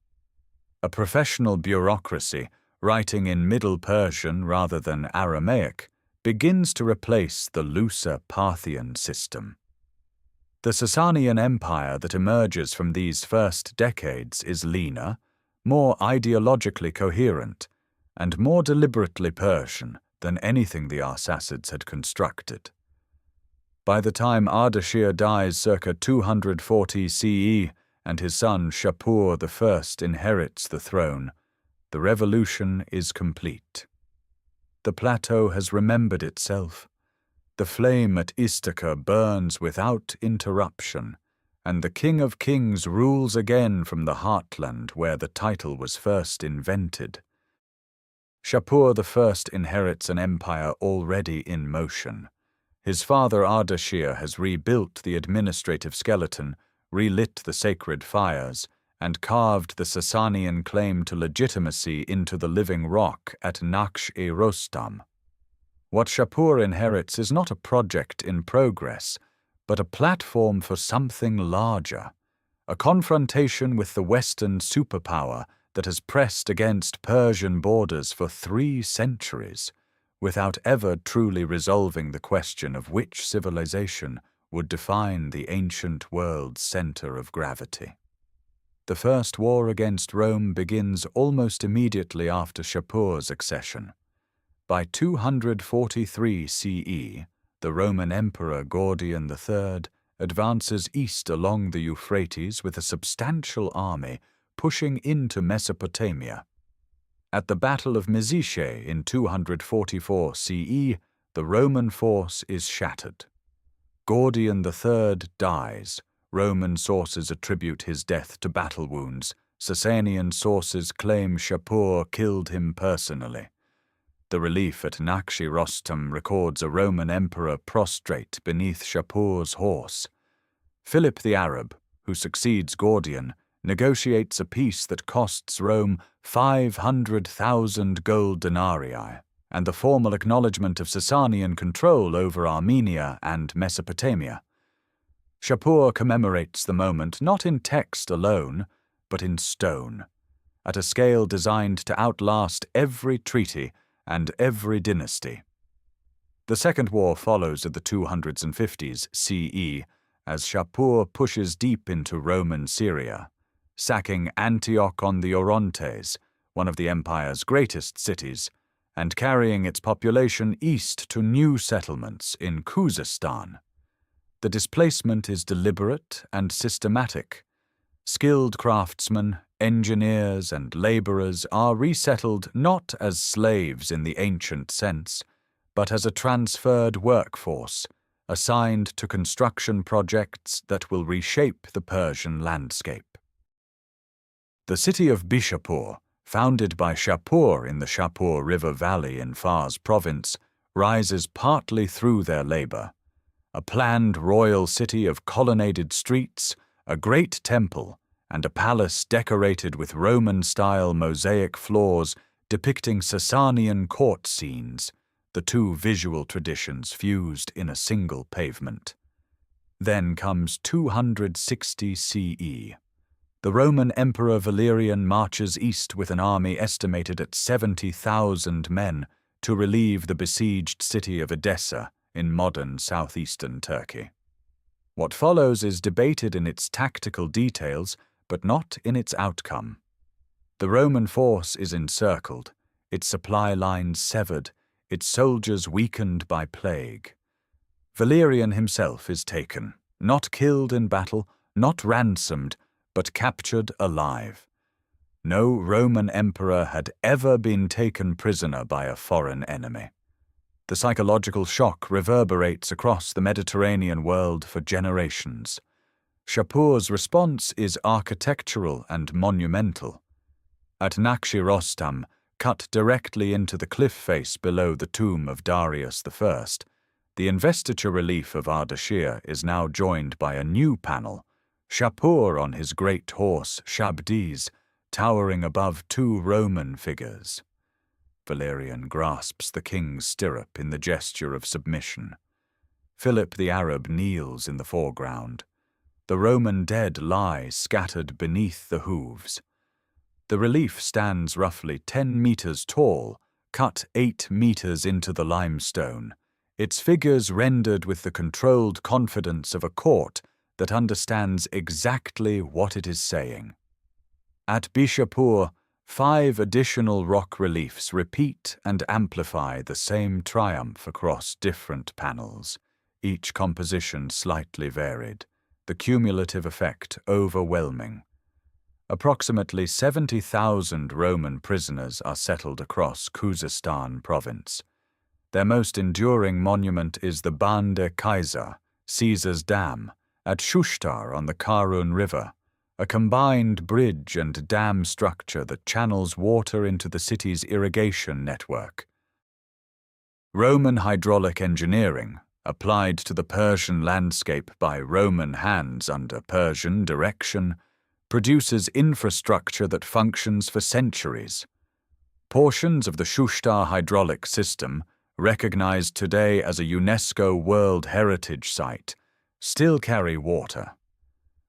A professional bureaucracy, writing in Middle Persian rather than Aramaic, begins to replace the looser Parthian system. The Sassanid Empire that emerges from these first decades is leaner, more ideologically coherent, and more deliberately Persian than anything the Arsacids had constructed. By the time Ardashir dies circa 240 CE and his son Shapur I inherits the throne, the revolution is complete. The plateau has remembered itself. The flame at Istakhr burns without interruption, and the King of Kings rules again from the heartland where the title was first invented. Shapur I inherits an empire already in motion. His father Ardashir has rebuilt the administrative skeleton, relit the sacred fires, and carved the Sasanian claim to legitimacy into the living rock at Naqsh-e-Rostam. What Shapur inherits is not a project in progress, but a platform for something larger, a confrontation with the Western superpower that has pressed against Persian borders for 3 centuries, without ever truly resolving the question of which civilization would define the ancient world's center of gravity. The first war against Rome begins almost immediately after Shapur's accession. By 243 CE, the Roman Emperor Gordian III advances east along the Euphrates with a substantial army pushing into Mesopotamia. At the Battle of Mesische in 244 CE, the Roman force is shattered. Gordian III dies. Roman sources attribute his death to battle wounds. Sasanian sources claim Shapur killed him personally. The relief at Naqsh-e-Rostam records a Roman emperor prostrate beneath Shapur's horse. Philip the Arab, who succeeds Gordian, negotiates a peace that costs Rome 500,000 gold denarii and the formal acknowledgement of Sasanian control over Armenia and Mesopotamia. Shapur commemorates the moment not in text alone, but in stone, at a scale designed to outlast every treaty and every dynasty. The Second War follows at the 250s CE as Shapur pushes deep into Roman Syria, sacking Antioch on the Orontes, one of the empire's greatest cities, and carrying its population east to new settlements in Khuzestan. The displacement is deliberate and systematic. Skilled craftsmen, engineers, and laborers are resettled not as slaves in the ancient sense, but as a transferred workforce, assigned to construction projects that will reshape the Persian landscape. The city of Bishapur, founded by Shapur in the Shapur River Valley in Fars province, rises partly through their labor. A planned royal city of colonnaded streets, a great temple, and a palace decorated with Roman-style mosaic floors depicting Sasanian court scenes, the two visual traditions fused in a single pavement. Then comes 260 CE. The Roman Emperor Valerian marches east with an army estimated at 70,000 men to relieve the besieged city of Edessa in modern southeastern Turkey. What follows is debated in its tactical details, but not in its outcome. The Roman force is encircled, its supply lines severed, its soldiers weakened by plague. Valerian himself is taken, not killed in battle, not ransomed, but captured alive. No Roman emperor had ever been taken prisoner by a foreign enemy. The psychological shock reverberates across the Mediterranean world for generations. Shapur's response is architectural and monumental. At Nakshi Rostam, cut directly into the cliff face below the tomb of Darius I, the investiture relief of Ardashir is now joined by a new panel, Shapur on his great horse Shabdiz, towering above two Roman figures. Valerian grasps the king's stirrup in the gesture of submission. Philip the Arab kneels in the foreground. The Roman dead lie scattered beneath the hooves. The relief stands roughly 10 meters tall, cut 8 meters into the limestone, its figures rendered with the controlled confidence of a court that understands exactly what it is saying. At Bishapur, 5 additional rock reliefs repeat and amplify the same triumph across different panels, each composition slightly varied, the cumulative effect overwhelming. Approximately 70,000 Roman prisoners are settled across Khuzestan province. Their most enduring monument is the Bande Kaiser, Caesar's Dam, at Shushtar on the Karun River, a combined bridge and dam structure that channels water into the city's irrigation network. Roman hydraulic engineering, applied to the Persian landscape by Roman hands under Persian direction, produces infrastructure that functions for centuries. Portions of the Shushtar hydraulic system, recognized today as a UNESCO World Heritage Site, still carry water.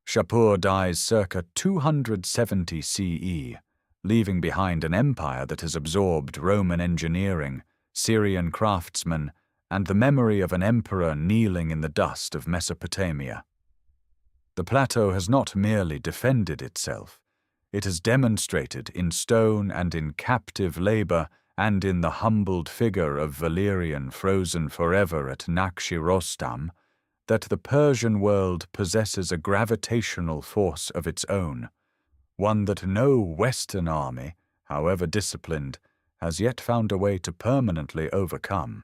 Shapur dies circa 270 CE, leaving behind an empire that has absorbed Roman engineering, Syrian craftsmen, and the memory of an emperor kneeling in the dust of Mesopotamia. The plateau has not merely defended itself, it has demonstrated in stone and in captive labor and in the humbled figure of Valerian frozen forever at Nakshi Rostam, that the Persian world possesses a gravitational force of its own, one that no Western army, however disciplined, has yet found a way to permanently overcome.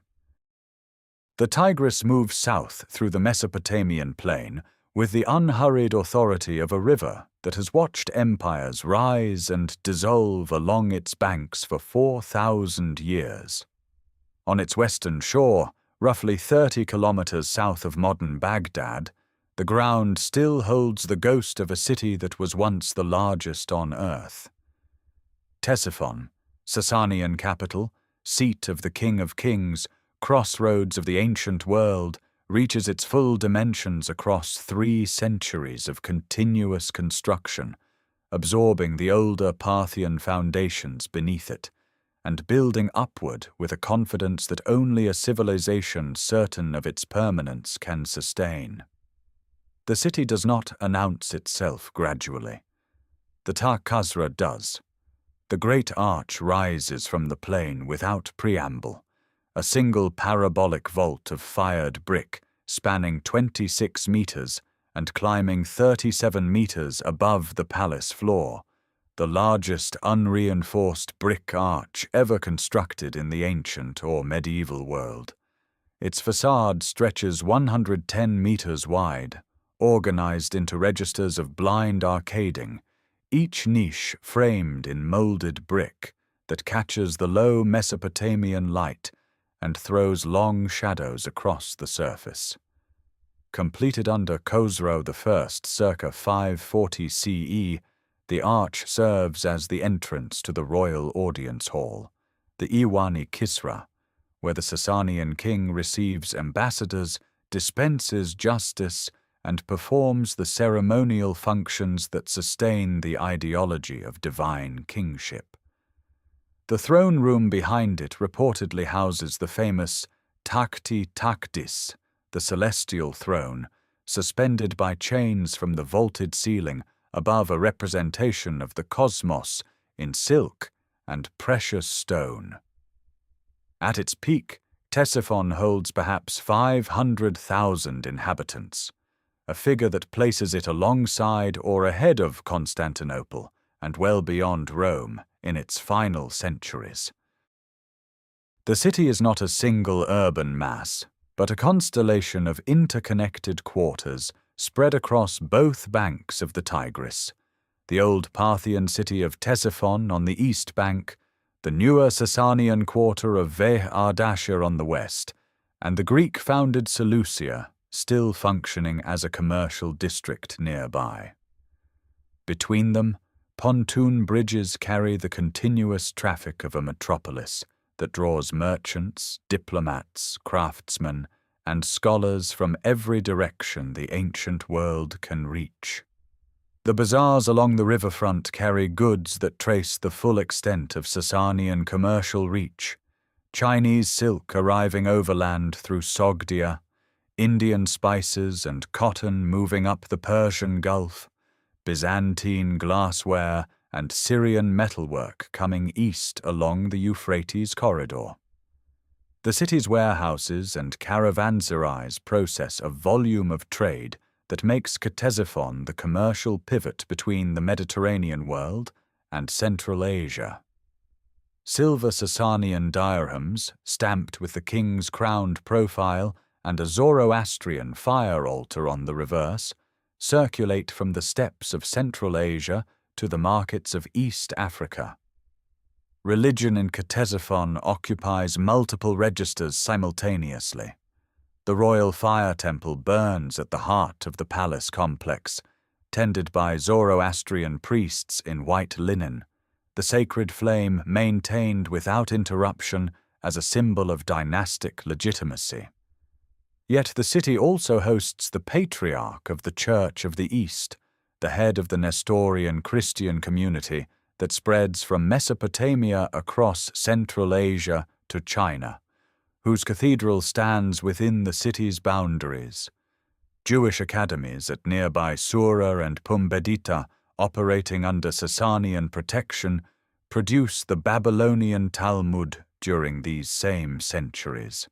The Tigris moves south through the Mesopotamian plain with the unhurried authority of a river that has watched empires rise and dissolve along its banks for 4,000 years. On its western shore, roughly 30 kilometers south of modern Baghdad, the ground still holds the ghost of a city that was once the largest on earth. Ctesiphon, Sasanian capital, seat of the King of Kings, crossroads of the ancient world, reaches its full dimensions across 3 centuries of continuous construction, absorbing the older Parthian foundations beneath it, and building upward with a confidence that only a civilization certain of its permanence can sustain. The city does not announce itself gradually. The Ta Khasra does. The great arch rises from the plain without preamble, a single parabolic vault of fired brick spanning 26 meters and climbing 37 meters above the palace floor, the largest unreinforced brick arch ever constructed in the ancient or medieval world. Its facade stretches 110 meters wide, organized into registers of blind arcading, each niche framed in molded brick that catches the low Mesopotamian light and throws long shadows across the surface. Completed under Khosrow I circa 540 CE, the arch serves as the entrance to the royal audience hall, the Iwani Kisra, where the Sasanian king receives ambassadors, dispenses justice, and performs the ceremonial functions that sustain the ideology of divine kingship. The throne room behind it reportedly houses the famous Takhti Takhdis, the celestial throne, suspended by chains from the vaulted ceiling above a representation of the cosmos in silk and precious stone. At its peak, Ctesiphon holds perhaps 500,000 inhabitants, a figure that places it alongside or ahead of Constantinople and well beyond Rome in its final centuries. The city is not a single urban mass, but a constellation of interconnected quarters spread across both banks of the Tigris, the old Parthian city of Ctesiphon on the east bank, the newer Sasanian quarter of Veh Ardashir on the west, and the Greek-founded Seleucia, still functioning as a commercial district nearby. Between them, pontoon bridges carry the continuous traffic of a metropolis that draws merchants, diplomats, craftsmen, and scholars from every direction the ancient world can reach. The bazaars along the riverfront carry goods that trace the full extent of Sasanian commercial reach, Chinese silk arriving overland through Sogdia, Indian spices and cotton moving up the Persian Gulf, Byzantine glassware and Syrian metalwork coming east along the Euphrates corridor. The city's warehouses and caravanserais process a volume of trade that makes Ctesiphon the commercial pivot between the Mediterranean world and Central Asia. Silver Sasanian dirhams, stamped with the king's crowned profile and a Zoroastrian fire altar on the reverse, circulate from the steppes of Central Asia to the markets of East Africa. Religion in Ctesiphon occupies multiple registers simultaneously. The royal fire temple burns at the heart of the palace complex, tended by Zoroastrian priests in white linen, the sacred flame maintained without interruption as a symbol of dynastic legitimacy. Yet the city also hosts the patriarch of the Church of the East, the head of the Nestorian Christian community that spreads from Mesopotamia across Central Asia to China, whose cathedral stands within the city's boundaries. Jewish academies at nearby Sura and Pumbedita, operating under Sasanian protection, produce the Babylonian Talmud during these same centuries.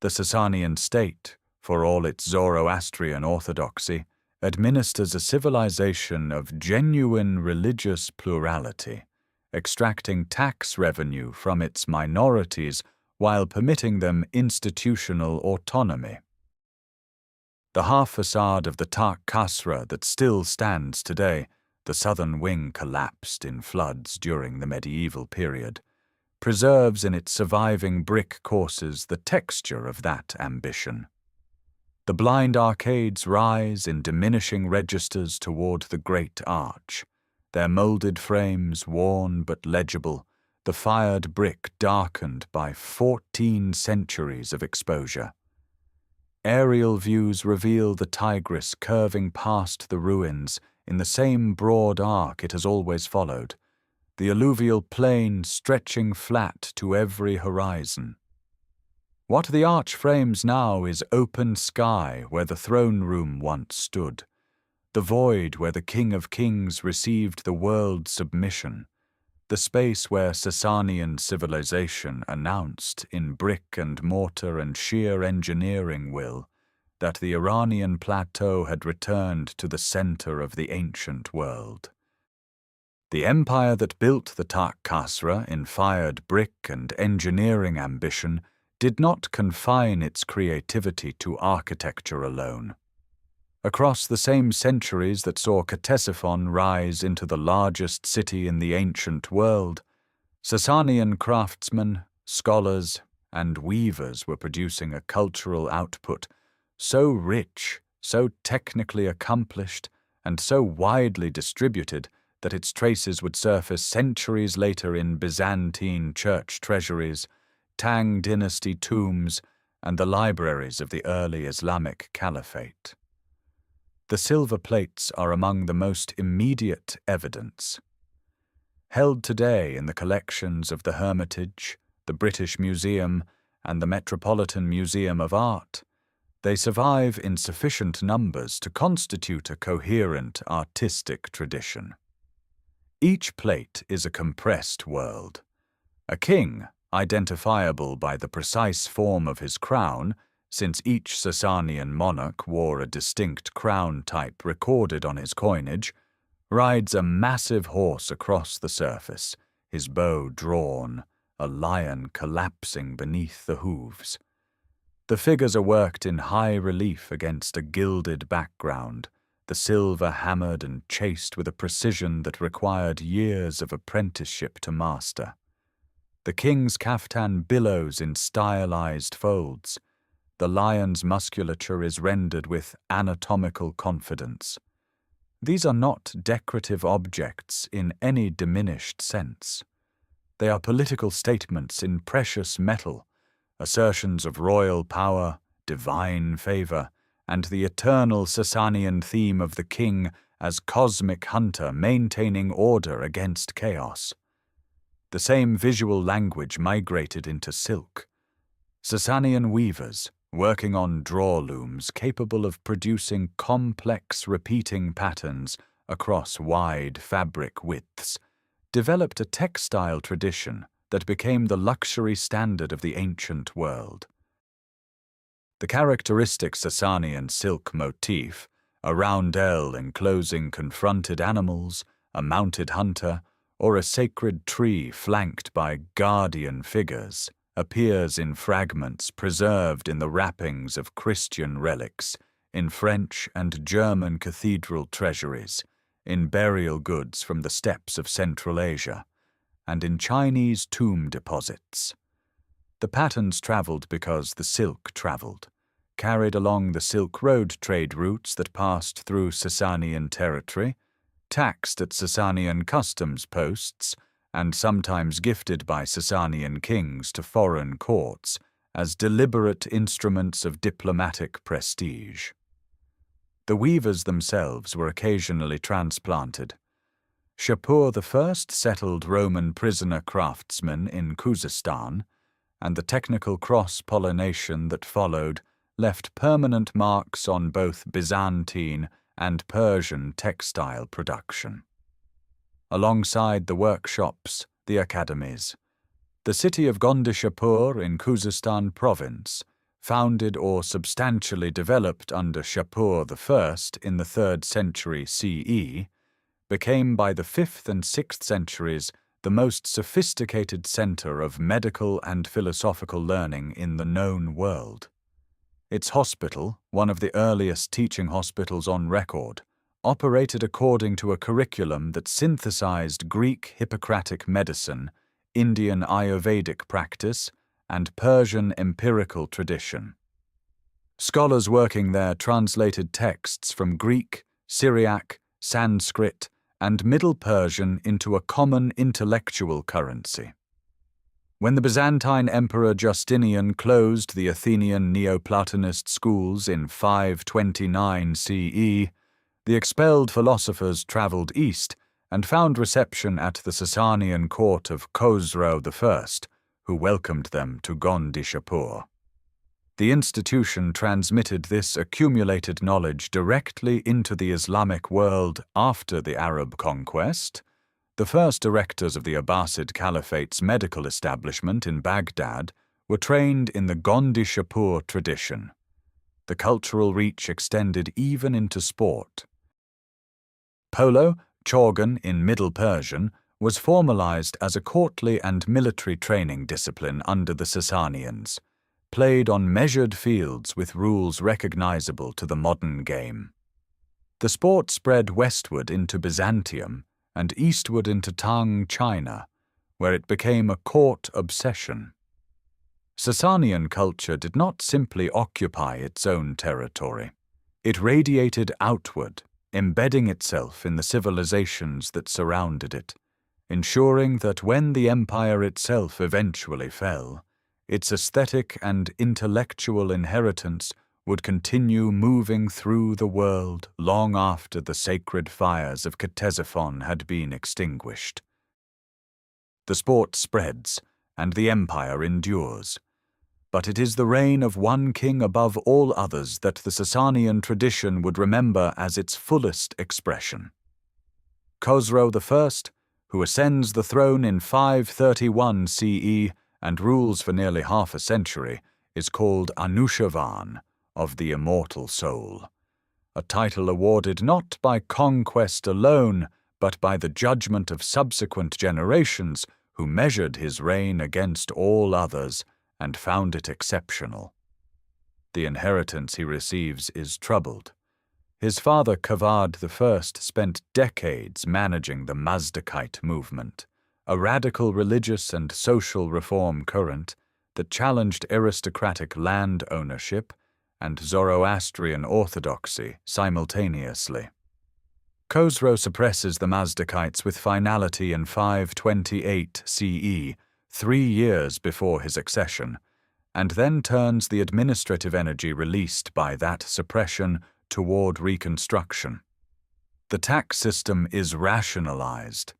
The Sasanian state, for all its Zoroastrian orthodoxy, administers a civilization of genuine religious plurality, extracting tax revenue from its minorities while permitting them institutional autonomy. The half facade of the Ta Khasra that still stands today, the southern wing collapsed in floods during the medieval period, preserves in its surviving brick courses the texture of that ambition. The blind arcades rise in diminishing registers toward the great arch, their molded frames worn but legible, the fired brick darkened by 14 centuries of exposure. aerial views reveal the Tigris curving past the ruins in the same broad arc it has always followed, the alluvial plain stretching flat to every horizon. What the arch frames now is open sky where the throne room once stood, the void where the King of Kings received the world's submission, the space where Sasanian civilization announced in brick and mortar and sheer engineering will that the Iranian plateau had returned to the center of the ancient world. The empire that built the Tak Kasra in fired brick and engineering ambition did not confine its creativity to architecture alone. Across the same centuries that saw Ctesiphon rise into the largest city in the ancient world, Sasanian craftsmen, scholars, and weavers were producing a cultural output so rich, so technically accomplished, and so widely distributed that its traces would surface centuries later in Byzantine church treasuries, Tang dynasty tombs, and the libraries of the early Islamic Caliphate. The silver plates are among the most immediate evidence. Held today in the collections of the Hermitage, the British Museum, and the Metropolitan Museum of Art, they survive in sufficient numbers to constitute a coherent artistic tradition. Each plate is a compressed world. A king, identifiable by the precise form of his crown, since each Sasanian monarch wore a distinct crown type recorded on his coinage, rides a massive horse across the surface, his bow drawn, a lion collapsing beneath the hooves. The figures are worked in high relief against a gilded background, the silver hammered and chased with a precision that required years of apprenticeship to master. The king's kaftan billows in stylized folds. The lion's musculature is rendered with anatomical confidence. These are not decorative objects in any diminished sense. They are political statements in precious metal, assertions of royal power, divine favor, and the eternal Sasanian theme of the king as cosmic hunter maintaining order against chaos. The same visual language migrated into silk. Sasanian weavers, working on draw looms capable of producing complex repeating patterns across wide fabric widths, developed a textile tradition that became the luxury standard of the ancient world. The characteristic Sasanian silk motif, a roundel enclosing confronted animals, a mounted hunter, or a sacred tree flanked by guardian figures, appears in fragments preserved in the wrappings of Christian relics, in French and German cathedral treasuries, in burial goods from the steppes of Central Asia, and in Chinese tomb deposits. The patterns traveled because the silk traveled, carried along the Silk Road trade routes that passed through Sasanian territory, taxed at Sasanian customs posts, and sometimes gifted by Sasanian kings to foreign courts as deliberate instruments of diplomatic prestige. The weavers themselves were occasionally transplanted. Shapur I settled Roman prisoner craftsmen in Khuzestan, and the technical cross-pollination that followed left permanent marks on both Byzantine and Persian textile production. Alongside the workshops, the academies. The city of Gondishapur in Khuzestan province, founded or substantially developed under Shapur I in the 3rd century CE, became by the 5th and 6th centuries the most sophisticated center of medical and philosophical learning in the known world. Its hospital, one of the earliest teaching hospitals on record, operated according to a curriculum that synthesized Greek Hippocratic medicine, Indian Ayurvedic practice, and Persian empirical tradition. Scholars working there translated texts from Greek, Syriac, Sanskrit, and Middle Persian into a common intellectual currency. When the Byzantine Emperor Justinian closed the Athenian Neoplatonist schools in 529 CE, the expelled philosophers travelled east and found reception at the Sasanian court of Khosrau I, who welcomed them to Gondishapur. The institution transmitted this accumulated knowledge directly into the Islamic world after the Arab conquest. The first directors of the Abbasid Caliphate's medical establishment in Baghdad were trained in the Gondishapur tradition. The cultural reach extended even into sport. Polo, Chorgan in Middle Persian, was formalized as a courtly and military training discipline under the Sasanians, played on measured fields with rules recognizable to the modern game. The sport spread westward into Byzantium and eastward into Tang, China, where it became a court obsession. Sasanian culture did not simply occupy its own territory. It radiated outward, embedding itself in the civilizations that surrounded it, ensuring that when the empire itself eventually fell, its aesthetic and intellectual inheritance would continue moving through the world long after the sacred fires of Ctesiphon had been extinguished. The sport spreads, and the empire endures. But it is the reign of one king above all others that the Sasanian tradition would remember as its fullest expression. Khosrau I, who ascends the throne in 531 CE and rules for nearly half a century, is called Anushavan, of the immortal soul, a title awarded not by conquest alone, but by the judgment of subsequent generations who measured his reign against all others and found it exceptional. The inheritance he receives is troubled. His father Kavad I spent decades managing the Mazdakite movement, a radical religious and social reform current that challenged aristocratic land ownership and Zoroastrian orthodoxy simultaneously. Khosrau suppresses the Mazdakites with finality in 528 CE, 3 years before his accession, and then turns the administrative energy released by that suppression toward reconstruction. The tax system is rationalized.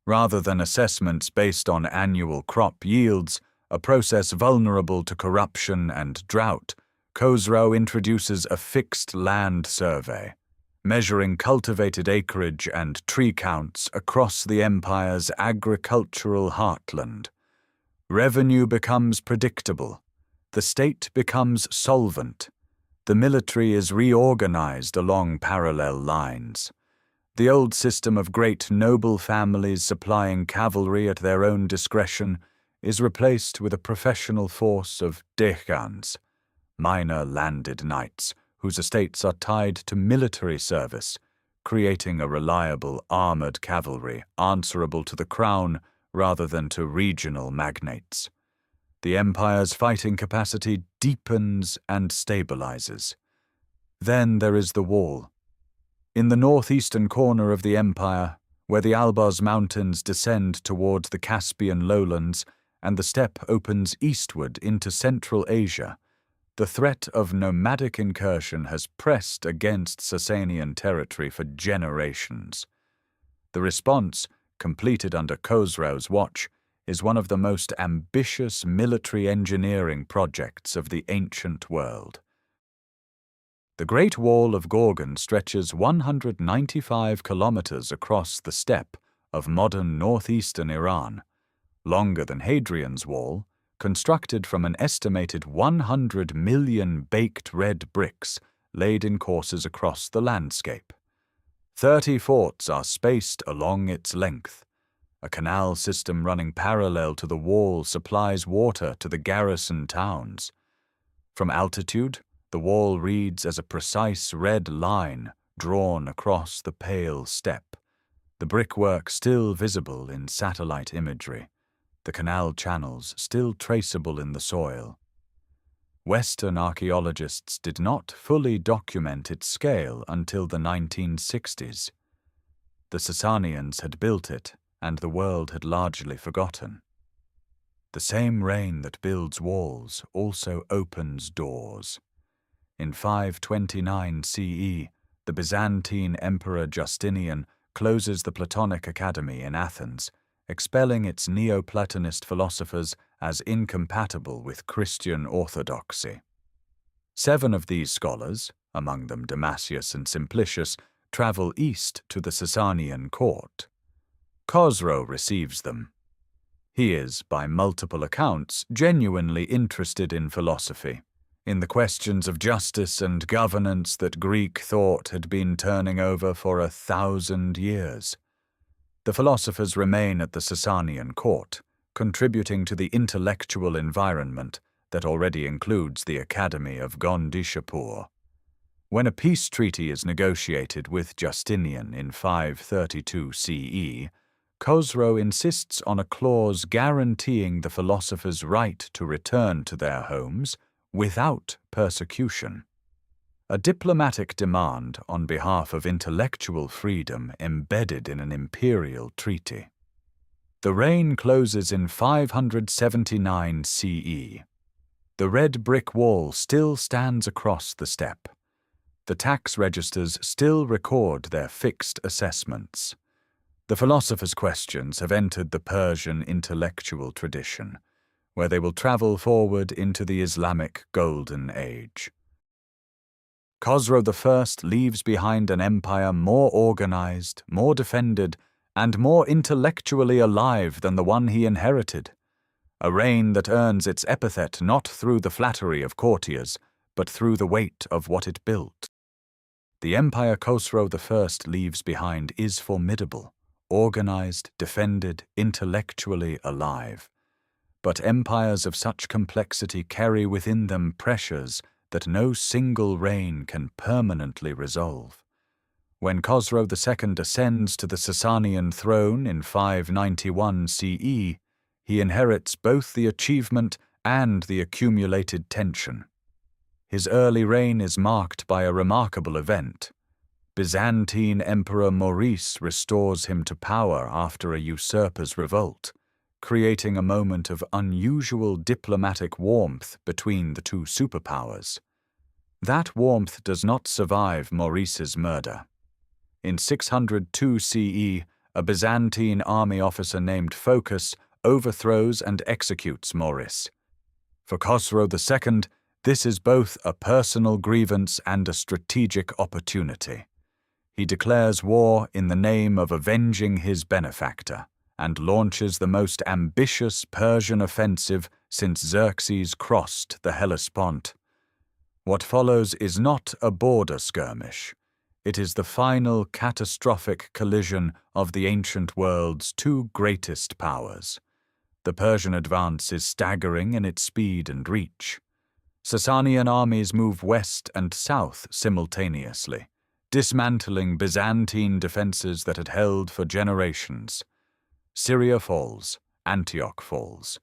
Rather than assessments based on annual crop yields, a process vulnerable to corruption and drought, Khosrau introduces a fixed land survey, measuring cultivated acreage and tree counts across the empire's agricultural heartland. Revenue becomes predictable. The state becomes solvent. The military is reorganized along parallel lines. The old system of great noble families supplying cavalry at their own discretion is replaced with a professional force of dehgans, minor landed knights whose estates are tied to military service, creating a reliable armored cavalry answerable to the crown rather than to regional magnates. The empire's fighting capacity deepens and stabilizes. Then there is the wall. In the northeastern corner of the empire, where the Alborz Mountains descend toward the Caspian lowlands and the steppe opens eastward into Central Asia, the threat of nomadic incursion has pressed against Sasanian territory for generations. The response, completed under Khosrau's watch, is one of the most ambitious military engineering projects of the ancient world. The Great Wall of Gorgan stretches 195 kilometers across the steppe of modern northeastern Iran, longer than Hadrian's Wall, constructed from an estimated 100 million baked red bricks laid in courses across the landscape. 30 forts are spaced along its length. A canal system running parallel to the wall supplies water to the garrison towns. From altitude, the wall reads as a precise red line drawn across the pale steppe, the brickwork still visible in satellite imagery, the canal channels still traceable in the soil. Western archaeologists did not fully document its scale until the 1960s. The Sasanians had built it, and the world had largely forgotten. The same rain that builds walls also opens doors. In 529 CE, the Byzantine Emperor Justinian closes the Platonic Academy in Athens, expelling its Neoplatonist philosophers as incompatible with Christian orthodoxy. 7 of these scholars, among them Damasius and Simplicius, travel east to the Sasanian court. Khosrow receives them. He is, by multiple accounts, genuinely interested in philosophy, in the questions of justice and governance that Greek thought had been turning over for 1,000 years. The philosophers remain at the Sasanian court, contributing to the intellectual environment that already includes the Academy of Gondishapur. When a peace treaty is negotiated with Justinian in 532 CE, Khosrow insists on a clause guaranteeing the philosophers' right to return to their homes without persecution. A diplomatic demand on behalf of intellectual freedom embedded in an imperial treaty. The reign closes in 579 CE. The red brick wall still stands across the steppe. The tax registers still record their fixed assessments. The philosophers' questions have entered the Persian intellectual tradition, where they will travel forward into the Islamic Golden Age. Khosrow I leaves behind an empire more organized, more defended, and more intellectually alive than the one he inherited. A reign that earns its epithet not through the flattery of courtiers, but through the weight of what it built. The empire Khosrow I leaves behind is formidable, organized, defended, intellectually alive. But empires of such complexity carry within them pressures that no single reign can permanently resolve. When Khosrow II ascends to the Sasanian throne in 591 CE, he inherits both the achievement and the accumulated tension. His early reign is marked by a remarkable event. Byzantine Emperor Maurice restores him to power after a usurper's revolt, creating a moment of unusual diplomatic warmth between the two superpowers. That warmth does not survive Maurice's murder. In 602 CE, a Byzantine army officer named Phocas overthrows and executes Maurice. For Khosrow II, this is both a personal grievance and a strategic opportunity. He declares war in the name of avenging his benefactor, and launches the most ambitious Persian offensive since Xerxes crossed the Hellespont. What follows is not a border skirmish. It is the final catastrophic collision of the ancient world's two greatest powers. The Persian advance is staggering in its speed and reach. Sasanian armies move west and south simultaneously, dismantling Byzantine defenses that had held for generations. Syria falls, Antioch falls.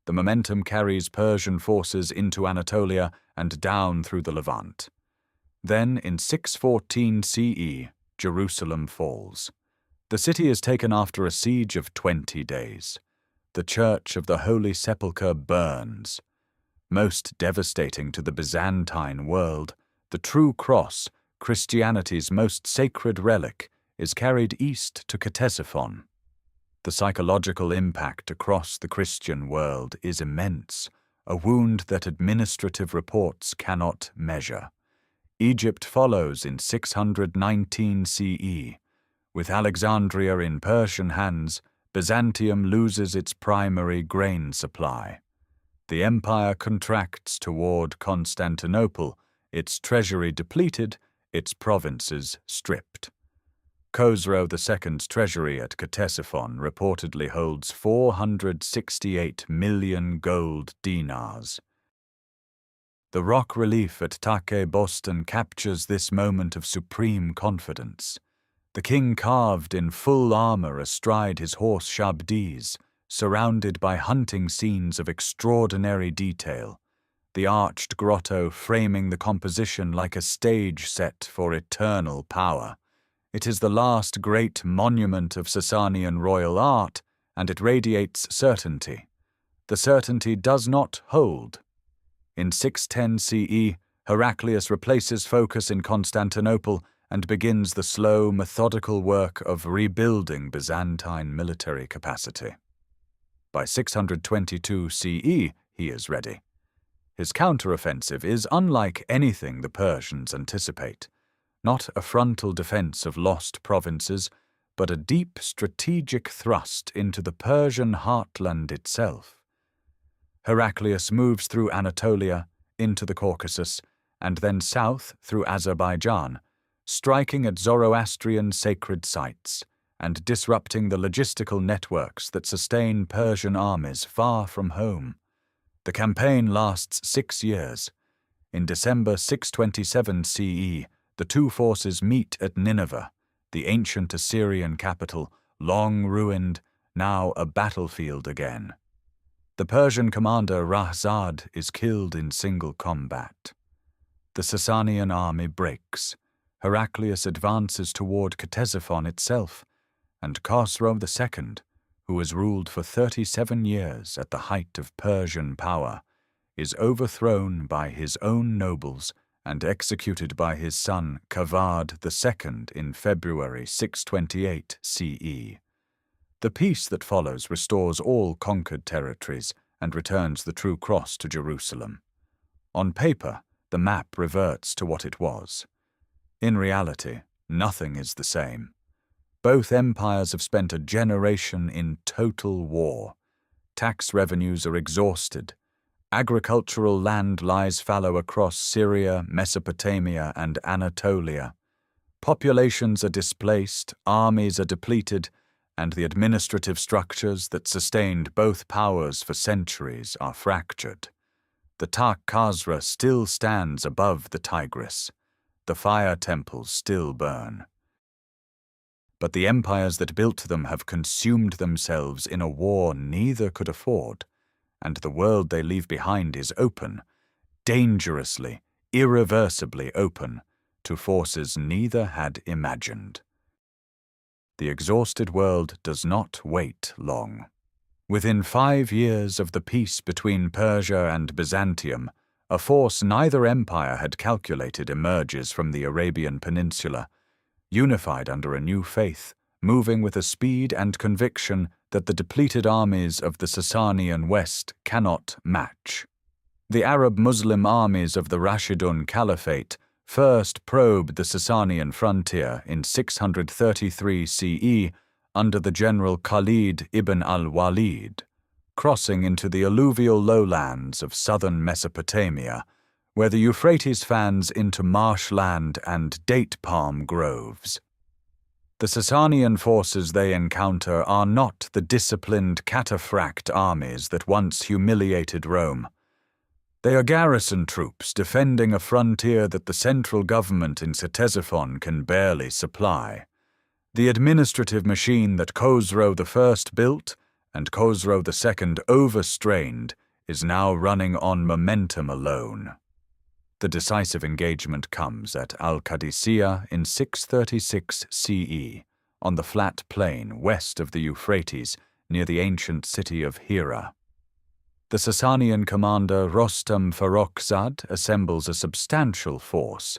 The momentum carries Persian forces into Anatolia and down through the Levant. Then, in 614 CE, Jerusalem falls. The city is taken after a siege of 20 days. The Church of the Holy Sepulchre burns. Most devastating to the Byzantine world, the true cross, Christianity's most sacred relic, is carried east to Ctesiphon. The psychological impact across the Christian world is immense, a wound that administrative reports cannot measure. Egypt follows in 619 CE. With Alexandria in Persian hands, Byzantium loses its primary grain supply. The empire contracts toward Constantinople, its treasury depleted, its provinces stripped. Khosrow II's treasury at Ctesiphon reportedly holds 468 million gold dinars. The rock relief at Take Bostan captures this moment of supreme confidence. The king carved in full armor astride his horse Shabdiz, surrounded by hunting scenes of extraordinary detail, the arched grotto framing the composition like a stage set for eternal power. It is the last great monument of Sasanian royal art, and it radiates certainty. the certainty does not hold. In 610 CE, Heraclius replaces focus in Constantinople and begins the slow, methodical work of rebuilding Byzantine military capacity. By 622 CE, he is ready. His counteroffensive is unlike anything the Persians anticipate, not a frontal defense of lost provinces, but a deep strategic thrust into the Persian heartland itself. Heraclius moves through Anatolia, into the Caucasus, and then south through Azerbaijan, striking at Zoroastrian sacred sites and disrupting the logistical networks that sustain Persian armies far from home. The campaign lasts 6 years. In December 627 CE, the two forces meet at Nineveh, the ancient Assyrian capital, long ruined, now a battlefield again. The Persian commander Rahzad is killed in single combat. The Sasanian army breaks. Heraclius advances toward Ctesiphon itself, and Khosrow II, who has ruled for 37 years at the height of Persian power, is overthrown by his own nobles and executed by his son Kavad II in February 628 CE. The peace that follows restores all conquered territories and returns the true cross to Jerusalem. On paper, the map reverts to what it was. In reality, nothing is the same. Both empires have spent a generation in total war. Tax revenues are exhausted. Agricultural land lies fallow across Syria, Mesopotamia, and Anatolia. Populations are displaced, armies are depleted, and the administrative structures that sustained both powers for centuries are fractured. The Tark Khazra still stands above the Tigris. The fire temples still burn. But the empires that built them have consumed themselves in a war neither could afford, and the world they leave behind is open, dangerously, irreversibly open, to forces neither had imagined. The exhausted world does not wait long. Within 5 years of the peace between Persia and Byzantium, a force neither empire had calculated emerges from the Arabian Peninsula, unified under a new faith, moving with a speed and conviction that the depleted armies of the Sasanian West cannot match. The Arab-Muslim armies of the Rashidun Caliphate first probed the Sasanian frontier in 633 CE under the general Khalid ibn al-Walid, crossing into the alluvial lowlands of southern Mesopotamia, where the Euphrates fans into marshland and date palm groves. The Sasanian forces they encounter are not the disciplined cataphract armies that once humiliated Rome. They are garrison troops defending a frontier that the central government in Ctesiphon can barely supply. The administrative machine that Khosrow I built and Khosrow II overstrained is now running on momentum alone. The decisive engagement comes at Al-Qadisiyah in 636 CE, on the flat plain west of the Euphrates near the ancient city of Hira. The Sasanian commander Rostam Farrokhzad assembles a substantial force.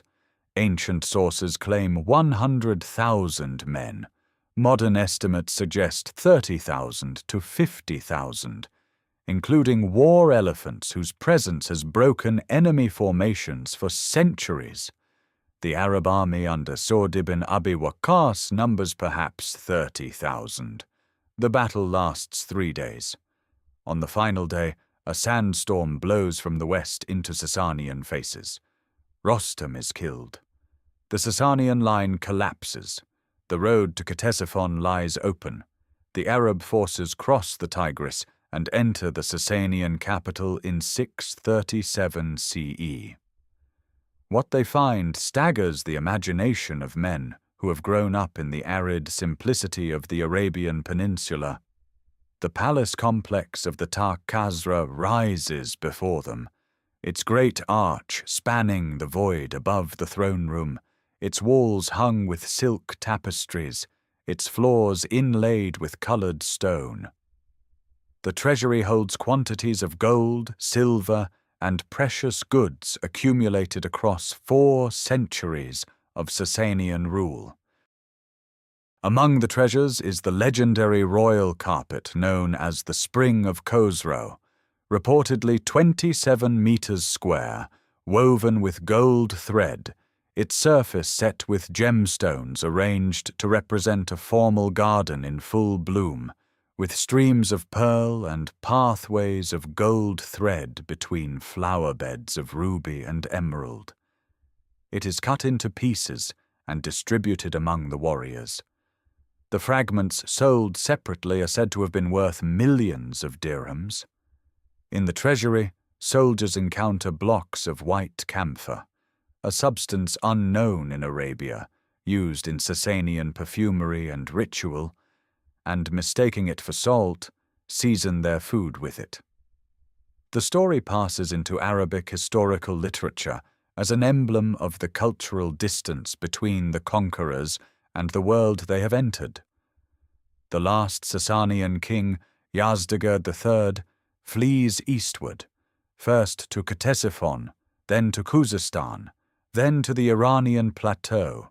Ancient sources claim 100,000 men. Modern estimates suggest 30,000 to 50,000, including war elephants whose presence has broken enemy formations for centuries. The Arab army under Sa'd ibn Abi Waqqas numbers perhaps 30,000. The battle lasts 3 days. On the final day, a sandstorm blows from the west into Sasanian faces. Rostam is killed. The Sasanian line collapses. The road to Ctesiphon lies open. The Arab forces cross the Tigris and enter the Sasanian capital in 637 CE. What they find staggers the imagination of men who have grown up in the arid simplicity of the Arabian Peninsula. The palace complex of the Tark Khazra rises before them, its great arch spanning the void above the throne room, its walls hung with silk tapestries, its floors inlaid with colored stone. The treasury holds quantities of gold, silver, and precious goods accumulated across 4 centuries of Sasanian rule. Among the treasures is the legendary royal carpet known as the Spring of Khosrow, reportedly 27 meters square, woven with gold thread, its surface set with gemstones arranged to represent a formal garden in full bloom, with streams of pearl and pathways of gold thread between flower beds of ruby and emerald. It is cut into pieces and distributed among the warriors. The fragments sold separately are said to have been worth millions of dirhams. In the treasury, soldiers encounter blocks of white camphor, a substance unknown in Arabia, used in Sasanian perfumery and ritual, and mistaking it for salt, season their food with it. The story passes into Arabic historical literature as an emblem of the cultural distance between the conquerors and the world they have entered. The last Sasanian king, Yazdegerd III, flees eastward, first to Ctesiphon, then to Khuzestan, then to the Iranian plateau,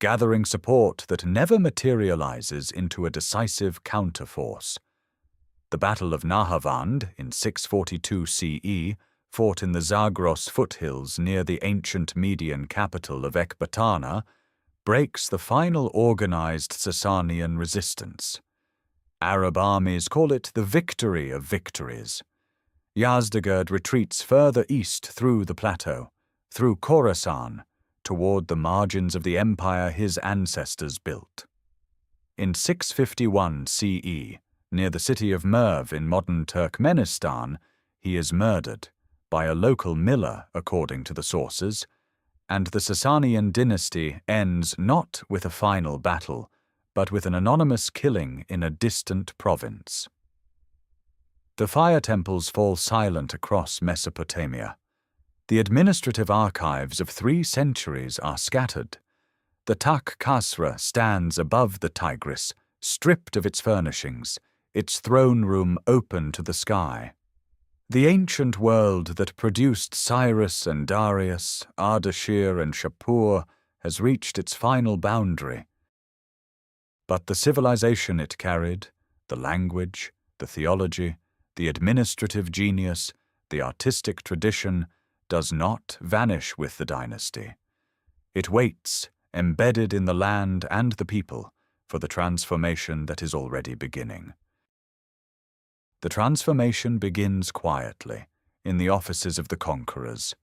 gathering support that never materializes into a decisive counterforce. The Battle of Nahavand in 642 CE, fought in the Zagros foothills near the ancient Median capital of Ecbatana, breaks the final organized Sasanian resistance. Arab armies call it the victory of victories. Yazdegerd retreats further east through the plateau, through Khorasan, toward the margins of the empire his ancestors built. In 651 CE, near the city of Merv in modern Turkmenistan, he is murdered by a local miller, according to the sources, and the Sasanian dynasty ends not with a final battle, but with an anonymous killing in a distant province. The fire temples fall silent across Mesopotamia. The administrative archives of 3 centuries are scattered. The Tak Kasra stands above the Tigris, stripped of its furnishings, its throne room open to the sky. The ancient world that produced Cyrus and Darius, Ardashir and Shapur has reached its final boundary. But the civilization it carried, the language, the theology, the administrative genius, the artistic tradition, does not vanish with the dynasty. It waits, embedded in the land and the people, for the transformation that is already beginning. The transformation begins quietly, in the offices of the conquerors.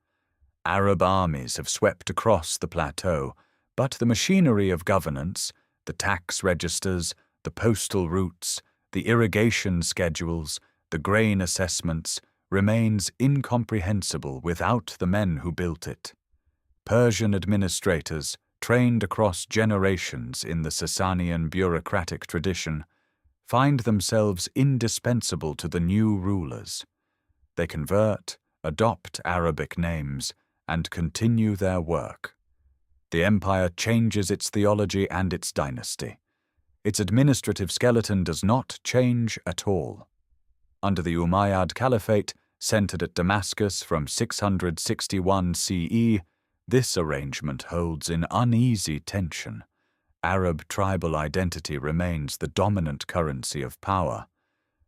Arab armies have swept across the plateau, but the machinery of governance, the tax registers, the postal routes, the irrigation schedules, the grain assessments, remains incomprehensible without the men who built it. Persian administrators, trained across generations in the Sasanian bureaucratic tradition, find themselves indispensable to the new rulers. They convert, adopt Arabic names, and continue their work. The empire changes its theology and its dynasty. Its administrative skeleton does not change at all. Under the Umayyad Caliphate, centered at Damascus from 661 CE, this arrangement holds in uneasy tension. Arab tribal identity remains the dominant currency of power,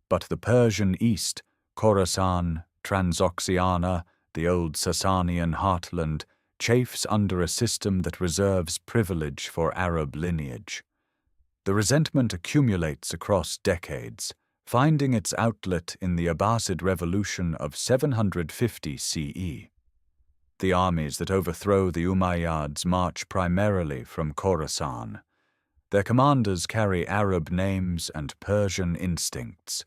but the Persian East, Khorasan, Transoxiana, the old Sasanian heartland, chafes under a system that reserves privilege for Arab lineage. The resentment accumulates across decades, finding its outlet in the Abbasid Revolution of 750 CE. The armies that overthrow the Umayyads march primarily from Khorasan. Their commanders carry Arab names and Persian instincts.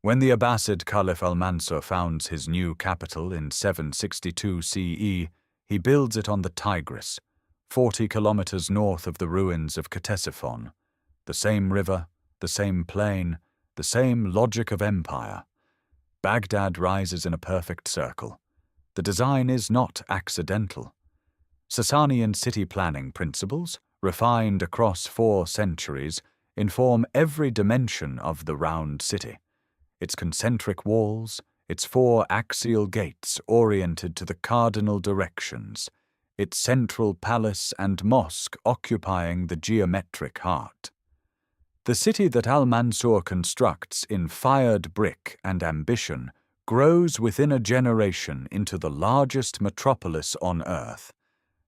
When the Abbasid Caliph al-Mansur founds his new capital in 762 CE, he builds it on the Tigris, 40 kilometers north of the ruins of Ctesiphon. The same river, the same plain, the same logic of empire. Baghdad rises in a perfect circle. The design is not accidental. Sasanian city planning principles, refined across 4 centuries, inform every dimension of the round city. its concentric walls, its 4 axial gates oriented to the cardinal directions, its central palace and mosque occupying the geometric heart. The city that Al-Mansur constructs in fired brick and ambition grows within a generation into the largest metropolis on earth,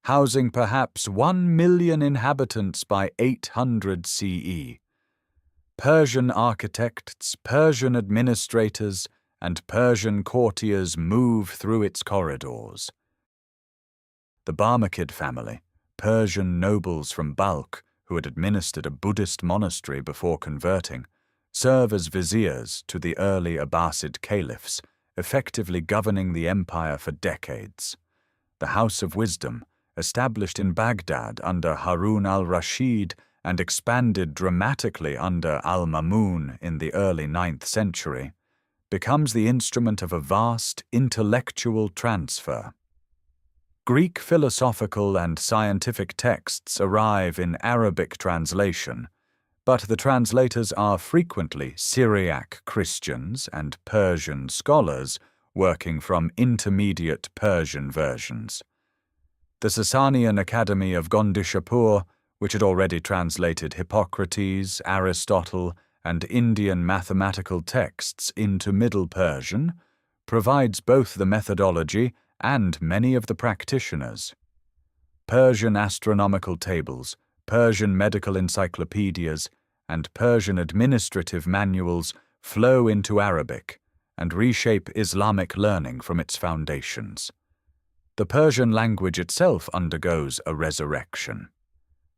housing perhaps 1 million inhabitants by 800 CE. Persian architects, Persian administrators, and Persian courtiers move through its corridors. The Barmakid family, Persian nobles from Balkh who had administered a Buddhist monastery before converting, serve as viziers to the early Abbasid caliphs, effectively governing the empire for decades. The House of Wisdom, established in Baghdad under Harun al-Rashid and expanded dramatically under al-Mamun in the early 9th century, becomes the instrument of a vast intellectual transfer. Greek philosophical and scientific texts arrive in Arabic translation, but the translators are frequently Syriac Christians and Persian scholars working from intermediate Persian versions. The Sasanian Academy of Gondishapur, which had already translated Hippocrates, Aristotle, and Indian mathematical texts into Middle Persian, provides both the methodology and many of the practitioners. Persian astronomical tables, Persian medical encyclopedias, and Persian administrative manuals flow into Arabic and reshape Islamic learning from its foundations. The Persian language itself undergoes a resurrection.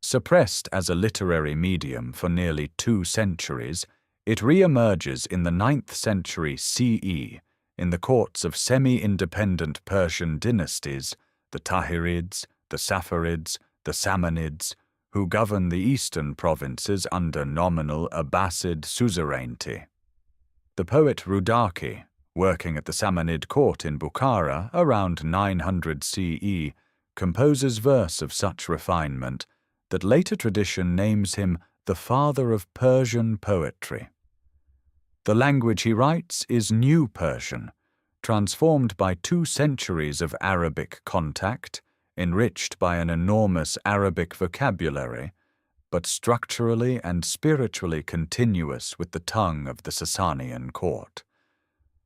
Suppressed as a literary medium for nearly 2 centuries, it re-emerges in the 9th century CE in the courts of semi-independent Persian dynasties, the Tahirids, the Saffarids, the Samanids, who govern the eastern provinces under nominal Abbasid suzerainty. The poet Rudaki, working at the Samanid court in Bukhara around 900 CE, composes verse of such refinement that later tradition names him the father of Persian poetry. The language he writes is New Persian, transformed by 2 centuries of Arabic contact, enriched by an enormous Arabic vocabulary, but structurally and spiritually continuous with the tongue of the Sasanian court.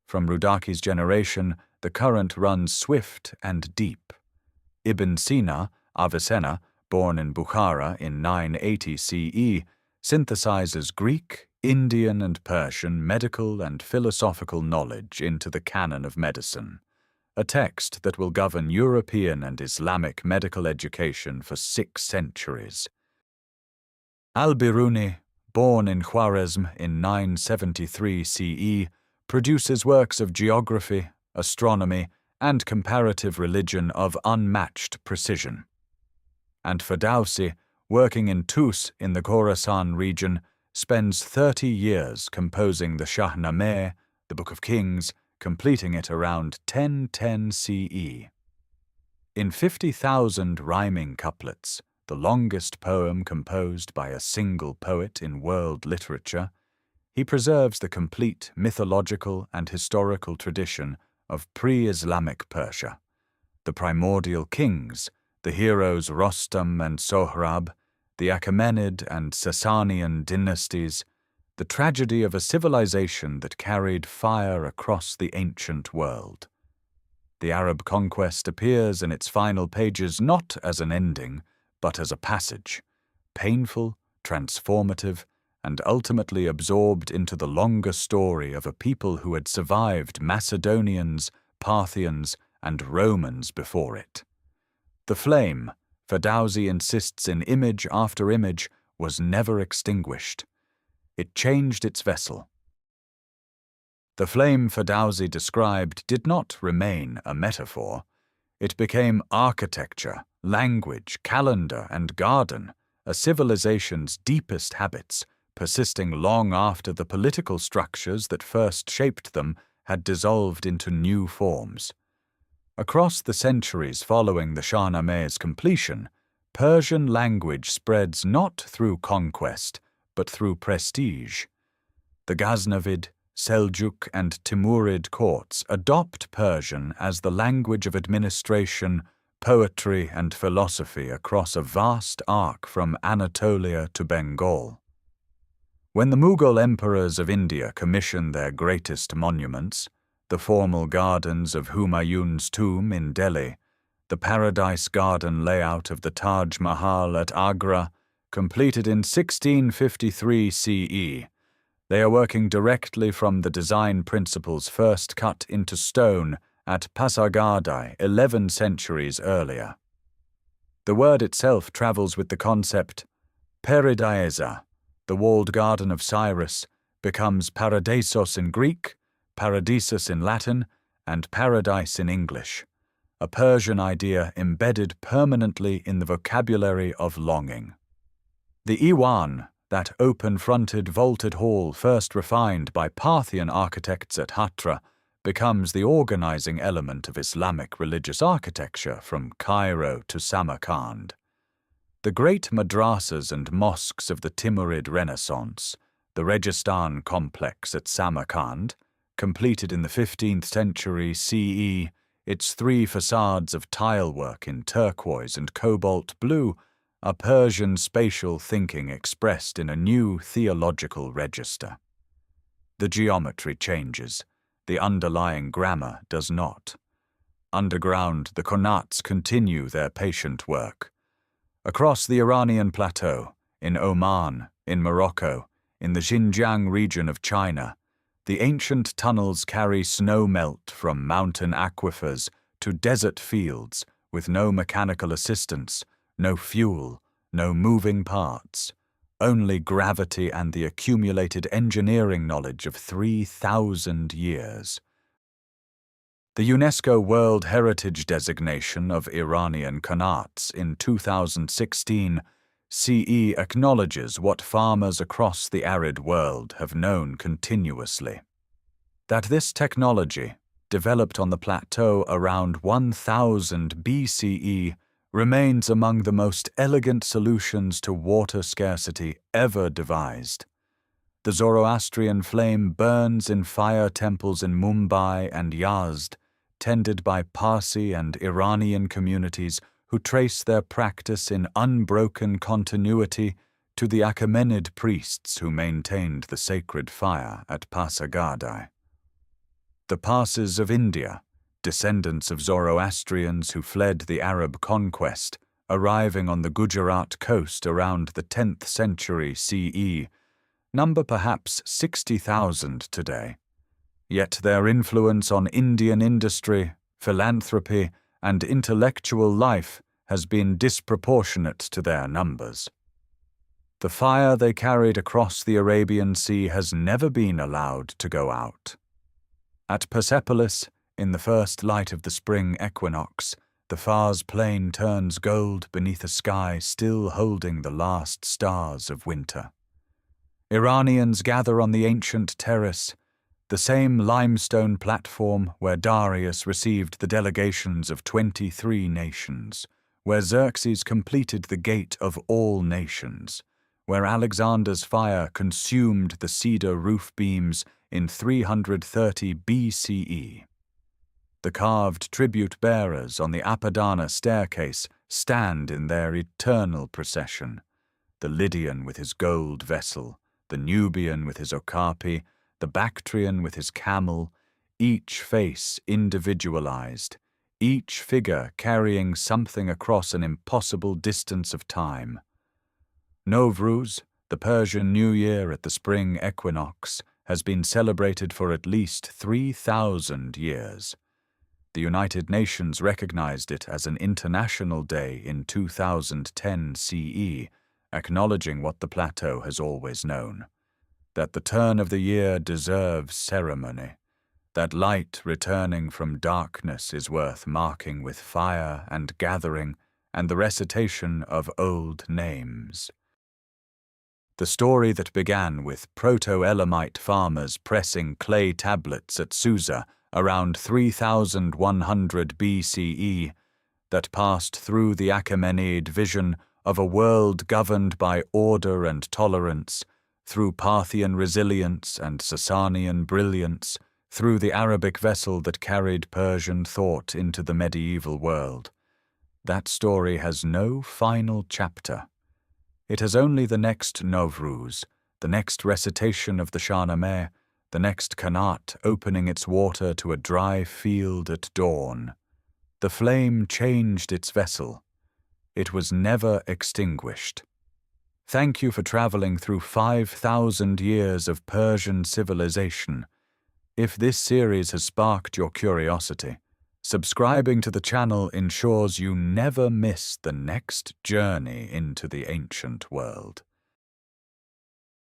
From Rudaki's generation, the current runs swift and deep. Ibn Sina, Avicenna, born in Bukhara in 980 CE, synthesizes Greek, Indian and Persian medical and philosophical knowledge into the canon of medicine, a text that will govern European and Islamic medical education for 6 centuries. Al-Biruni, born in Khwarezm in 973 CE, produces works of geography, astronomy, and comparative religion of unmatched precision. And Ferdowsi, working in Tus in the Khorasan region, spends 30 years composing the Shahnameh, the Book of Kings, completing it around 1010 CE. In 50,000 rhyming couplets, the longest poem composed by a single poet in world literature, he preserves the complete mythological and historical tradition of pre-Islamic Persia, the primordial kings, the heroes Rostam and Sohrab, the Achaemenid and Sasanian dynasties, the tragedy of a civilization that carried fire across the ancient world. The Arab conquest appears in its final pages not as an ending, but as a passage, painful, transformative, and ultimately absorbed into the longer story of a people who had survived Macedonians, Parthians, and Romans before it. The flame, Ferdowsi insists in image after image, was never extinguished. It changed its vessel. The flame Ferdowsi described did not remain a metaphor. It became architecture, language, calendar, and garden, a civilization's deepest habits, persisting long after the political structures that first shaped them had dissolved into new forms. Across the centuries following the Shahnameh's completion, Persian language spreads not through conquest, but through prestige. The Ghaznavid, Seljuk and Timurid courts adopt Persian as the language of administration, poetry, and philosophy across a vast arc from Anatolia to Bengal. When the Mughal emperors of India commission their greatest monuments, the formal gardens of Humayun's tomb in Delhi, the paradise garden layout of the Taj Mahal at Agra, completed in 1653 CE, they are working directly from the design principles first cut into stone at Pasargadae 11 centuries earlier. The word itself travels with the concept Peridaesa. The walled garden of Cyrus becomes Paradisos in Greek, Paradisus in Latin, and paradise in English, a Persian idea embedded permanently in the vocabulary of longing. The Iwan, that open-fronted vaulted hall first refined by Parthian architects at Hatra, becomes the organizing element of Islamic religious architecture from Cairo to Samarkand. The great madrasas and mosques of the Timurid Renaissance, the Registan complex at Samarkand, completed in the 15th century CE, its 3 facades of tilework in turquoise and cobalt blue, are Persian spatial thinking expressed in a new theological register. The geometry changes, the underlying grammar does not. Underground, the Qanats continue their patient work. Across the Iranian plateau, in Oman, in Morocco, in the Xinjiang region of China, the ancient tunnels carry snow melt from mountain aquifers to desert fields with no mechanical assistance, no fuel, no moving parts, only gravity and the accumulated engineering knowledge of 3,000 years. The UNESCO World Heritage designation of Iranian Qanats in 2016 CE acknowledges what farmers across the arid world have known continuously: that this technology, developed on the plateau around 1000 BCE, remains among the most elegant solutions to water scarcity ever devised. The Zoroastrian flame burns in fire temples in Mumbai and Yazd, tended by Parsi and Iranian communities who trace their practice in unbroken continuity to the Achaemenid priests who maintained the sacred fire at Pasargadae. The Parsis of India, descendants of Zoroastrians who fled the Arab conquest, arriving on the Gujarat coast around the 10th century CE, number perhaps 60,000 today. Yet their influence on Indian industry, philanthropy, and intellectual life has been disproportionate to their numbers. The fire they carried across the Arabian Sea has never been allowed to go out. At Persepolis, in the first light of the spring equinox, the Fars plain turns gold beneath a sky still holding the last stars of winter. Iranians gather on the ancient terrace, the same limestone platform where Darius received the delegations of 23 nations, where Xerxes completed the gate of all nations, where Alexander's fire consumed the cedar roof beams in 330 BCE. The carved tribute bearers on the Apadana staircase stand in their eternal procession, the Lydian with his gold vessel, the Nubian with his okapi, the Bactrian with his camel, each face individualized, each figure carrying something across an impossible distance of time. Novruz, the Persian New Year at the spring equinox, has been celebrated for at least 3,000 years. The United Nations recognized it as an international day in 2010 CE, acknowledging what the plateau has always known: that the turn of the year deserves ceremony, that light returning from darkness is worth marking with fire and gathering and the recitation of old names. The story that began with Proto-Elamite farmers pressing clay tablets at Susa around 3100 BCE, that passed through the Achaemenid vision of a world governed by order and tolerance, through Parthian resilience and Sasanian brilliance, through the Arabic vessel that carried Persian thought into the medieval world. That story has no final chapter. It has only the next Novruz, the next recitation of the Shahnameh, the next Qanat opening its water to a dry field at dawn. The flame changed its vessel. It was never extinguished. Thank you for traveling through 5,000 years of Persian civilization. If this series has sparked your curiosity, subscribing to the channel ensures you never miss the next journey into the ancient world.